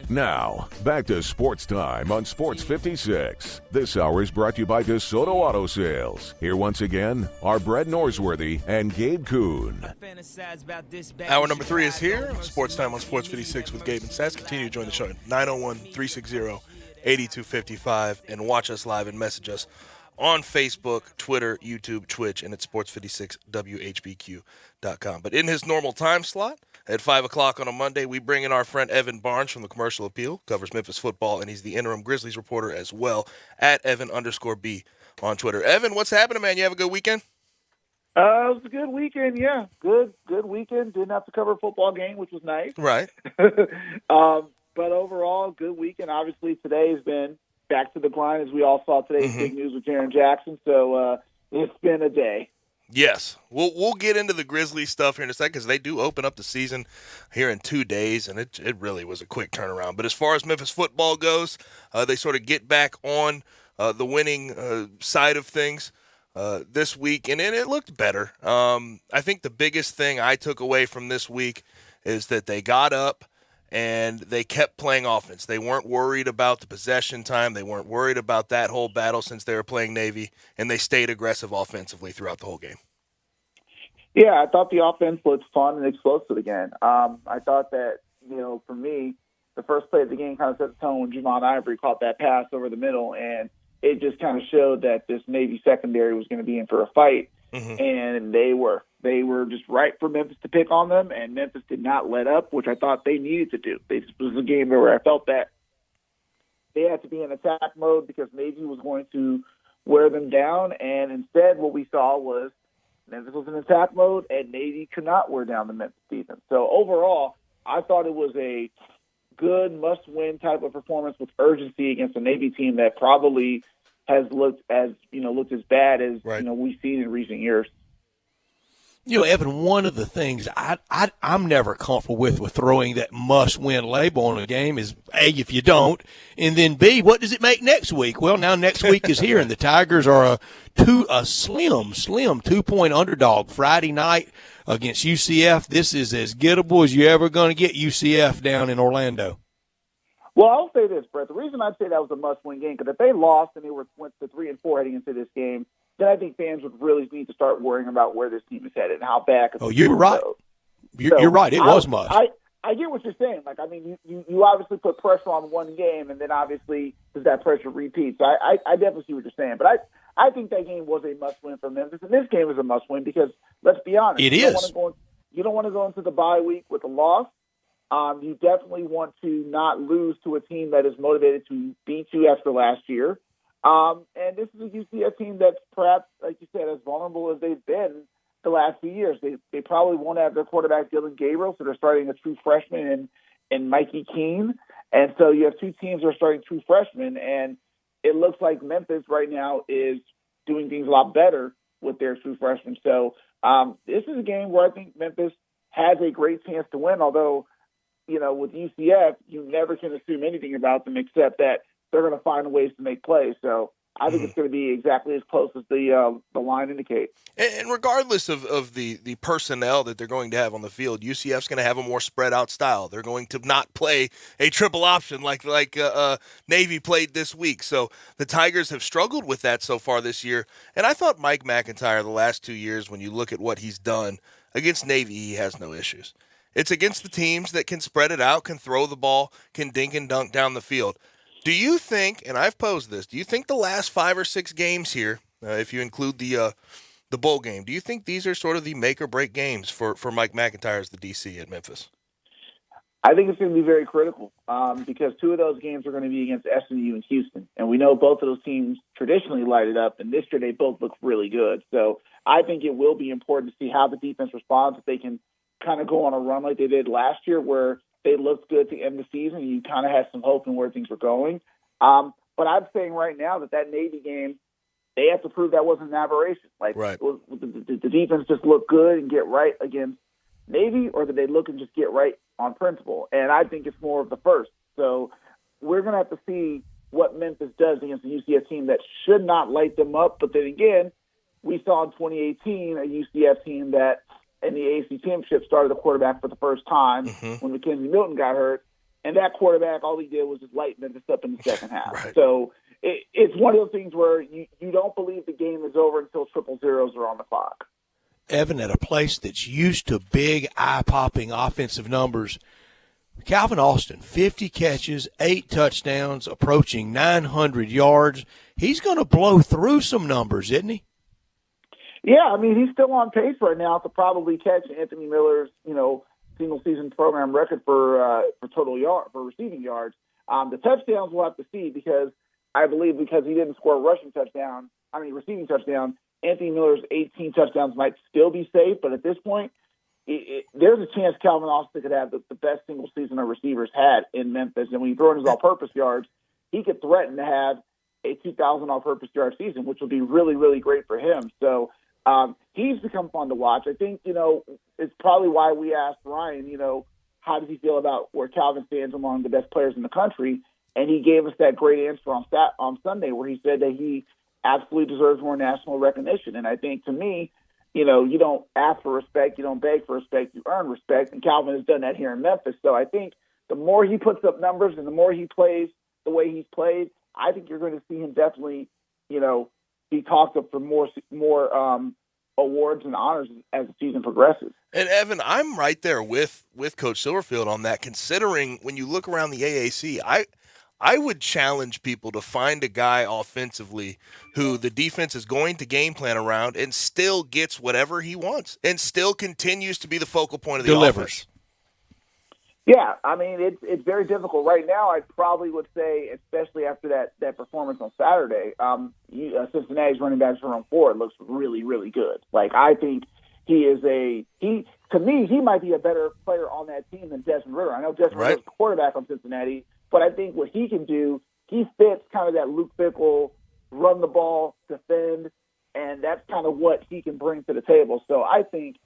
Now, back to Sports Time on Sports 56. This hour is brought to you by DeSoto Auto Sales. Here once again are Brett Norsworthy and Gabe Kuhn. Hour number 3 is here. Sports Time on Sports 56 with Gabe and Sass. Continue to join the show at 901-360-8255 and watch us live and message us on Facebook, Twitter, YouTube, Twitch, and at sports56whbq.com. But in his normal time slot, at 5 o'clock on a Monday, we bring in our friend Evan Barnes from the Commercial Appeal, covers Memphis football, and he's the interim Grizzlies reporter as well, at Evan_B on Twitter. Evan, what's happening, man? You have a good weekend? It was a good weekend, yeah. Good weekend. Didn't have to cover a football game, which was nice. Right. But overall, good weekend. Obviously, today has been back to the grind, as we all saw today's big news with Jaren Jackson. So it's been a day. Yes. We'll get into the Grizzlies stuff here in a second because they do open up the season here in 2 days, and it really was a quick turnaround. But as far as Memphis football goes, they sort of get back on the winning side of things this week, and it looked better. I think the biggest thing I took away from this week is that they got up and they kept playing offense. They weren't worried about the possession time. They weren't worried about that whole battle since they were playing Navy, and they stayed aggressive offensively throughout the whole game. Yeah, I thought the offense looked fun and explosive again. I thought that, for me, the first play of the game kind of set the tone when Javon Ivory caught that pass over the middle, and it just kind of showed that this Navy secondary was going to be in for a fight, and they were just right for Memphis to pick on them, and Memphis did not let up, which I thought they needed to do. This was a game where I felt that they had to be in attack mode because Navy was going to wear them down, and instead what we saw was Memphis was in attack mode, and Navy could not wear down the Memphis defense. So overall, I thought it was a good must-win type of performance with urgency against a Navy team that probably has looked as bad as we've seen in recent years. Evan, one of the things I'm never comfortable with throwing that must-win label on a game is, A, if you don't, and then, B, what does it make next week? Well, now next week is here, and the Tigers are a slim 2-point underdog Friday night against UCF. This is as gettable as you're ever going to get UCF down in Orlando. Well, I'll say this, Brett. The reason I'd say that was a must-win game, because if they lost and they went to 3-4 heading into this game, then I think fans would really need to start worrying about where this team is headed and how bad. Oh, you're right. You're right. It was must. I get what you're saying. Like, I mean, you obviously put pressure on one game, and then obviously does that pressure repeat. So I definitely see what you're saying. But I think that game was a must-win for Memphis, and this game is a must-win because, let's be honest, you don't want to go into the bye week with a loss. You definitely want to not lose to a team that is motivated to beat you after last year. And this is a UCF team that's perhaps, like you said, as vulnerable as they've been the last few years. They probably won't have their quarterback, Dylan Gabriel, so they're starting a true freshman in Mikey Keene. And so you have two teams that are starting true freshmen, and it looks like Memphis right now is doing things a lot better with their true freshmen. So this is a game where I think Memphis has a great chance to win, although, with UCF, you never can assume anything about them except that they're going to find ways to make plays. So I think it's going to be exactly as close as the line indicates. And regardless of the personnel that they're going to have on the field, UCF's going to have a more spread out style. They're going to not play a triple option like Navy played this week. So the Tigers have struggled with that so far this year. And I thought Mike McIntyre the last 2 years, when you look at what he's done against Navy, he has no issues. It's against the teams that can spread it out, can throw the ball, can dink and dunk down the field. Do you think, and I've posed this, do you think the last 5 or 6 games here, if you include the bowl game, do you think these are sort of the make or break games for Mike McIntyre as the DC at Memphis? I think it's going to be very critical because two of those games are going to be against SMU and Houston. And we know both of those teams traditionally light it up, and this year they both look really good. So I think it will be important to see how the defense responds, if they can kind of go on a run like they did last year where they looked good at the end of the season and you kind of had some hope in where things were going. But I'm saying right now that Navy game, they have to prove that wasn't an aberration. Like, right. The defense just look good and get right against Navy, or did they look and just get right on principle? And I think it's more of the first. So we're going to have to see what Memphis does against a UCF team that should not light them up. But then again, we saw in 2018 a UCF team that in the AAC championship started a quarterback for the first time when Mackenzie Milton got hurt. And that quarterback, all he did was just light Memphis up in the second half. Right. So it's one of those things where you don't believe the game is over until triple zeros are on the clock. Evan, at a place that's used to big, eye-popping offensive numbers, Calvin Austin, 50 catches, 8 touchdowns, approaching 900 yards. He's going to blow through some numbers, isn't he? Yeah, I mean, he's still on pace right now to probably catch Anthony Miller's, single-season program record for receiving yards. The touchdowns we'll have to see because I believe because he didn't score a receiving touchdown, Anthony Miller's 18 touchdowns might still be safe. But at this point, there's a chance Calvin Austin could have the best single season a receiver's had in Memphis. And when you throw in his all-purpose yards, he could threaten to have a 2,000 all-purpose yard season, which would be really, really great for him. So he's become fun to watch. I think, it's probably why we asked Ryan, how does he feel about where Calvin stands among the best players in the country? And he gave us that great answer on Sunday where he said that he absolutely deserves more national recognition. And I think, to me, you don't ask for respect, you don't beg for respect, you earn respect. And Calvin has done that here in Memphis. So I think the more he puts up numbers and the more he plays the way he's played, I think you're going to see him definitely, be talked up for more awards and honors as the season progresses. And Evan, I'm right there with Coach Silverfield on that, considering when you look around the AAC, I would challenge people to find a guy offensively who the defense is going to game plan around and still gets whatever he wants and still continues to be the focal point of the offense. Yeah, I mean, it's very difficult. Right now, I probably would say, especially after that performance on Saturday, Cincinnati's running backs from 4 looks really, really good. Like, I think to me, he might be a better player on that team than Desmond Ritter. I know Desmond Ritter's the quarterback on Cincinnati, but I think what he can do, he fits kind of that Luke Fickell, run the ball, defend, and that's kind of what he can bring to the table. So I think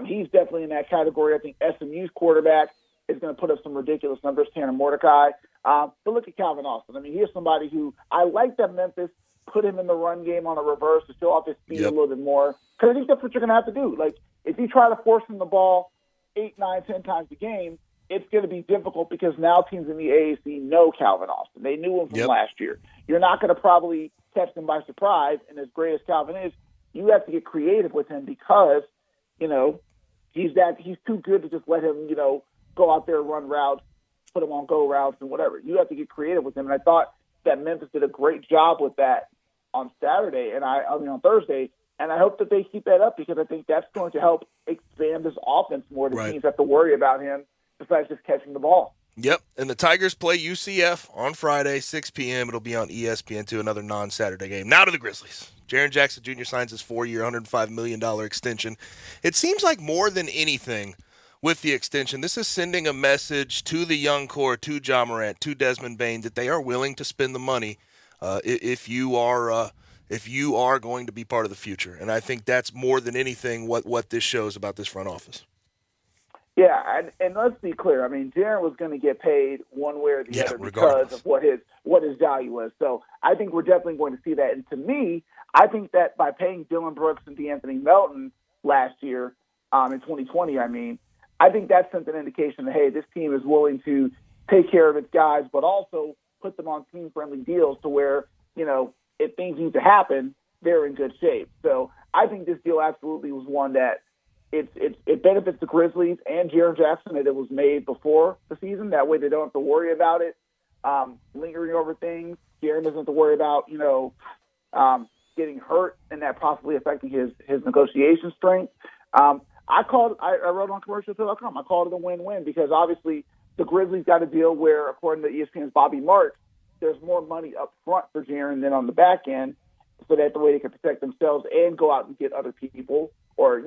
he's definitely in that category. I think SMU's quarterback is going to put up some ridiculous numbers, Tanner Mordecai. But look at Calvin Austin. I mean, here's somebody who I like that Memphis put him in the run game on a reverse to show off his speed a little bit more. Because I think that's what you're going to have to do. Like, if you try to force him the ball 8, 9, 10 times a game, it's going to be difficult because now teams in the AAC know Calvin Austin. They knew him from last year. You're not going to probably catch them by surprise. And as great as Calvin is, you have to get creative with him because, he's too good to just let him, go out there, run routes, put him on go routes and whatever. You have to get creative with him. And I thought that Memphis did a great job with that on Saturday on Thursday. And I hope that they keep that up because I think that's going to help expand this offense more. The teams have to worry about him besides just catching the ball. Yep, and the Tigers play UCF on Friday, 6 p.m. It'll be on ESPN2, another non-Saturday game. Now to the Grizzlies. Jaren Jackson Jr. signs his 4-year, $105 million extension. It seems like more than anything with the extension, this is sending a message to the young core, to Ja Morant, to Desmond Bane, that they are willing to spend the money if you are going to be part of the future. And I think that's more than anything what this shows about this front office. Yeah, and let's be clear. I mean, Jaren was going to get paid one way or the other because of what his value was. So I think we're definitely going to see that. And to me, I think that by paying Dylan Brooks and DeAnthony Melton last year, in 2020, I think that sent an indication that, hey, this team is willing to take care of its guys, but also put them on team-friendly deals to where, if things need to happen, they're in good shape. So I think this deal absolutely was one that it benefits the Grizzlies and Jaren Jackson that it was made before the season. That way they don't have to worry about it lingering over things. Jaren doesn't have to worry about, getting hurt and that possibly affecting his negotiation strength. I wrote on commercialfield.com. I called it a win-win because obviously the Grizzlies got a deal where, according to ESPN's Bobby Marks, there's more money up front for Jaren than on the back end, so that the way they can protect themselves and go out and get other people or,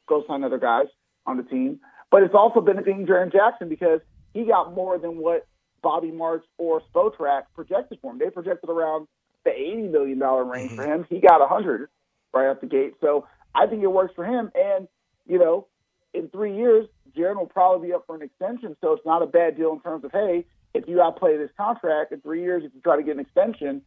go sign other guys on the team. But it's also benefiting Jaren Jackson because he got more than what Bobby Marks or Spotrac projected for him. They projected around the $80 million range for him. He got 100 right off the gate. So I think it works for him. And, in 3 years, Jaren will probably be up for an extension. So it's not a bad deal in terms of, hey, if you outplay this contract in 3 years, if you try to get an extension,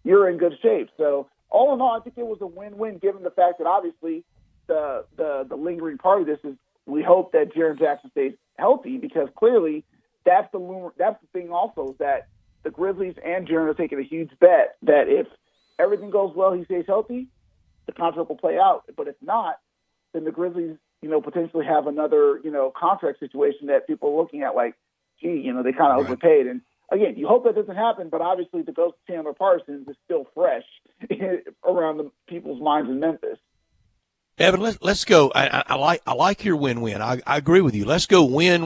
you're in good shape. So all in all, I think it was a win-win given the fact that obviously the lingering part of this is we hope that Jaren Jackson stays healthy because clearly that's the thing also is that the Grizzlies and Jaren are taking a huge bet that if everything goes well, he stays healthy, the contract will play out. But if not, then the Grizzlies, potentially have another, contract situation that people are looking at like, gee, they kind of overpaid. And again, you hope that doesn't happen, but obviously the ghost of Chandler Parsons is still fresh around the people's minds in Memphis. Evan, let's go. I like your win-win. I agree with you. Let's go win.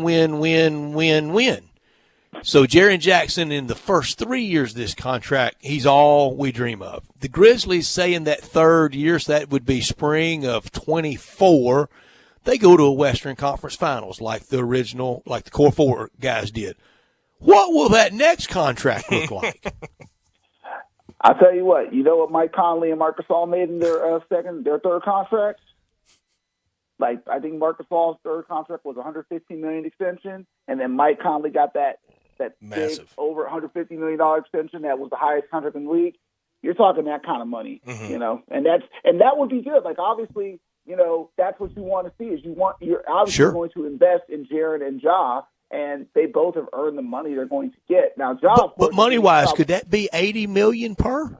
So Jaren Jackson in the first 3 years of this contract, he's all we dream of. The Grizzlies say in that third year, so that would be spring of 24, they go to a Western Conference Finals like the Core 4 guys did. What will that next contract look like? I'll tell you what. You know what Mike Conley and Marc Gasol made in their third contract? Like, I think Marc Gasol's third contract was $115 million extension, and then Mike Conley got that massive big, over $150 million extension. That was the highest contract in the league. You're talking that kind of money, and that would be good. Like, obviously, that's what you want to see. You're obviously going to invest in Jaren and Ja. And they both have earned the money they're going to get. Now, Ja, but money-wise, could that be $80 million per?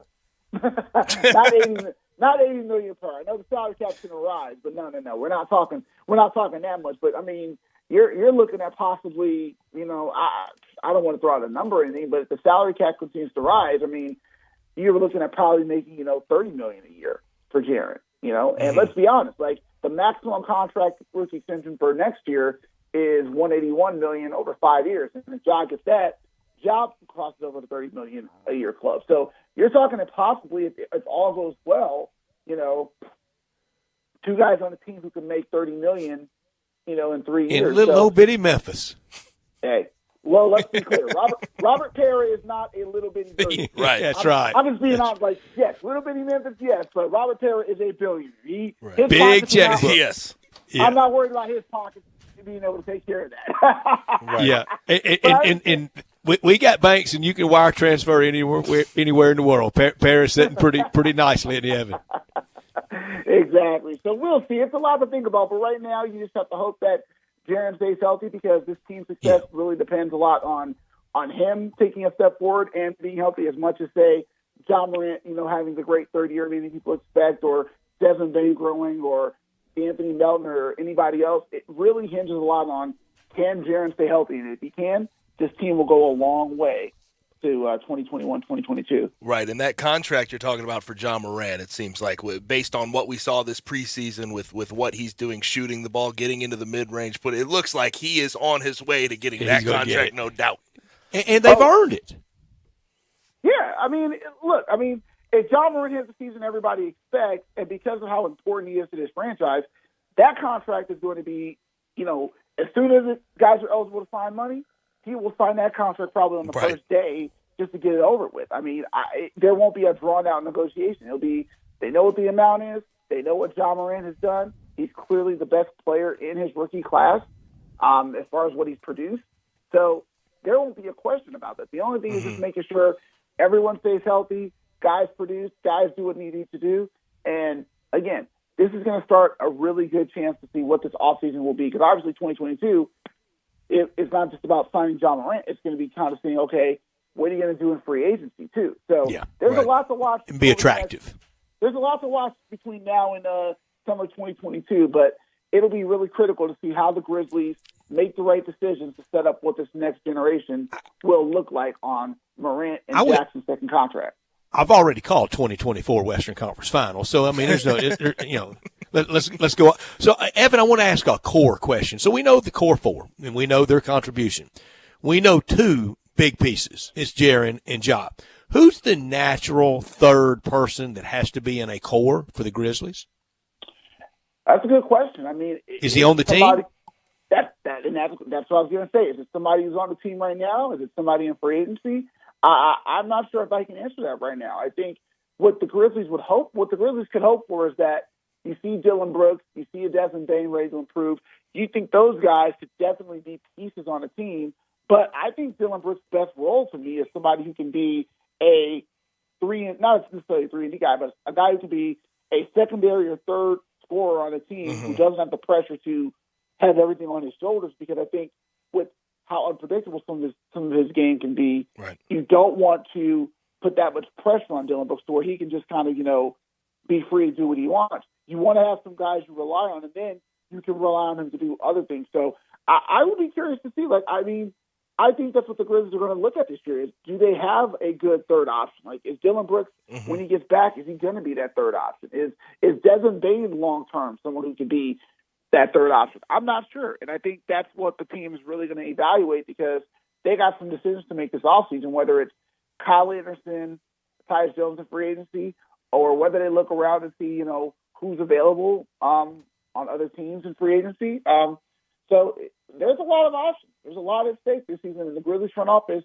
Not $80 million per. I know the salary cap's going to rise, but no. We're not talking that much. But I mean, you're looking at possibly, I don't want to throw out a number or anything, but if the salary cap continues to rise, I mean, you're looking at probably making $30 million a year for Jaren. And let's be honest, like the maximum contract rookie extension for next year is $181 million over 5 years. And if Ja gets that, Ja crosses over the $30 million a year club. So you're talking that possibly, if all goes well, two guys on the team who can make $30 million, in 3 years. In little old bitty Memphis. Hey, well, let's be clear. Robert Perry is not a little bitty person. Right, that's right. I'm just being honest. Like, yes, little bitty Memphis, yes, but Robert Perry is a billionaire. Big check. Yes. Yeah. I'm not worried about his pockets being able to take care of that. Right. Yeah, and we got banks, and you can wire transfer anywhere in the world. Paris sitting pretty nicely in the Evan. Exactly. So we'll see. It's a lot to think about, but right now you just have to hope that Jaren stays healthy because this team's success really depends a lot on him taking a step forward and being healthy as much as, say, Ja Morant, having the great third year many people expect, or Desmond Bain growing, or Anthony Melton or anybody else. It really hinges a lot on can Jaren stay healthy. And if he can, this team will go a long way to 2021, 2022. Right, and that contract you're talking about for Ja Morant, it seems like, based on what we saw this preseason with what he's doing, shooting the ball, getting into the mid-range, it looks like he is on his way to getting that contract, no doubt. And they've earned it. Yeah, look, if Ja Morant has the season everybody expects, and because of how important he is to this franchise, that contract is going to be, as soon as the guys are eligible to sign money, he will sign that contract probably on the first day just to get it over with. I mean, there won't be a drawn-out negotiation. It'll be, they know what the amount is. They know what Ja Morant has done. He's clearly the best player in his rookie class as far as what he's produced. So there won't be a question about that. The only thing is just making sure everyone stays healthy, guys produce, guys do what they need to do. And, again, this is going to start a really good chance to see what this offseason will be because obviously 2022, it's not just about signing Ja Morant. It's going to be kind of saying, okay, what are you going to do in free agency too? So there's a lot to watch. And be attractive. There's a lot to watch between now and summer 2022, but it'll be really critical to see how the Grizzlies make the right decisions to set up what this next generation will look like on Morant and Jackson's second contract. I've already called 2024 Western Conference Finals, so I mean, there's no, let's go. So, Evan, I want to ask a core question. So we know the core four, and we know their contribution. we know two big pieces. It's Jaron and Job. Who's the natural third person that has to be in a core for the Grizzlies? That's a good question. I mean, is he on the team? That's what I was going to say. Is it somebody who's on the team right now? Is it somebody in free agency? I'm not sure if I can answer that right now. I think what the Grizzlies could hope for is that you see Dylan Brooks, you see a Desmond Bane ready to improve. You think those guys could definitely be pieces on the team. But I think Dylan Brooks' best role to me is somebody who can be a not necessarily a 3-and-D guy, but a guy who can be a secondary or third scorer on a team who doesn't have the pressure to have everything on his shoulders. Because I think with how unpredictable some of his game can be, you don't want to put that much pressure on Dylan Brooks to where he can just kind of, be free to do what he wants. You want to have some guys you rely on, and then you can rely on him to do other things. So I would be curious to see. I think that's what the Grizzlies are going to look at this year. Is do they have a good third option? Is Dylan Brooks, when he gets back, is he going to be that third option? Is Desmond Bane long-term someone who can be that third option? I'm not sure. And I think that's what the team is really going to evaluate because they got some decisions to make this offseason, whether it's Kyle Anderson, Tyus Jones in free agency, or whether they look around and see, who's available on other teams in free agency. So there's a lot of options. There's a lot at stake this season, and the Grizzlies front office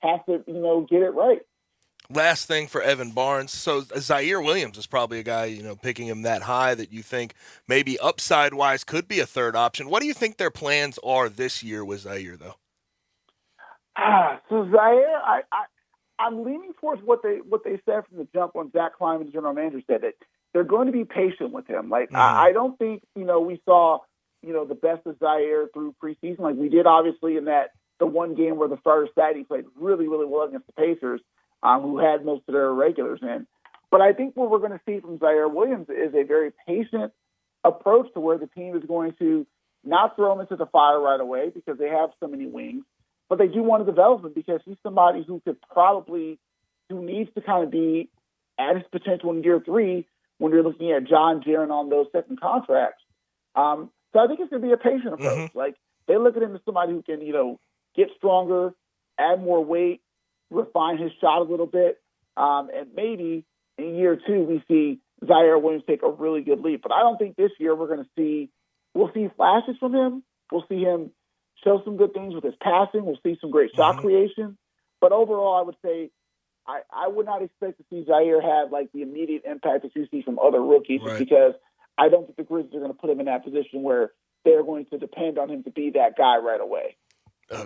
has to, get it right. Last thing for Evan Barnes. So Zaire Williams is probably a guy, picking him that high that you think maybe upside-wise could be a third option. What do you think their plans are this year with Zaire, though? So Zaire, I'm leaning towards what they said from the jump when Zach Kleiman, the general manager, said that they're going to be patient with him. I don't think, we saw – the best of Zaire through preseason, like we did obviously in the one game where the starter sat, he played really, really well against the Pacers, who had most of their regulars in. But I think what we're going to see from Zaire Williams is a very patient approach to where the team is going to not throw him into the fire right away because they have so many wings, but they do want to develop him because he's somebody who needs to kind of be at his potential in year 3 when you're looking at John Jaron on those second contracts. So I think it's going to be a patient approach. They look at him as somebody who can, get stronger, add more weight, refine his shot a little bit, and maybe in year 2 we see Zaire Williams take a really good leap. But I don't think this year we'll see flashes from him. We'll see him show some good things with his passing. We'll see some great shot creation. But overall, I would say I would not expect to see Zaire have the immediate impact that you see from other rookies just because I don't think the Grizzlies are going to put him in that position where they're going to depend on him to be that guy right away.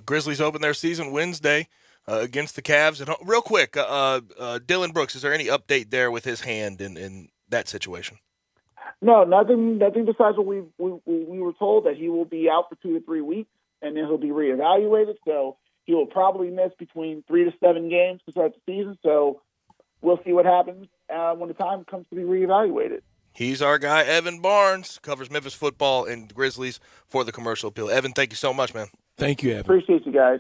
Grizzlies open their season Wednesday against the Cavs. And real quick, Dylan Brooks, is there any update there with his hand in that situation? No, nothing besides what we were told, that he will be out for 2 to 3 weeks, and then he'll be reevaluated. So he will probably miss between 3 to 7 games to start the season. So we'll see what happens when the time comes to be reevaluated. He's our guy, Evan Barnes, covers Memphis football and Grizzlies for the Commercial Appeal. Evan, thank you so much, man. Thank you, Evan. Appreciate you guys.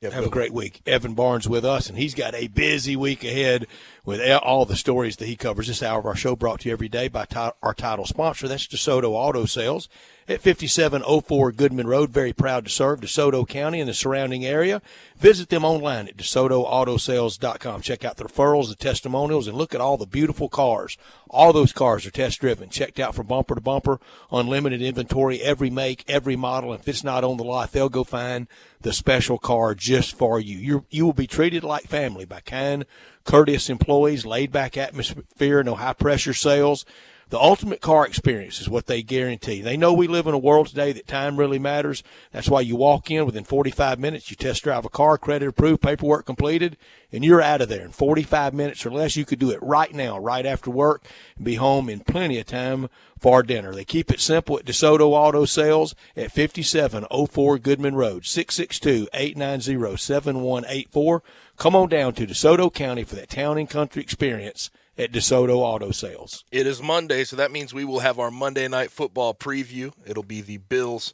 Have a great week. Evan Barnes with us, and he's got a busy week ahead with all the stories that he covers. This hour of our show brought to you every day by our title sponsor. That's DeSoto Auto Sales at 5704 Goodman Road. Very proud to serve DeSoto County and the surrounding area. Visit them online at DeSotoAutoSales.com. Check out the referrals, the testimonials, and look at all the beautiful cars. All those cars are test-driven, checked out from bumper to bumper, unlimited inventory, every make, every model. If it's not on the lot, they'll go find the special car just for you. You will be treated like family by kind, courteous employees, laid-back atmosphere, no high-pressure sales. The ultimate car experience is what they guarantee. They know we live in a world today that time really matters. That's why you walk in within 45 minutes, you test drive a car, credit approved, paperwork completed, and you're out of there in 45 minutes or less. You could do it right now, right after work, and be home in plenty of time for dinner. They keep it simple at DeSoto Auto Sales at 5704 Goodman Road, 662-890-7184. Come on down to DeSoto County for that town and country experience at DeSoto Auto Sales. It is Monday, so that means we will have our Monday Night Football preview. It'll be the Bills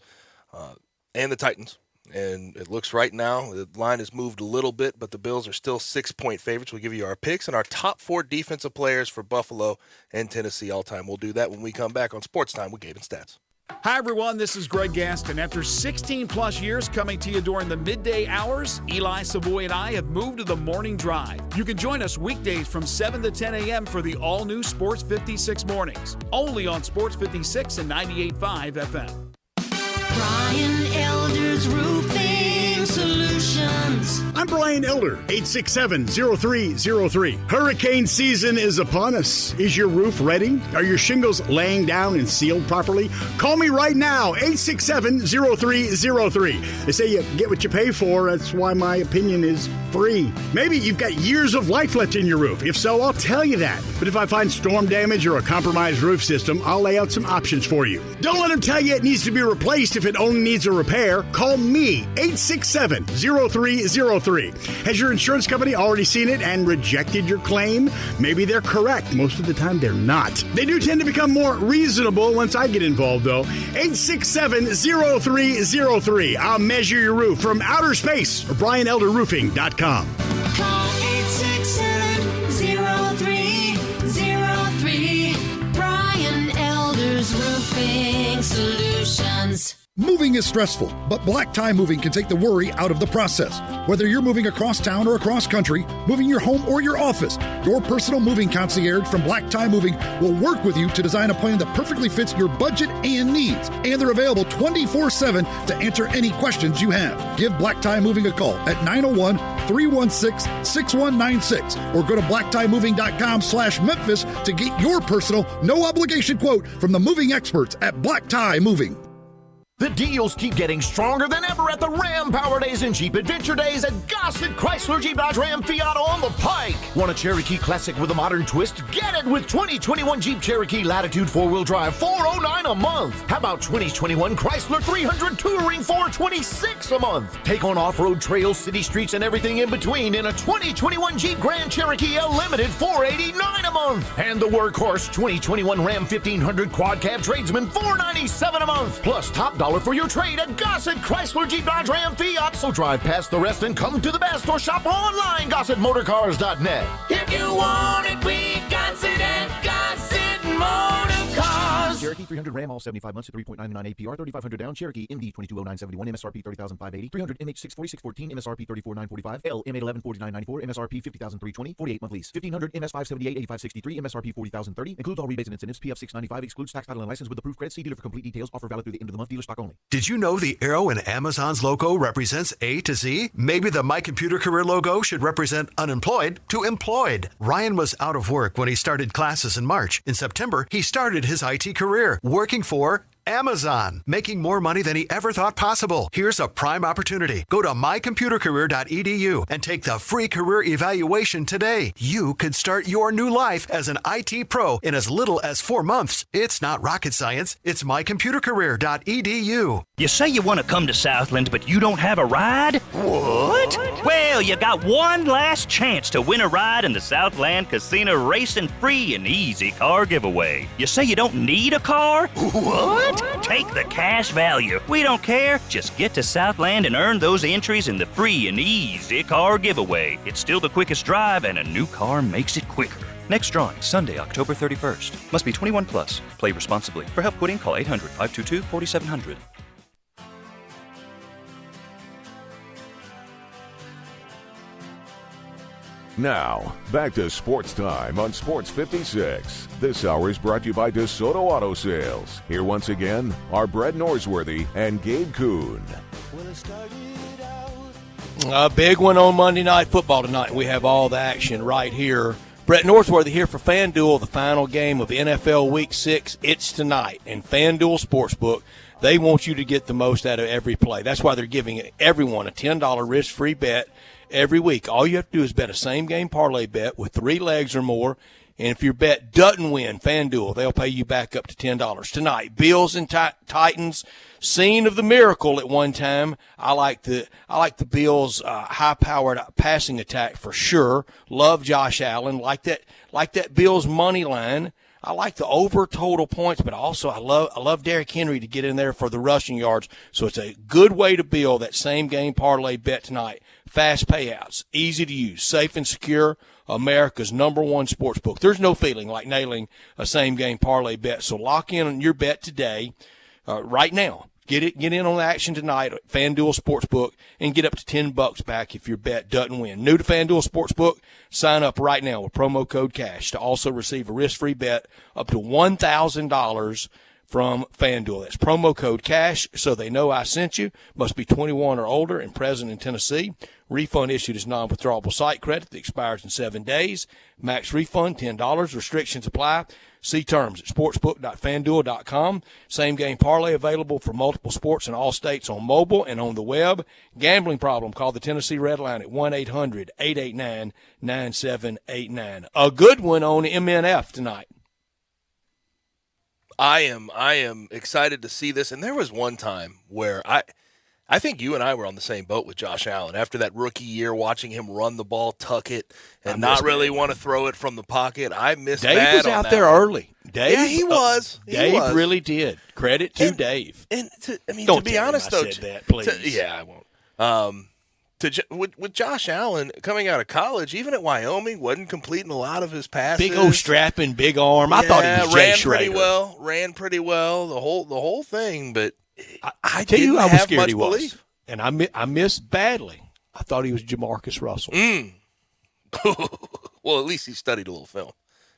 and the Titans. And it looks right now, the line has moved a little bit, but the Bills are still 6-point favorites. We'll give you our picks and our top 4 defensive players for Buffalo and Tennessee all time. We'll do that when we come back on Sports Time with Gabe and Stats. Hi, everyone. This is Greg Gaston. After 16-plus years coming to you during the midday hours, Eli Savoy and I have moved to the morning drive. You can join us weekdays from 7 to 10 a.m. for the all-new Sports 56 mornings, only on Sports 56 and 98.5 FM. Brian Elder's Roofing Solutions. I'm Brian Elder, 867-0303. Hurricane season is upon us. Is your roof ready? Are your shingles laying down and sealed properly? Call me right now, 867-0303. They say you get what you pay for. That's why my opinion is free. Maybe you've got years of life left in your roof. If so, I'll tell you that. But if I find storm damage or a compromised roof system, I'll lay out some options for you. Don't let them tell you it needs to be replaced if it only needs a repair. Call me, 867-0303. Has your insurance company already seen it and rejected your claim? Maybe they're correct. Most of the time, they're not. They do tend to become more reasonable once I get involved, though. 867-0303. I'll measure your roof from outer space or BrianElderRoofing.com. Call 867-0303. Brian Elder's Roofing Solutions. Moving is stressful, but Black Tie Moving can take the worry out of the process. Whether you're moving across town or across country, moving your home or your office, your personal moving concierge from Black Tie Moving will work with you to design a plan that perfectly fits your budget and needs. And they're available 24/7 to answer any questions you have. Give Black Tie Moving a call at 901-316-6196 or go to blacktiemoving.com/Memphis to get your personal, no obligation quote from the moving experts at Black Tie Moving. The deals keep getting stronger than ever at the Ram Power Days and Jeep Adventure Days at Gossett Chrysler Jeep Dodge Ram Fiat on the Pike. Want a Cherokee Classic with a modern twist? Get it with 2021 Jeep Cherokee Latitude 4-wheel drive, $409 a month. How about 2021 Chrysler 300 Touring, $426 a month? Take on off-road trails, city streets, and everything in between in a 2021 Jeep Grand Cherokee L Limited, $489 a month. And the workhorse 2021 Ram 1500 Quad Cab Tradesman, $497 a month. Plus top dollar for your trade at Gossett Chrysler Jeep Dodge Ram Fiat. So drive past the rest and come to the best, or shop online, GossettMotorCars.net. If you want it, we got it at Gossett Motor Cars. Cherokee 300 Ram, all 75 months at 3.99 APR, 3,500 down. Cherokee MD 220971, MSRP 30,580. 300 MH 64614, MSRP 34,945. L M8 114994, MSRP 50,320. 48 month lease. 1500 MS 578 8563, MSRP 40,030. Includes all rebates and incentives. PF 695 excludes tax, title, and license with approved credit. See dealer for complete details. Offer valid through the end of the month. Dealer stock only. Did you know the arrow in Amazon's logo represents A to Z? Maybe the My Computer Career logo should represent unemployed to employed. Ryan was out of work when he started classes in March. In September, he started his IT career working for Amazon, making more money than he ever thought possible. Here's a prime opportunity. Go to mycomputercareer.edu and take the free career evaluation today. You could start your new life as an IT pro in as little as 4 months. It's not rocket science. It's mycomputercareer.edu. You say you want to come to Southland, but you don't have a ride? What? Well, you got one last chance to win a ride in the Southland Casino Racing Free and Easy Car Giveaway. You say you don't need a car? What? Take the cash value. We don't care. Just get to Southland and earn those entries in the Free and Easy Car Giveaway. It's still the quickest drive, and a new car makes it quicker. Next drawing, Sunday, October 31st. Must be 21 plus. Play responsibly. For help quitting, call 800-522-4700. Now, back to Sports Time on Sports 56. This hour is brought to you by DeSoto Auto Sales. Here once again are Brett Norsworthy and Gabe Kuhn. A big one on Monday Night Football tonight. We have all the action right here. Brett Norsworthy here for FanDuel, the final game of NFL Week 6. It's tonight. And FanDuel Sportsbook, they want you to get the most out of every play. That's why they're giving everyone a $10 risk-free bet every week. All you have to do is bet a same-game parlay bet with 3 legs or more, and if your bet doesn't win, FanDuel, they'll pay you back up to $10. Tonight, Bills and Titans, scene of the miracle at one time. I like the Bills' high-powered passing attack for sure. Love Josh Allen. Like that Bills money line. I like the over total points, but also I love Derrick Henry to get in there for the rushing yards. So it's a good way to build that same game parlay bet tonight. Fast payouts, easy to use, safe and secure. America's #1 sports book. There's no feeling like nailing a same game parlay bet. So lock in on your bet today. right now. Get in on the action tonight at FanDuel Sportsbook and get up to $10 back if your bet doesn't win. New to FanDuel Sportsbook, sign up right now with promo code CASH to also receive a risk-free bet up to $1,000 from FanDuel. That's promo code CASH so they know I sent you. Must be 21 or older and present in Tennessee. Refund issued as non-withdrawable site credit that expires in 7 days. Max refund $10. Restrictions apply. See terms at sportsbook.fanduel.com. Same game parlay available for multiple sports in all states on mobile and on the web. Gambling problem? Call the Tennessee Red Line at 1-800-889-9789. A good one on MNF tonight. I am excited to see this. And there was one time where I think you and I were on the same boat with Josh Allen after that rookie year, watching him run the ball, tuck it, and not really want to throw it from the pocket. I missed Dave bad was on out that there one. early. Dave, yeah, he was. Dave really did. Credit to Dave. And to Don't be tell honest, him I though, said that, please. yeah, I won't. With Josh Allen coming out of college, even at Wyoming, wasn't completing a lot of his passes. Big old strapping, big arm. I thought he was Jay Schrader. Ran pretty well. The whole thing, but I tell you, didn't I was have scared much he was, belief. and I missed badly. I thought he was Jamarcus Russell. Well, at least he studied a little film.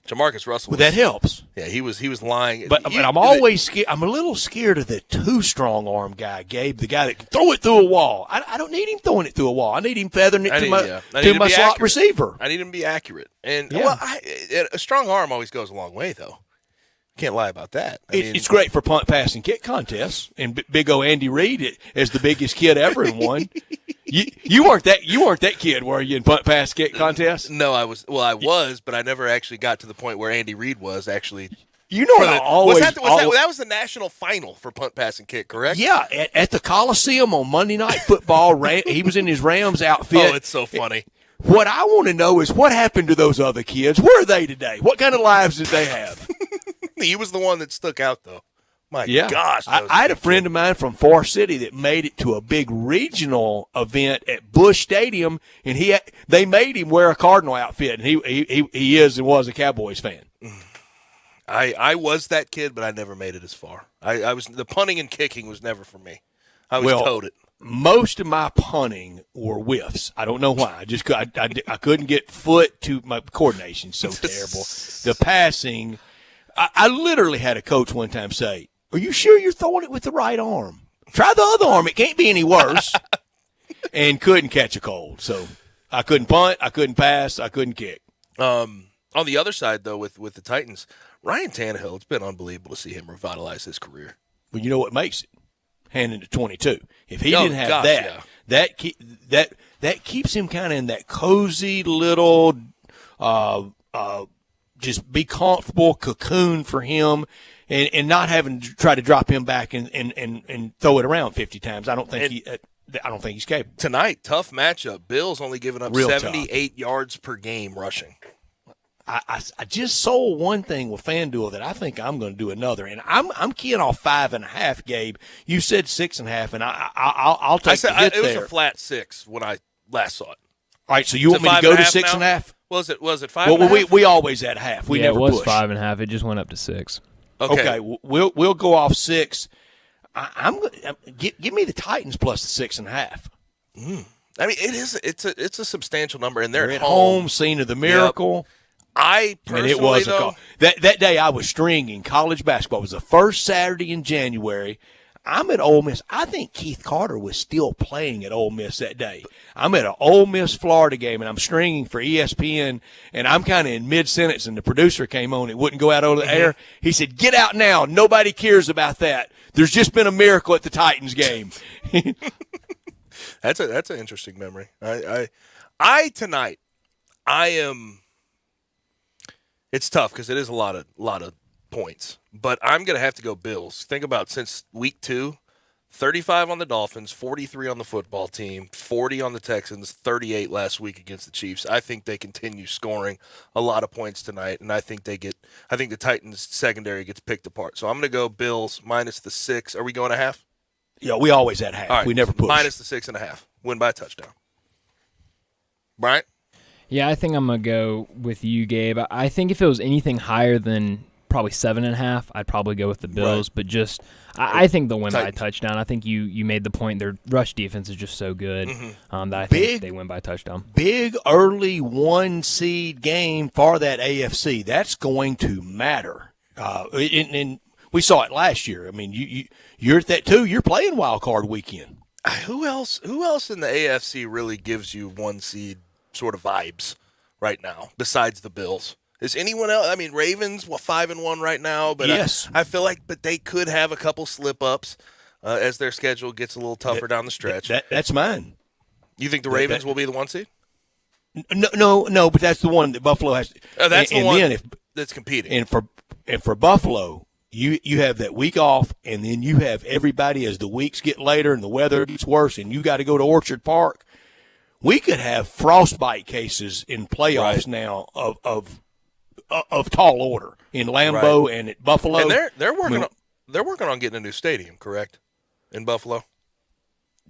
Jamarcus Russell. Well, that helps. Yeah, he was lying. But I'm always scared. I'm a little scared of the too strong arm guy, Gabe, the guy that can throw it through a wall. I don't need him throwing it through a wall. I need him feathering it to my slot accurate. receiver. I need him to be accurate. And a strong arm always goes a long way, though. Can't lie about that. It's great for punt, pass, and kick contests. And big old Andy Reid is the biggest kid ever in one. You weren't that kid, were you, in punt, pass, kick contest? No, I was. Well, I was, but I never actually got to the point where Andy Reid was actually. You know, that was the national final for punt, pass, and kick, correct? Yeah, at the Coliseum on Monday Night Football. He was in his Rams outfit. Oh, it's so funny. What I want to know is what happened to those other kids. Where are they today? What kind of lives did they have? He was the one that stuck out, though. My gosh. I had a friend of mine from Far City that made it to a big regional event at Busch Stadium, and they made him wear a Cardinal outfit, and he is and was a Cowboys fan. I was that kid, but I never made it as far. I was the punting and kicking was never for me. I was towed it. Most of my punting were whiffs. I don't know why. I couldn't get foot to my coordination's so terrible. The passing, I literally had a coach one time say, "Are you sure you're throwing it with the right arm? Try the other arm. It can't be any worse." And couldn't catch a cold. So I couldn't punt. I couldn't pass. I couldn't kick. On the other side, though, with the Titans, Ryan Tannehill, it's been unbelievable to see him revitalize his career. Well, you know what makes it? Handing to 22. If he didn't have that keeps him kind of in that cozy little, just be comfortable cocoon for him, and not having to try to drop him back and throw it around 50 times. I don't think he's capable. Tonight, tough matchup. Bills only giving up Real 78 tough. yards per game rushing. I just sold one thing with FanDuel that I think I'm going to do another, and I'm keying off 5.5. Gabe, you said 6.5, and I'll take the hit it was there. a flat 6 when I last saw it. All right, so you want me to go to 6.5? Was it 5? Well, we always at half. We never it was push. 5.5. It just went up to 6. Okay, we'll go off 6. Give me the Titans plus the 6.5. I mean, it's a substantial number, and they're at home, scene of the miracle. Yep. I personally, it was though, that day I was stringing college basketball. It was the first Saturday in January. I'm at Ole Miss. I think Keith Carter was still playing at Ole Miss that day. I'm at an Ole Miss Florida game, and I'm stringing for ESPN, and I'm kind of in mid-sentence, and the producer came on. It wouldn't go out over the air. He said, "Get out now. Nobody cares about that. There's just been a miracle at the Titans game." That's an interesting memory. I tonight, I am. It's tough because it is a lot of points, but I'm going to have to go Bills. Think about since week 2, 35 on the Dolphins, 43 on the football team, 40 on the Texans, 38 last week against the Chiefs. I think they continue scoring a lot of points tonight, and I think the Titans secondary gets picked apart. So I'm going to go Bills minus the 6. Are we going to half? Yeah, we always at half. Right, we never push. Minus the 6.5. Win by a touchdown. Bryant? Yeah, I think I'm going to go with you, Gabe. I think if it was anything higher than probably 7.5. I'd probably go with the Bills, but just I think they'll win by a touchdown. I think you made the point. Their rush defense is just so good that I think they win by a touchdown. Big early 1-seed game for that AFC. That's going to matter. And we saw it last year. I mean, you're at that too. You're playing wild card weekend. Who else in the AFC really gives you 1-seed sort of vibes right now besides the Bills? Is anyone else? I mean, Ravens 5-1 right now, but yes. I feel like they could have a couple slip-ups as their schedule gets a little tougher down the stretch. That's mine. You think the Ravens will be the 1-seed? No, but that's the one that Buffalo has. That's the one that's competing. And for Buffalo, you have that week off, and then you have everybody as the weeks get later and the weather gets worse, and you got to go to Orchard Park. We could have frostbite cases in playoffs now of tall order in Lambeau and at Buffalo. And they're working on getting a new stadium, correct? In Buffalo,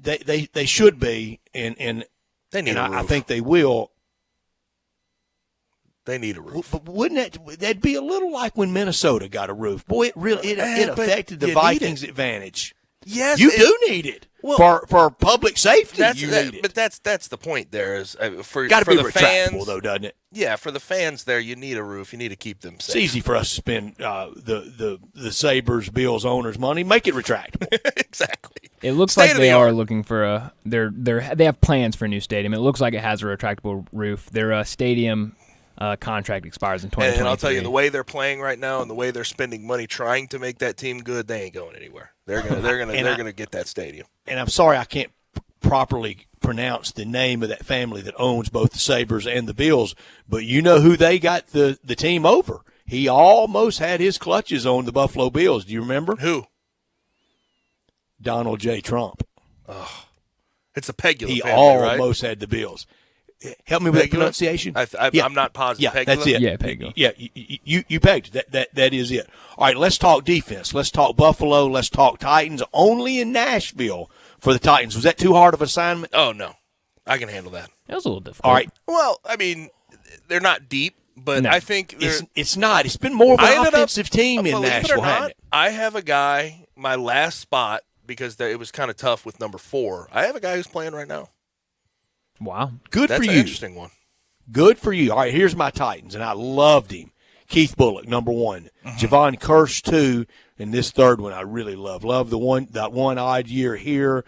they should be, and they need. I think they will. They need a roof. But wouldn't that'd be a little like when Minnesota got a roof? Boy, it affected the Vikings' advantage. Yes, you do need it for public safety. You need it. But that's the point. There is for got to be the retractable fans, though, doesn't it? Yeah, for the fans there, you need a roof. You need to keep them safe. It's easy for us to spend the Sabres, Bills owners' money. Make it retractable. Exactly. It looks like they are looking for they have plans for a new stadium. It looks like it has a retractable roof. Their stadium contract expires in 2023. And I'll tell you, the way they're playing right now and the way they're spending money trying to make that team good, they ain't going anywhere. They're gonna get that stadium. And I'm sorry I can't properly pronounce the name of that family that owns both the Sabres and the Bills, but you know who they got the team over. He almost had his clutches on the Buffalo Bills. Do you remember? Who? Donald J. Trump. Oh, it's a Pegula he family, right? Almost had the Bills. Help me with that pronunciation. I'm not positive. Yeah, Pegula? that's it. Yeah, Pegula. Yeah, you pegged that is it. All right, let's talk defense. Let's talk Buffalo. Let's talk Titans. Only in Nashville for the Titans. Was that too hard of an assignment? Oh no, I can handle that. It was a little difficult. All right. Well, I mean, they're not deep, but I think it's not. It's been more of an offensive team in Nashville, hasn't it? I have a guy. My last spot because it was kind of tough with number 4. I have a guy who's playing right now. Wow, good for you. That's an interesting one. Good for you. All right, here's my Titans, and I loved him. Keith Bullock, number 1. Javon Curse, 2, and this third one I really love. Love that one odd year here.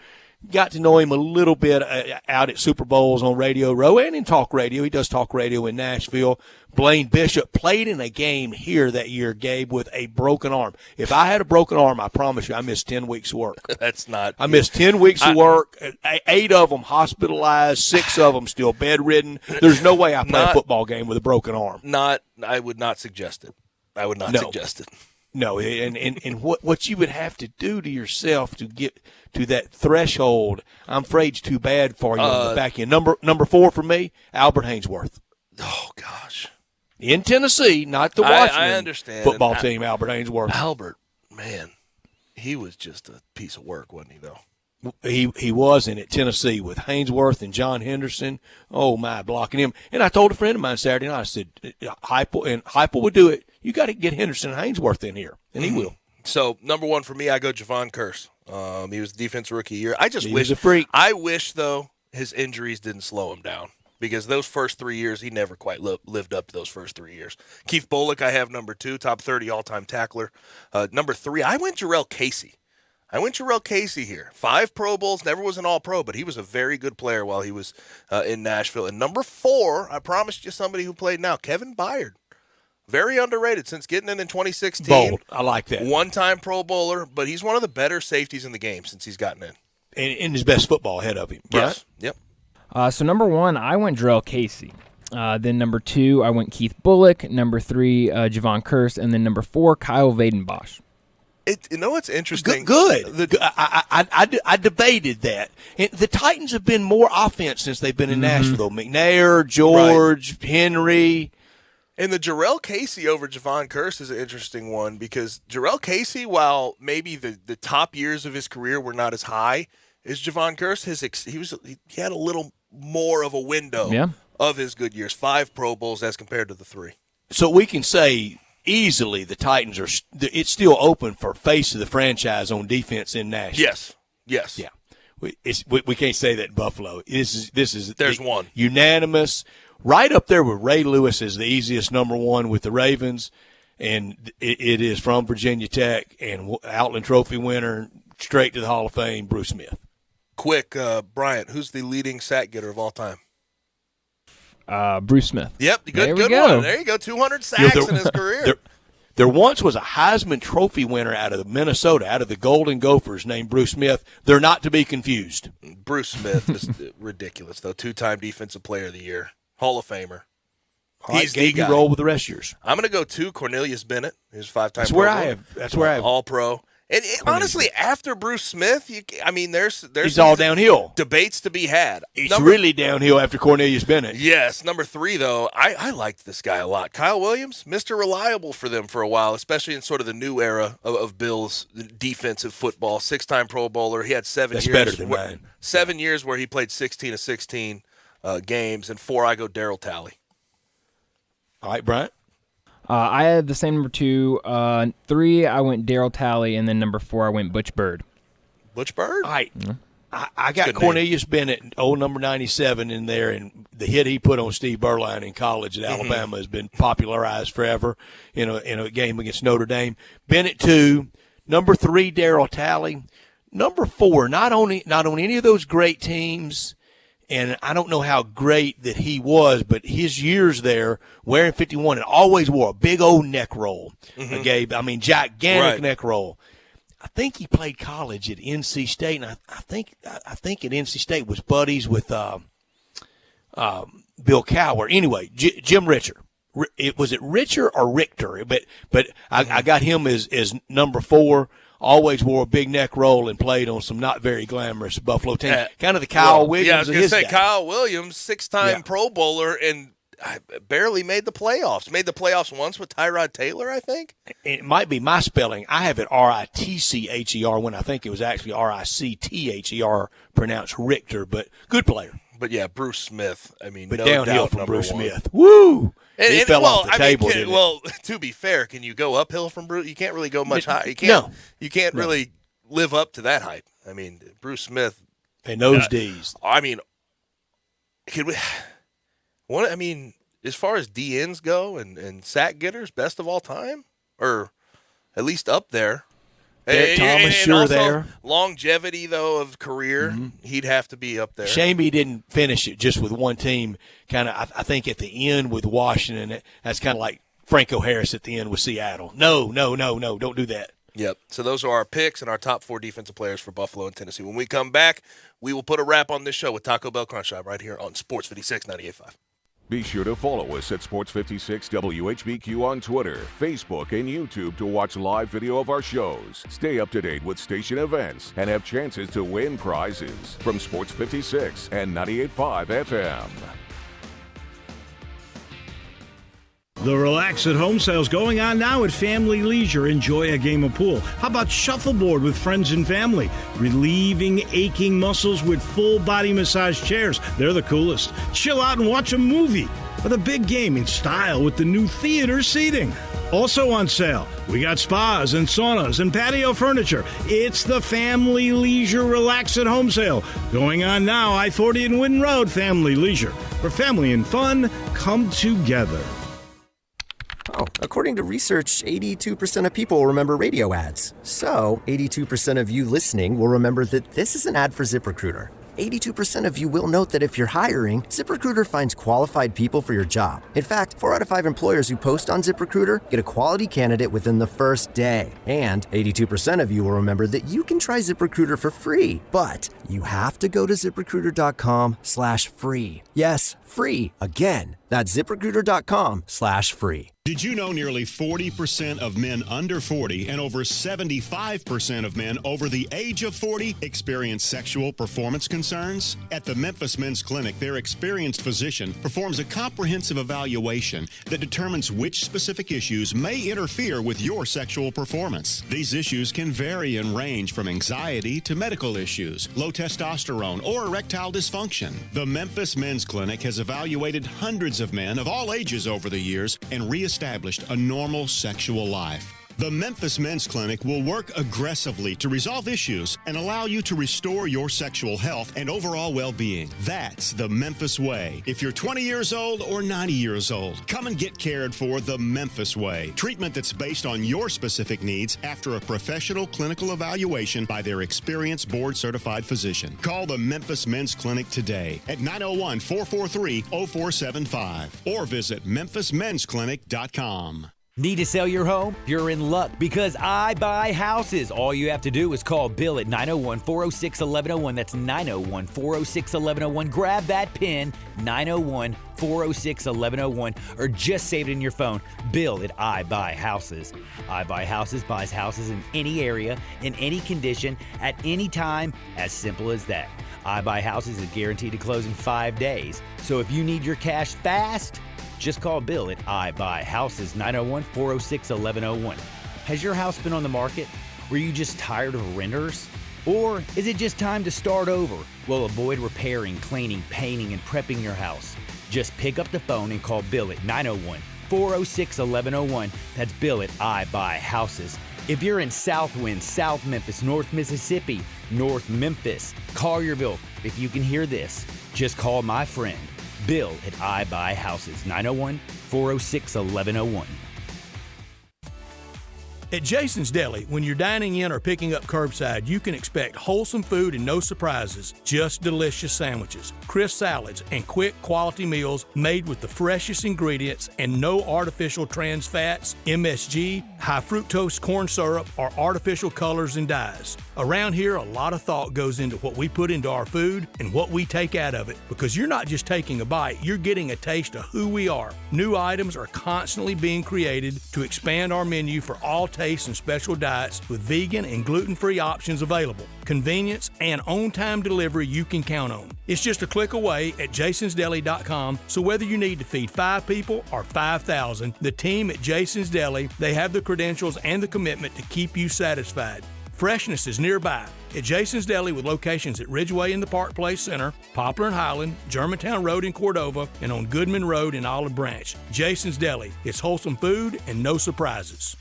Got to know him a little bit out at Super Bowls on Radio Row and in talk radio. He does talk radio in Nashville. Blaine Bishop played in a game here that year, Gabe, with a broken arm. If I had a broken arm, I promise you I missed 10 weeks of work. That's not. I missed 10 weeks of work, 8 of them hospitalized, 6 of them still bedridden. There's no way I play a football game with a broken arm. I would not suggest it. I would not suggest it. No, and what you would have to do to yourself to get to that threshold, I'm afraid it's too bad for you on the back end. Number 4 for me, Albert Hainsworth. Oh, gosh. In Tennessee, not the Washington I understand. football team, Albert Hainsworth. Albert, man, he was just a piece of work, wasn't he, though? He was in at Tennessee with Hainsworth and John Henderson. Oh, my, blocking him. And I told a friend of mine Saturday night, I said, Heupel would do it. You got to get Henderson and Hainsworth in here, and he will. So, number 1 for me, I go Javon Curse. He was defense rookie year. He was a freak. I wish, though, his injuries didn't slow him down because those first 3 years, he never quite lived up to those first 3 years. Keith Bullock, I have number 2, top 30 all-time tackler. Number 3, I went Jarrell Casey. Here. 5 Pro Bowls, never was an All-Pro, but he was a very good player while he was in Nashville. And number 4, I promised you somebody who played now, Kevin Byard. Very underrated since getting in 2016. Bold. I like that. One-time Pro Bowler, but he's one of the better safeties in the game since he's gotten in. And his best football ahead of him. Yes. Right? Yep. So number 1, I went Jarrell Casey. Then number 2, I went Keith Bullock. Number 3, Javon Curse. And then number 4, Kyle Vadenbosch. You know what's interesting? Good. I debated that. And the Titans have been more offense since they've been in Nashville. McNair, George, Henry. And the Jarrell Casey over Javon Curse is an interesting one because Jarrell Casey, while maybe the top years of his career were not as high as Javon Curse, he had a little more of a window of his good years. 5 Pro Bowls as compared to the 3. So we can say easily the Titans it's still open for face of the franchise on defense in Nashville. Yes. Yeah. We can't say that in Buffalo. This is There's one. Unanimous. Right up there with Ray Lewis as the easiest number one with the Ravens, and it is from Virginia Tech and Outland Trophy winner, straight to the Hall of Fame, Bruce Smith. Quick, Bryant, who's the leading sack getter of all time? Bruce Smith. Yep, good one. There you go, 200 sacks in his career. There once was a Heisman Trophy winner out of Minnesota, out of the Golden Gophers, named Bruce Smith. They're not to be confused. Bruce Smith is ridiculous, though. 2-time Defensive Player of the Year, Hall of Famer. He's the guy. Roll with the rest of yours. I'm going to go 2. Cornelius Bennett, who's 5-time. That's where I have. All Pro. And honestly, after Bruce Smith, there's he's all downhill. Debates to be had. It's really downhill after Cornelius Bennett. Yes, number 3 though, I liked this guy a lot. Kyle Williams, Mr. Reliable for them for a while, especially in sort of the new era of Bills defensive football. 6-time Pro Bowler. He had 7 years. That's better than mine. 7 years where he played 16 of 16 games, and 4 I go Darryl Talley. All right, Bryant. I had the same number 2. 3, I went Darryl Talley, and then number 4, I went Butch Bird. Butch Bird? All right. I got Cornelius Bennett, old number 97, in there, and the hit he put on Steve Berline in college at Alabama has been popularized forever in a game against Notre Dame. Bennett 2, number 3, Darryl Talley. Number 4, not on any of those great teams. And I don't know how great that he was, but his years there, wearing 51, and always wore a big old neck roll. Gigantic neck roll. I think he played college at NC State, and I think at NC State was buddies with Bill Cowher. Anyway, Jim Richer. Was it Richer or Richter? But I got him as number 4. Always wore a big neck roll and played on some not very glamorous Buffalo teams. Kind of the Kyle Williams. Yeah, I was going to say day. Kyle Williams, 6-time Pro Bowler, and barely made the playoffs. Made the playoffs once with Tyrod Taylor, I think. It might be my spelling. I have it Ritcher when I think it was actually Ricther, pronounced Richter, but good player. But yeah, Bruce Smith. But no downhill doubt from Bruce 1. Smith. Woo! It fell off the table. Well, to be fair, can you go uphill from Bruce? You can't really go much higher. You can't really live up to that hype. Bruce Smith. And those D's. Could we? As far as DNs go and sack getters, best of all time, or at least up there. Derek Thomas, sure there. Longevity, though, of career, he'd have to be up there. Shame he didn't finish it just with one team. Kind of, I think at the end with Washington, that's kind of like Franco Harris at the end with Seattle. No, don't do that. Yep. So those are our picks and our top 4 defensive players for Buffalo and Tennessee. When we come back, we will put a wrap on this show with Taco Bell Crunch Time right here on Sports 56 98.5. Be sure to follow us at Sports 56 WHBQ on Twitter, Facebook, and YouTube to watch live video of our shows. Stay up to date with station events and have chances to win prizes from Sports 56 and 98.5 FM. The Relax at Home sale's going on now at Family Leisure. Enjoy a game of pool. How about shuffleboard with friends and family? Relieving aching muscles with full body massage chairs. They're the coolest. Chill out and watch a movie. Or the big game in style with the new theater seating. Also on sale, we got spas and saunas and patio furniture. It's the Family Leisure Relax at Home sale. Going on now, I-40 and Winton Road, Family Leisure. Where family and fun come together. Oh, according to research, 82% of people remember radio ads. So, 82% of you listening will remember that this is an ad for ZipRecruiter. 82% of you will note that if you're hiring, ZipRecruiter finds qualified people for your job. In fact, 4 out of 5 employers who post on ZipRecruiter get a quality candidate within the first day. And 82% of you will remember that you can try ZipRecruiter for free, but you have to go to ZipRecruiter.com/free. Yes, free. Again, that's ZipRecruiter.com/free. Did you know nearly 40% of men under 40 and over 75% of men over the age of 40 experience sexual performance concerns? At the Memphis Men's Clinic, their experienced physician performs a comprehensive evaluation that determines which specific issues may interfere with your sexual performance. These issues can vary and range from anxiety to medical issues, low testosterone, or erectile dysfunction. The Memphis Men's Clinic has has evaluated hundreds of men of all ages over the years and reestablished a normal sexual life. The Memphis Men's Clinic will work aggressively to resolve issues and allow you to restore your sexual health and overall well-being. That's the Memphis way. If you're 20 years old or 90 years old, come and get cared for the Memphis way. Treatment that's based on your specific needs after a professional clinical evaluation by their experienced board-certified physician. Call the Memphis Men's Clinic today at 901-443-0475 or visit memphismensclinic.com. Need to sell your home? You're in luck because I buy houses. All you have to do is call Bill at 901-406-1101. That's 901-406-1101. Grab that PIN, 901-406-1101, or just save it in your phone. Bill at I Buy Houses. I Buy Houses buys houses in any area, in any condition, at any time. As simple as that. I Buy Houses is guaranteed to close in 5 days. So if you need your cash fast, just call Bill at I Buy Houses, 901-406-1101. Has your house been on the market? Were you just tired of renters? Or is it just time to start over? Well, avoid repairing, cleaning, painting, and prepping your house. Just pick up the phone and call Bill at 901-406-1101. That's Bill at I Buy Houses. If you're in Southwind, South Memphis, North Mississippi, North Memphis, Collierville, if you can hear this, just call my friend Bill at I Buy Houses, 901-406-1101. At Jason's Deli, when you're dining in or picking up curbside, you can expect wholesome food and no surprises, just delicious sandwiches, crisp salads, and quick quality meals made with the freshest ingredients and no artificial trans fats, MSG, high fructose corn syrup, or artificial colors and dyes. Around here, a lot of thought goes into what we put into our food and what we take out of it, because you're not just taking a bite, you're getting a taste of who we are. New items are constantly being created to expand our menu for all tastes and special diets with vegan and gluten-free options available. Convenience and on-time delivery you can count on. It's just a click away at jasonsdeli.com, so whether you need to feed 5 people or 5,000, the team at Jason's Deli, they have the credentials and the commitment to keep you satisfied. Freshness is nearby at Jason's Deli with locations at Ridgeway in the Park Place Center, Poplar and Highland, Germantown Road in Cordova, and on Goodman Road in Olive Branch. Jason's Deli. It's wholesome food and no surprises.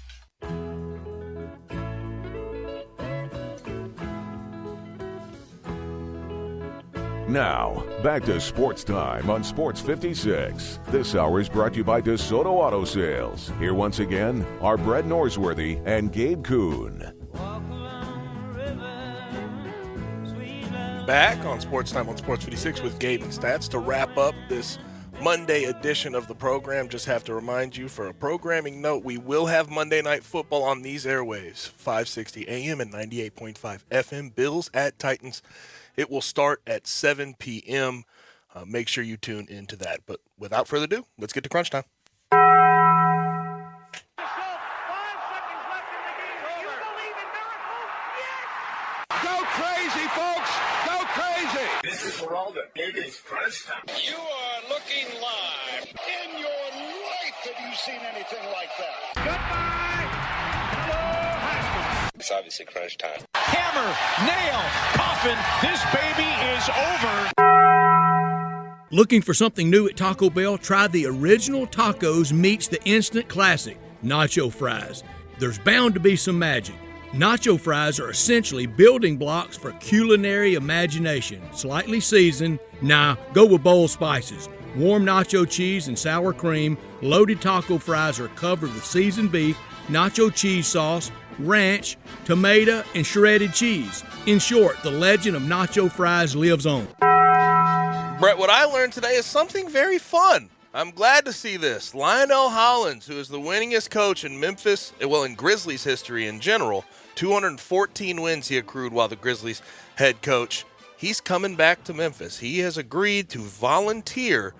Now, back to Sports Time on Sports 56. This hour is brought to you by DeSoto Auto Sales. Here once again are Brett Norsworthy and Gabe Kuhn. Back on Sports Time on Sports 56 with Gabe and Stats to wrap up this Monday edition of the program. Just have to remind you, for a programming note, we will have Monday Night Football on these airways, 560 AM and 98.5 FM, Bills at Titans. It will start at 7 p.m. Make sure you tune into that. But without further ado, let's get to crunch time. Go crazy, folks! Go crazy! This is for all the biggest crunch time. You are looking live. In your life have you seen anything like that? Goodbye! Hello, Haskell. It's obviously crunch time. Hammer, nail, coffin, this baby is over. Looking for something new at Taco Bell? Try the original tacos meets the instant classic, nacho fries. There's bound to be some magic. Nacho fries are essentially building blocks for culinary imagination. Slightly seasoned. Nah, go with bold spices. Warm nacho cheese and sour cream. Loaded taco fries are covered with seasoned beef, nacho cheese sauce, ranch, tomato, and shredded cheese. In short, the legend of nacho fries lives on. Brett, what I learned today is something very fun. I'm glad to see this. Lionel Hollins, who is the winningest coach in Memphis, well, in Grizzlies history in general, 214 wins he accrued while the Grizzlies head coach. He's coming back to Memphis. He has agreed to volunteer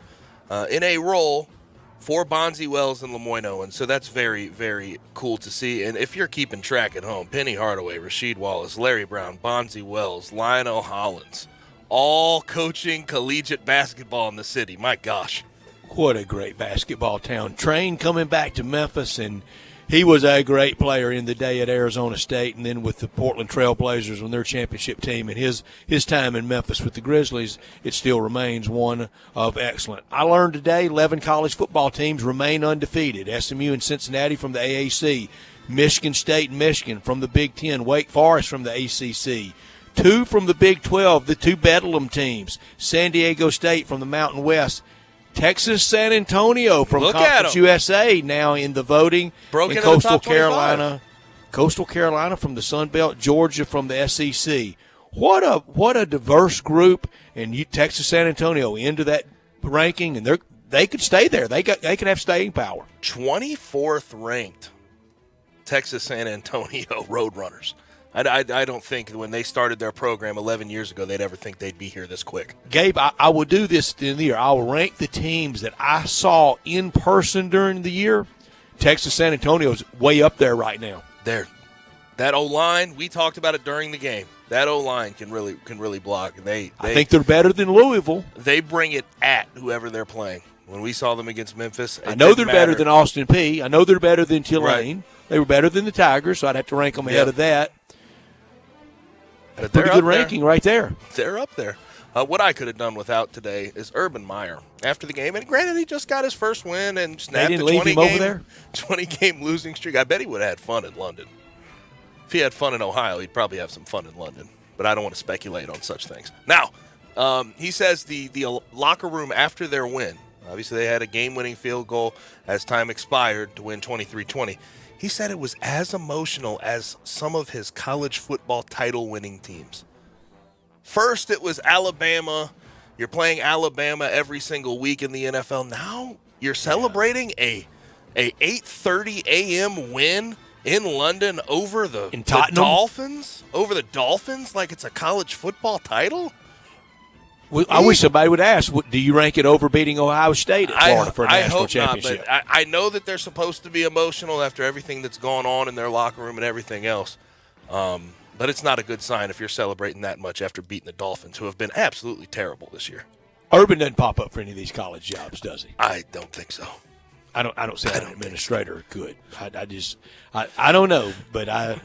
in a role for Bonzi Wells and Lemoyne Owens. So that's very, very cool to see. And if you're keeping track at home, Penny Hardaway, Rasheed Wallace, Larry Brown, Bonzi Wells, Lionel Hollins, all coaching collegiate basketball in the city. My gosh. What a great basketball town. Train coming back to Memphis, and He was a great player in the day at Arizona State, and then with the Portland Trail Blazers on their championship team, and his time in Memphis with the Grizzlies, it still remains one of excellent. I learned today 11 college football teams remain undefeated. SMU and Cincinnati from the AAC, Michigan State and Michigan from the Big Ten, Wake Forest from the ACC, 2 from the Big 12, the 2 Bedlam teams, San Diego State from the Mountain West, Texas San Antonio from Conference USA now in the voting. Broken in into the Coastal top 25. Carolina. Coastal Carolina from the Sun Belt, Georgia from the SEC. What a diverse group, and Texas San Antonio into that ranking, and they could stay there. They could have staying power. 24th ranked Texas San Antonio Roadrunners. I don't think when they started their program 11 years ago they'd ever think they'd be here this quick. Gabe, I will do this in the year. I will rank the teams that I saw in person during the year. Texas San Antonio's way up there right now. That O-line, we talked about it during the game. That O-line can really block. And I think they're better than Louisville. They bring it at whoever they're playing. When we saw them against Memphis, I know they're better than Austin Peay. I know they're better than Tulane. Right. They were better than the Tigers, so I'd have to rank them ahead of that. But pretty good ranking right there. They're up there. What I could have done without today is Urban Meyer after the game. And granted, he just got his first win and snapped a 20-game losing streak. I bet he would have had fun in London. If he had fun in Ohio, he'd probably have some fun in London. But I don't want to speculate on such things. Now, he says the locker room after their win, obviously they had a game-winning field goal as time expired to win 23-20. He said it was as emotional as some of his college football title-winning teams. First, it was Alabama. You're playing Alabama every single week in the NFL. Now you're celebrating a 8:30 a.m. win in London over the Dolphins? Over the Dolphins like it's a college football title? I wish somebody would ask, do you rank it over beating Ohio State at Florida for a national championship? Not, but I know that they're supposed to be emotional after everything that's gone on in their locker room and everything else. But it's not a good sign if you're celebrating that much after beating the Dolphins, who have been absolutely terrible this year. Urban doesn't pop up for any of these college jobs, does he? I don't think so. I don't see how an administrator could. I don't know, but I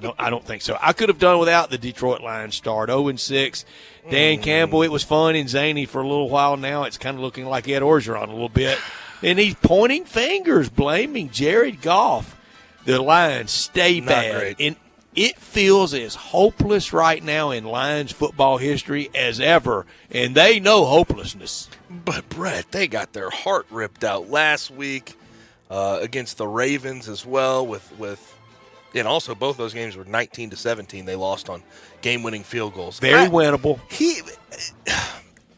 don't think so. I could have done without the Detroit Lions start 0-6. Dan Campbell, it was fun and zany for a little while. Now it's kind of looking like Ed Orgeron a little bit, and he's pointing fingers, blaming Jared Goff. The Lions stay bad, and it feels as hopeless right now in Lions football history as ever, and they know hopelessness. But, Brett, they got their heart ripped out last week against the Ravens as well. And also both those games were 19-17. They lost on game-winning field goals. Very winnable.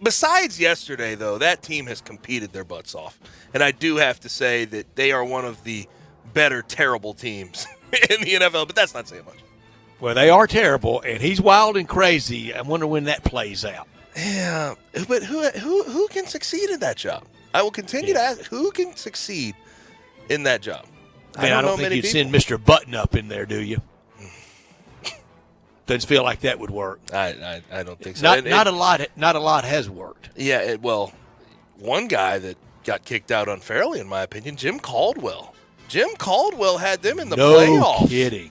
Besides yesterday, though, that team has competed their butts off. And I do have to say that they are one of the better terrible teams in the NFL, but that's not saying much. Well, they are terrible, and he's wild and crazy. I wonder when that plays out. Yeah, but who can succeed in that job? I will continue to ask, who can succeed in that job? I don't think you'd send Mr. Button-Up in there, do you? Doesn't feel like that would work. I don't think so. Not a lot has worked. Yeah, one guy that got kicked out unfairly, in my opinion, Jim Caldwell. Jim Caldwell had them in the playoffs. No kidding.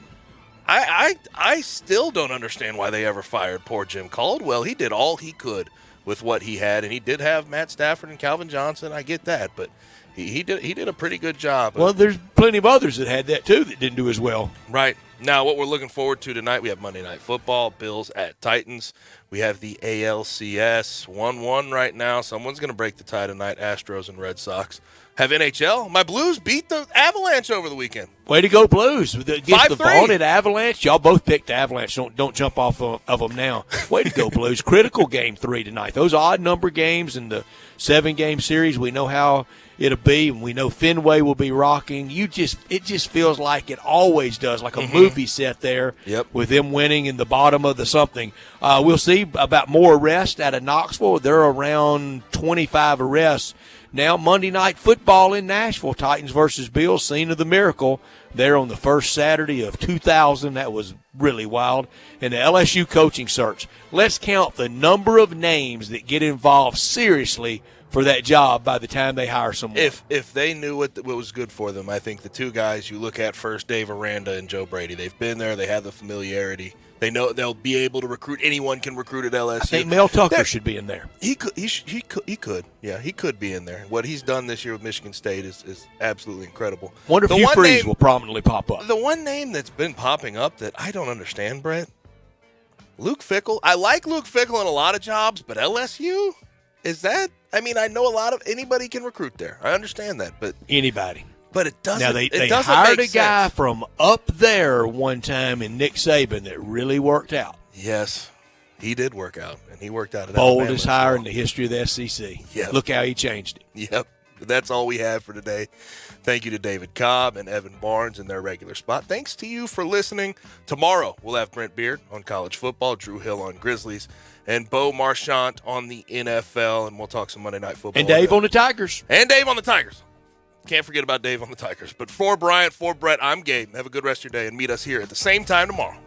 I still don't understand why they ever fired poor Jim Caldwell. He did all he could with what he had, and he did have Matt Stafford and Calvin Johnson. I get that, but he did a pretty good job. Well, there's plenty of others that had that too that didn't do as well. Right. Now, what we're looking forward to tonight, we have Monday Night Football, Bills at Titans. We have the ALCS 1-1 right now. Someone's going to break the tie tonight, Astros and Red Sox. Have NHL. My Blues beat the Avalanche over the weekend. Way to go, Blues. Against the vaunted Avalanche. Y'all both picked the Avalanche. Don't jump off of them now. Way to go, Blues. Critical game 3 tonight. Those odd number games in the 7-game series, we know how it'll be, and we know Fenway will be rocking. It just feels like it always does, like a movie set there with them winning in the bottom of the something. We'll see about more arrests out of Knoxville. They're around 25 arrests. Now Monday Night Football in Nashville, Titans versus Bills, scene of the miracle. There on the first Saturday of 2000. That was really wild. And the LSU coaching search. Let's count the number of names that get involved seriously for that job by the time they hire someone. If they knew what was good for them, I think the two guys you look at first, Dave Aranda and Joe Brady, they've been there. They have the familiarity. They know they'll be able to recruit. Anyone can recruit at LSU. I think Mel Tucker should be in there. He could. Yeah, he could be in there. What he's done this year with Michigan State is absolutely incredible. Wonder if Hugh Freeze will prominently pop up. The one name that's been popping up that I don't understand, Brett, Luke Fickell. I like Luke Fickell in a lot of jobs, but LSU? Is that? I mean, I know anybody can recruit there. I understand that, but anybody. But it doesn't. Now they doesn't hired make a guy sense. from up there one time in Nick Saban that really worked out. Yes, he did work out, and he worked out at Boldest Alabama hire in the history of the SEC. Yep. Look how he changed it. Yep. That's all we have for today. Thank you to David Cobb and Evan Barnes in their regular spot. Thanks to you for listening. Tomorrow, we'll have Brent Beard on college football, Drew Hill on Grizzlies, and Bo Marchant on the NFL, and we'll talk some Monday Night Football. And Dave on the Tigers. Can't forget about Dave on the Tigers. But for Bryant, for Brett, I'm Gabe. Have a good rest of your day, and meet us here at the same time tomorrow.